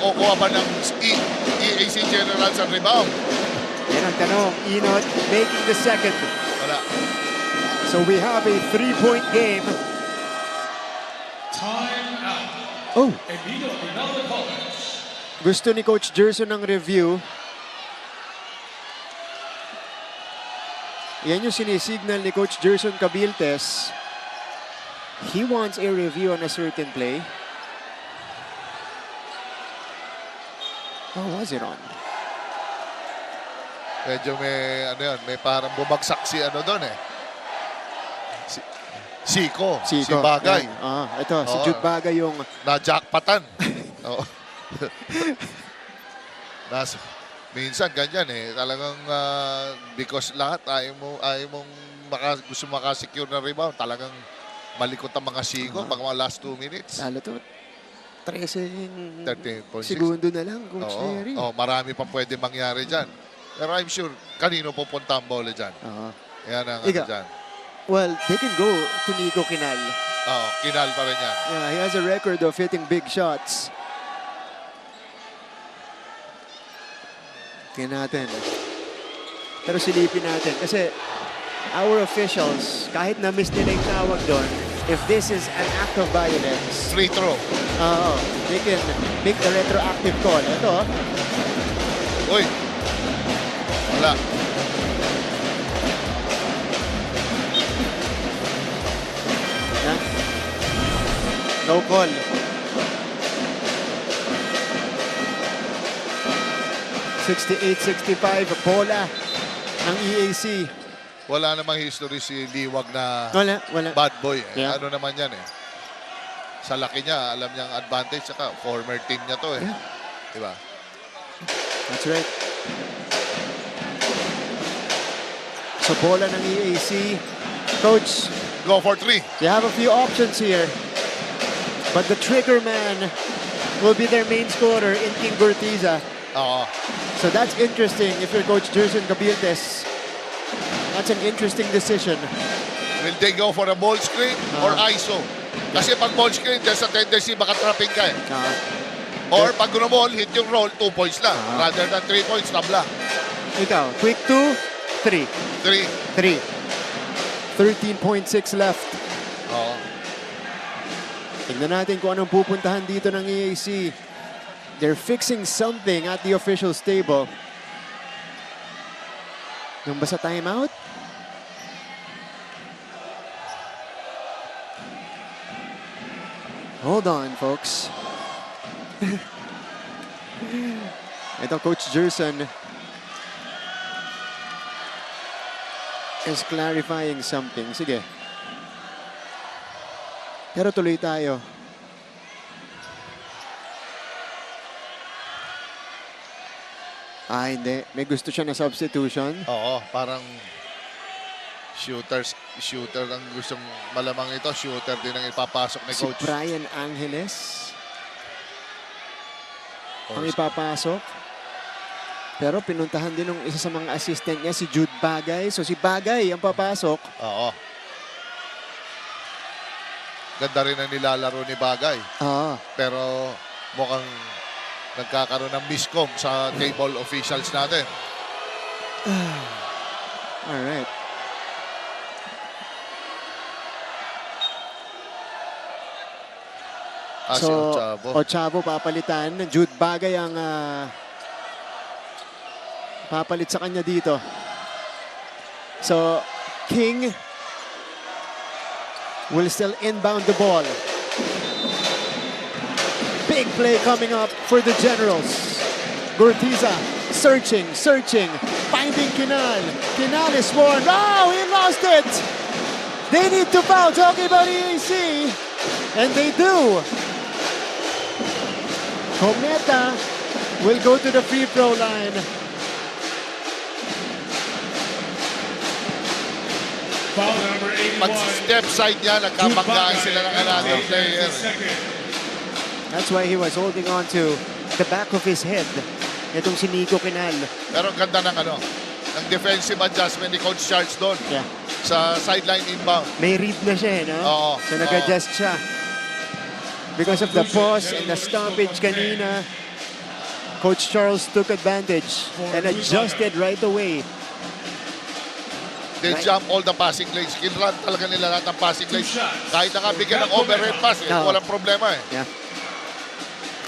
makukuha ba ng EAC Generals ang rebound? Yan ang tanong. Inot making the second. Wala. So we have a 3-point game. Time out. Oh. Benilde College. Gusto ni Coach Gerson ng review. Yan yung sinisignal ni Coach Gerson Cabiltes. He wants a review on a certain play. How was it on? Medyo may, ano yun, may parang bumagsak si ano doon eh. Siko, si Bagay. Ito, si Jude Bagay yung... Na-jackpatan. Minsan ganyan eh. Talagang because lahat ayaw mong gusto makasecure na rebound. Talagang malikot ang mga Siko pag mga last 2 minutes. Lalo to, 13 13.6 segundo na lang, Coach Terry. Marami pang pwede mangyari dyan. Pero I'm sure, kanino pupunta ang bola dyan? Yan ang ano dyan. Well, they can go to Nico Kinal. Kinal pa rin yan. Yeah, he has a record of hitting big shots. Tingnan natin. Pero silipin natin. Kasi our officials, kahit na-miss nila yung tawag doon, if this is an act of violence, free throw. They can make the retroactive call. Ito. Uy. Wala. No call. .68-65 bola ng EAC. Wala namang history si Liwag na wala. bad boy. Yeah. Ano naman yan eh. Sa laki niya, alam niyang advantage. Saka former team niya to eh. Yeah. Diba? That's right. So bola ng EAC. Coach. Go for 3. They have a few options here. But the trigger man will be their main scorer in King Gurtiza. So that's interesting if you're Coach Gerson Cabiltes. That's an interesting decision. Will they go for a ball screen or ISO? Kasi pag ball screen, there's a tendency baka trapping ka eh. Or pag ball, hit yung roll, 2 points lang. Rather than 3 points, tabla. Ikaw, quick 2, 3. 3. 13.6 left. Tingnan natin kung anong pupuntahan dito ng EAC. They're fixing something at the officials table. Yung ba sa timeout? Hold on, folks. Ito, Coach Gerson is clarifying something. Sige. Pero tuloy tayo. Hindi. May gusto siya na substitution. Parang shooter ang gusto malamang ito. Shooter din ang ipapasok ni Coach. Si Brian Angeles ang ipapasok. Pero pinuntahan din ng isa sa mga assistant niya, si Jude Bagay. So si Bagay ang papasok. Ganda rin ang nilalaro ni Bagay. Pero mukhang nagkakaroon ng miscom sa table officials natin. Alright. Si Ochavo. Ochavo papalitan. Jude Bagay ang papalit sa kanya dito. So, King will still inbound the ball. Big play coming up for the Generals. Gurtiza searching, finding Kinal. Kinal is warned. Oh, he lost it. They need to foul. Talking about EAC. And they do. Cometa will go to the free throw line. Foul number 81. Pag step side niya, nagkabanggaan sila ng another player. That's why he was holding on to the back of his head. Itong si Nico Quinal. Pero ang ganda ng ng defensive adjustment ni Coach Charles doon. Yeah. Sa sideline inbound. May read na siya, no? Oo. So nag-adjust siya. Because of the pause and the stoppage kanina, Coach Charles took advantage and adjusted right away. They jump all the passing lanes. Kinrun talaga nila lahat ng passing lanes. Kahit nakabigyan ng overhead pass, walang problema eh. Yeah.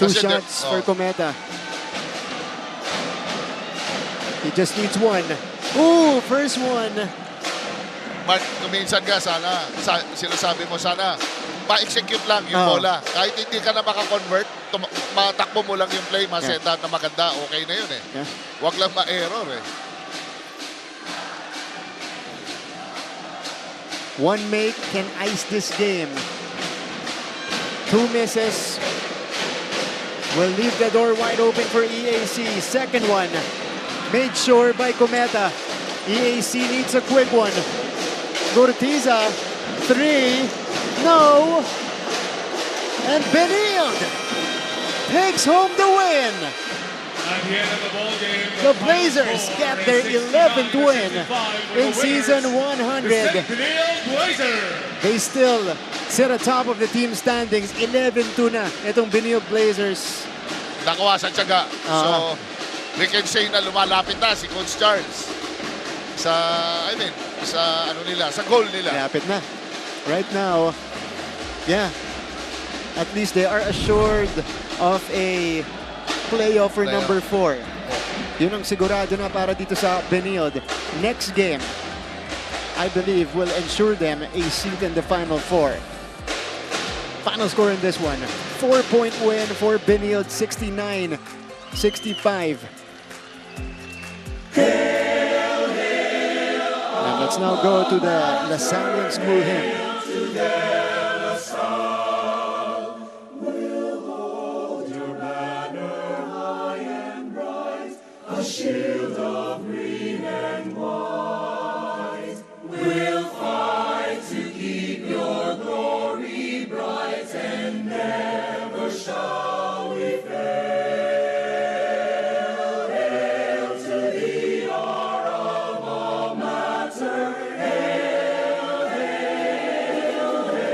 Two shots for Cometa. He just needs one. Ooh, first one. Mark, kuminsan nga sana, sinasabi mo sana, pa-execute lang yung bola. Kahit hindi ka na makakonvert, matakbo mo lang yung play, ma-set up na maganda, okay na yun eh. Yeah. Huwag lang ma-error eh. One make can ice this game. Two misses will leave the door wide open for EAC. Second one made sure by Cometa. EAC needs a quick one. Gurtiza, three, no. And Benilde takes home the win. At the end of the ball game, The Blazers get their 11th win in season 100. They still sit atop of the team standings. 11-2 na itong Benilde Blazers. Nakuha sa tiyaga. So, we can say na lumalapit na si Coach Charles sa, sa goal nila. Lapit na. Right now, yeah, at least they are assured of a playoff for number 4. Yun ang sigurado na para dito sa Benilde. Next game, I believe, will ensure them a seat in the Final Four. Final score in this one, 4-point win for Benilde, 69-65. And let's now go to the Lasallian School hymn. A shield of green and white. We'll fight to keep your glory bright, and never shall we fail. Hail to thee, our alma mater. Hail, hail, hail.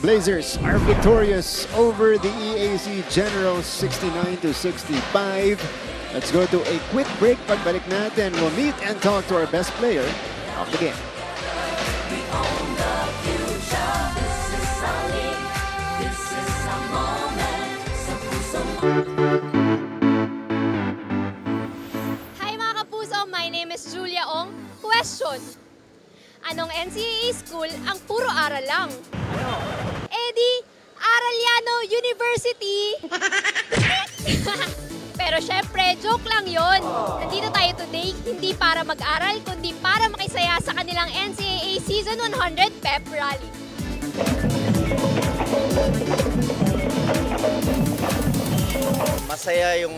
Blazers are victorious over the EAC Generals 69-65. Let's go to a quick break. Pagbalik natin, we'll meet and talk to our best player of the game. We own the future. This is our league. This is our moment. Sa puso mo. Hi mga kapuso, my name is Julia Ong. Question: anong NCAA school ang puro aral lang? Eddie, Araliano University! Pero syempre, joke lang yon. Nandito tayo today, hindi para mag-aral, kundi para makisaya sa kanilang NCAA Season 100 Pep Rally. Masaya yung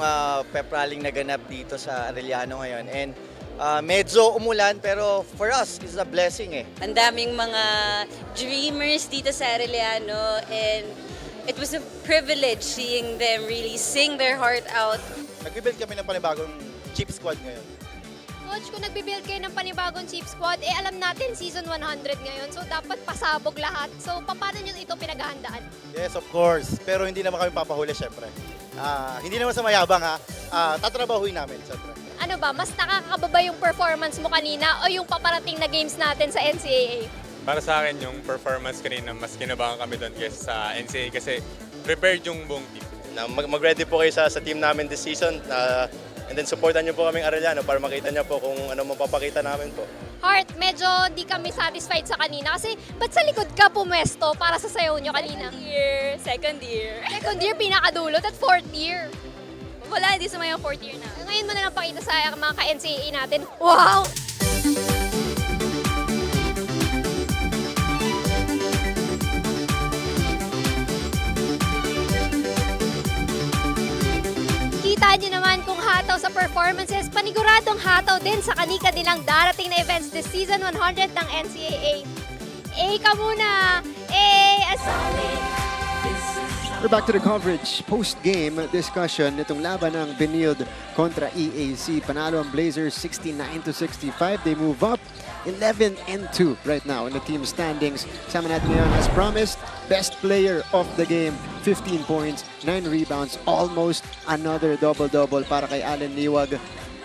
pep rally naganap dito sa Arellano ngayon. And medyo umulan pero for us, it's a blessing eh. Ang daming mga dreamers dito sa Arellano and it was a privilege seeing them really sing their heart out. Nag-build kami ng panibagong cheap squad ngayon. Coach, kung nagbibuild kayo ng panibagong cheap squad, alam natin Season 100 ngayon, so dapat pasabog lahat. So, paano nyo ito pinaghahandaan? Yes, of course. Pero hindi naman kami papahuli, syempre. Hindi naman sa mayabang ha. Tatrabahuin namin, syempre. Ano ba, mas nakakababa yung performance mo kanina o yung paparating na games natin sa NCAA? Para sa akin, yung performance kanina, mas kinabahan kami doon kaysa sa NCAA kasi prepared yung buong team. Mag-ready po kayo sa team namin this season. And then supportan niyo po kaming Arellano para makita niyo po kung ano mapapakita namin po. Heart, medyo di kami satisfied sa kanina kasi ba't sa likod ka pumwesto para sa sayaw nyo kanina? Second year. Second year, pinakadulot at fourth year. Wala, hindi sumayang fourth year na. Ngayon mo na lang pakita sa mga ka-NCAA natin. Wow! Kita nyo naman kung hataw sa performances, paniguradong hataw din sa kani-kanilang darating na events this season 100 ng NCAA. Ka muna! We're back to the coverage post-game discussion nitong laban ng Benilde kontra EAC. Panalo ang Blazers 69-65. They move up 11-2 right now in the team standings. Sama natin ngayon as promised, best player of the game, 15 points, 9 rebounds, almost another double-double para kay Allen Liwag.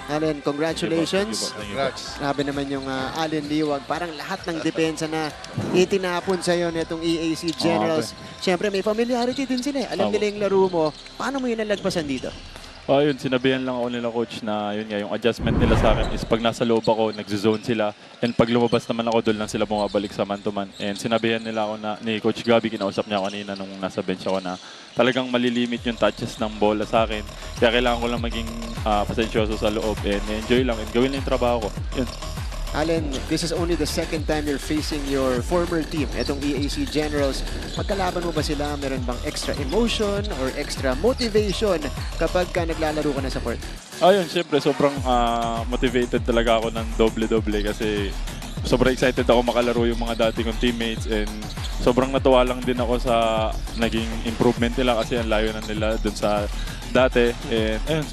Allen, congratulations. Congrats. Grabe naman yung Allen Liwag. Parang lahat ng depensa na itinapon sa'yo nitong EAC Generals. Siyempre, may familiarity din sila eh. Alam nila yung laro mo. Paano mo yun nalagpasan dito? Yun, sinabihan lang ako nila coach na yun nga, yung adjustment nila sa akin is pag nasa loob ako, nagzo-zone sila. And pag lumabas naman ako, doon lang sila bumabalik sa man-to-man. And sinabihan nila ako na, ni Coach Gabi, kinausap niya kanina nung nasa bench ako na talagang malilimit yung touches ng bola sa akin. Kaya kailangan ko lang maging pasensyoso sa loob and enjoy lang and gawin lang yung trabaho ko. Yun. Allen, this is only the second time you're facing your former team, itong EAC Generals. Pagkalaban mo ba sila, meron bang extra emotion or extra motivation kapag ka naglalaro ka na sa court? Ayun, syempre sobrang motivated talaga ako ng doble-doble kasi sobrang excited ako makalaro yung mga dati kong teammates and sobrang natuwa lang din ako sa naging improvement nila kasi ang layo na nila dun sa dati. And ayun,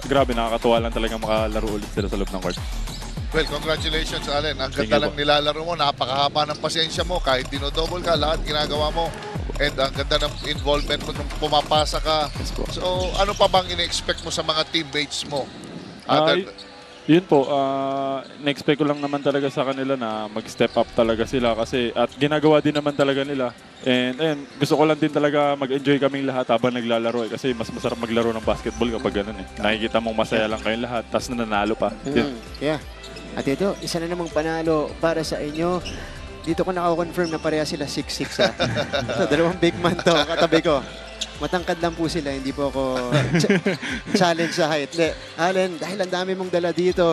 grabe, nakakatuwa lang talaga makalaro ulit sila sa loob ng court. Well, congratulations, Allen. Ang ganda lang nilalaro mo. Napakahaba ng pasensya mo. Kahit dinodouble ka, lahat ginagawa mo. And ang ganda ng involvement mo nung pumapasa ka. So, ano pa bang ina-expect mo sa mga teammates mo? Yun po, na-expect ko lang naman talaga sa kanila na mag-step up talaga sila kasi at ginagawa din naman talaga nila. And ayun, gusto ko lang din talaga mag-enjoy kaming lahat habang naglalaro kasi mas masarap maglaro ng basketball kapag ganun eh. Nakikita mong masaya lang kayong lahat tapos nananalo pa. Yeah. At ito, isa na namang panalo para sa inyo. Dito ko nakakonfirm na pareha sila 6'6". So, dalawang big man to, katabi ko. Matangkad lang po sila, hindi po ako challenge sa height. Hindi, Allen, dahil ang dami mong dala dito,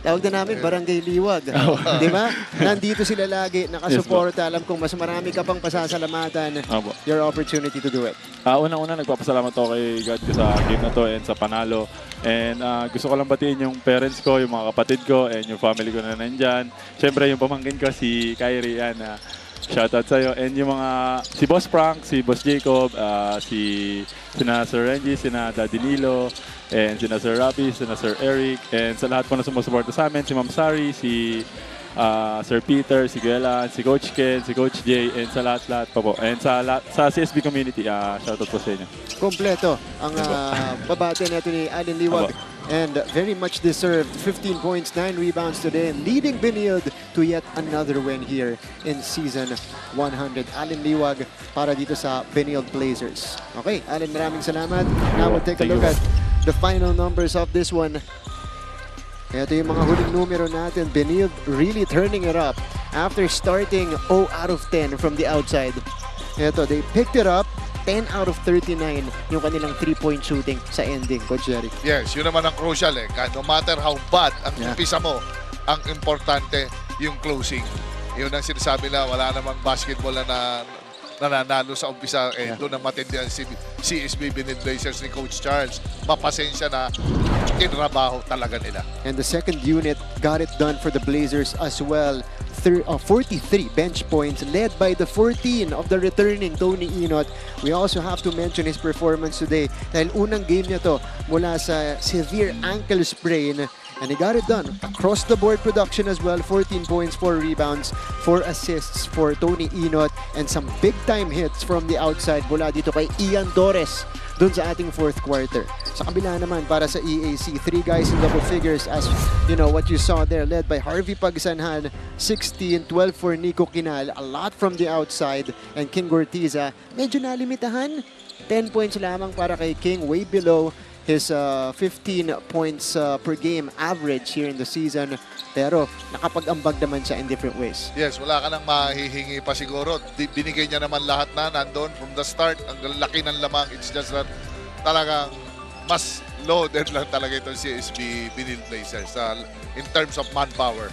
tawag na namin Barangay Liwag. Di ba? Nandito sila lagi, nakasuporta. Alam kong mas marami ka pang pasasalamatan. Your opportunity to do it. Unang-una, nagpapasalamat ako kay God sa game na to and sa panalo. And gusto ko lang batiin yung parents ko, yung mga kapatid ko, and yung family ko na nandyan. Siyempre, yung pamangkin ko, si Kyrie, yan. Shoutout sa'yo. And yung mga, si Boss Frank, si Boss Jacob, sina Sir Renji, sina Daddy Nilo, and sina Sir Rafi, sina Sir Eric, and sa lahat po na sumusuporta sa amin, si Ma'am Sari, si Sir Peter, si Guelan, si Coach Ken, si Coach Jay, and sa lahat-lahat pa po. And sa CSB community, shoutout po sa inyo. Kompleto ang babate neto ni Allen Liwag. And very much deserved. 15 points, 9 rebounds today, and leading Benilde to yet another win here in season 100. Allen Liwag para dito sa Benilde Blazers. Okay, Allen, maraming salamat. Now we'll take a look at the final numbers of this one. Ito yung mga huling numero natin. Benilde really turning it up after starting 0 out of 10 from the outside. Ito, they picked it up. 10 out of 39 yung kanilang 3-point shooting sa ending, Coach Jerry. Yes, yun naman ang crucial eh. No matter how bad ang umpisa mo, ang importante yung closing. Yun ang sinasabi na wala namang basketball na nananalo sa umpisa. Doon ang matindi ang CSB Benilde Blazers ni Coach Charles. Mapasensya na tinrabaho talaga nila. And the second unit got it done for the Blazers as well. 43 bench points led by the 14 of the returning Tony Inot. We also have to mention his performance today dahil unang game niya to mula sa severe ankle sprain, and he got it done. Across the board production as well. 14 points, 4 rebounds, 4 assists for Tony Inot, and some big time hits from the outside mula dito kay Ian Torres dun sa ating fourth quarter. Sa kabila naman para sa EAC, 3 guys in double figures as you know what you saw there, led by Harvey Pagsanhan, 16, 12 for Nico Quinal, a lot from the outside, and King Gortiza, medyo nalimitahan, 10 points lamang para kay King, way below his 15 points per game average here in the season. Pero nakapag-ambag naman siya in different ways. Yes, wala ka nang mahihingi pa siguro. Binigay niya naman lahat na nandun from the start. Ang laki ng lamang. It's just that talagang mas loaded lang talaga itong CSB Benilde Blazers in terms of manpower.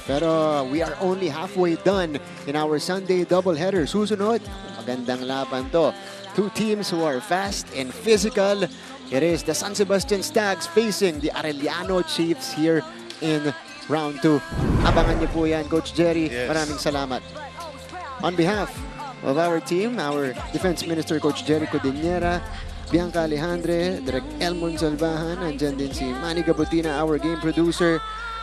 Pero we are only halfway done in our Sunday doubleheader. Susunod, magandang laban to. 2 teams who are fast and physical. It is the San Sebastian Stags facing the Arellano Chiefs here in round 2. Abangan niyo po yan, Coach Jerry. Yes. Maraming salamat. On behalf of our team, our Defense Minister, Coach Jerry Codinera, Bianca Alejandre, Direk Elmon Salvahan, andyan din si Manny Gabutina, our game producer.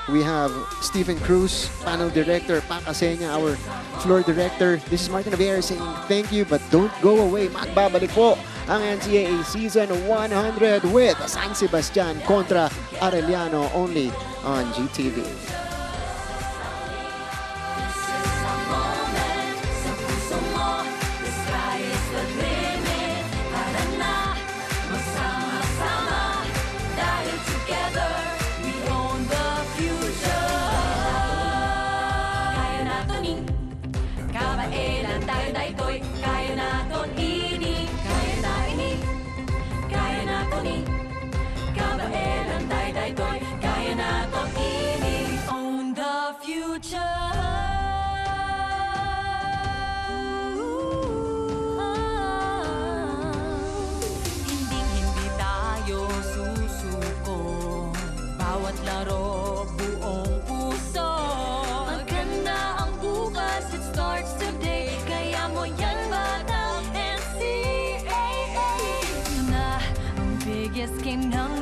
We have Stephen Cruz, panel director, Pakasenya, our floor director. This is Martin Aver saying thank you, but don't go away. Magbabalik po ang NCAA Season 100 with San Sebastian kontra Arellano only on GTV. Own the future. Hindi tayo susuko. Bawat laro, buong puso. Maganda ang bukas, it starts today. Kaya mo yan batang NCAA. Na ang biggest game ng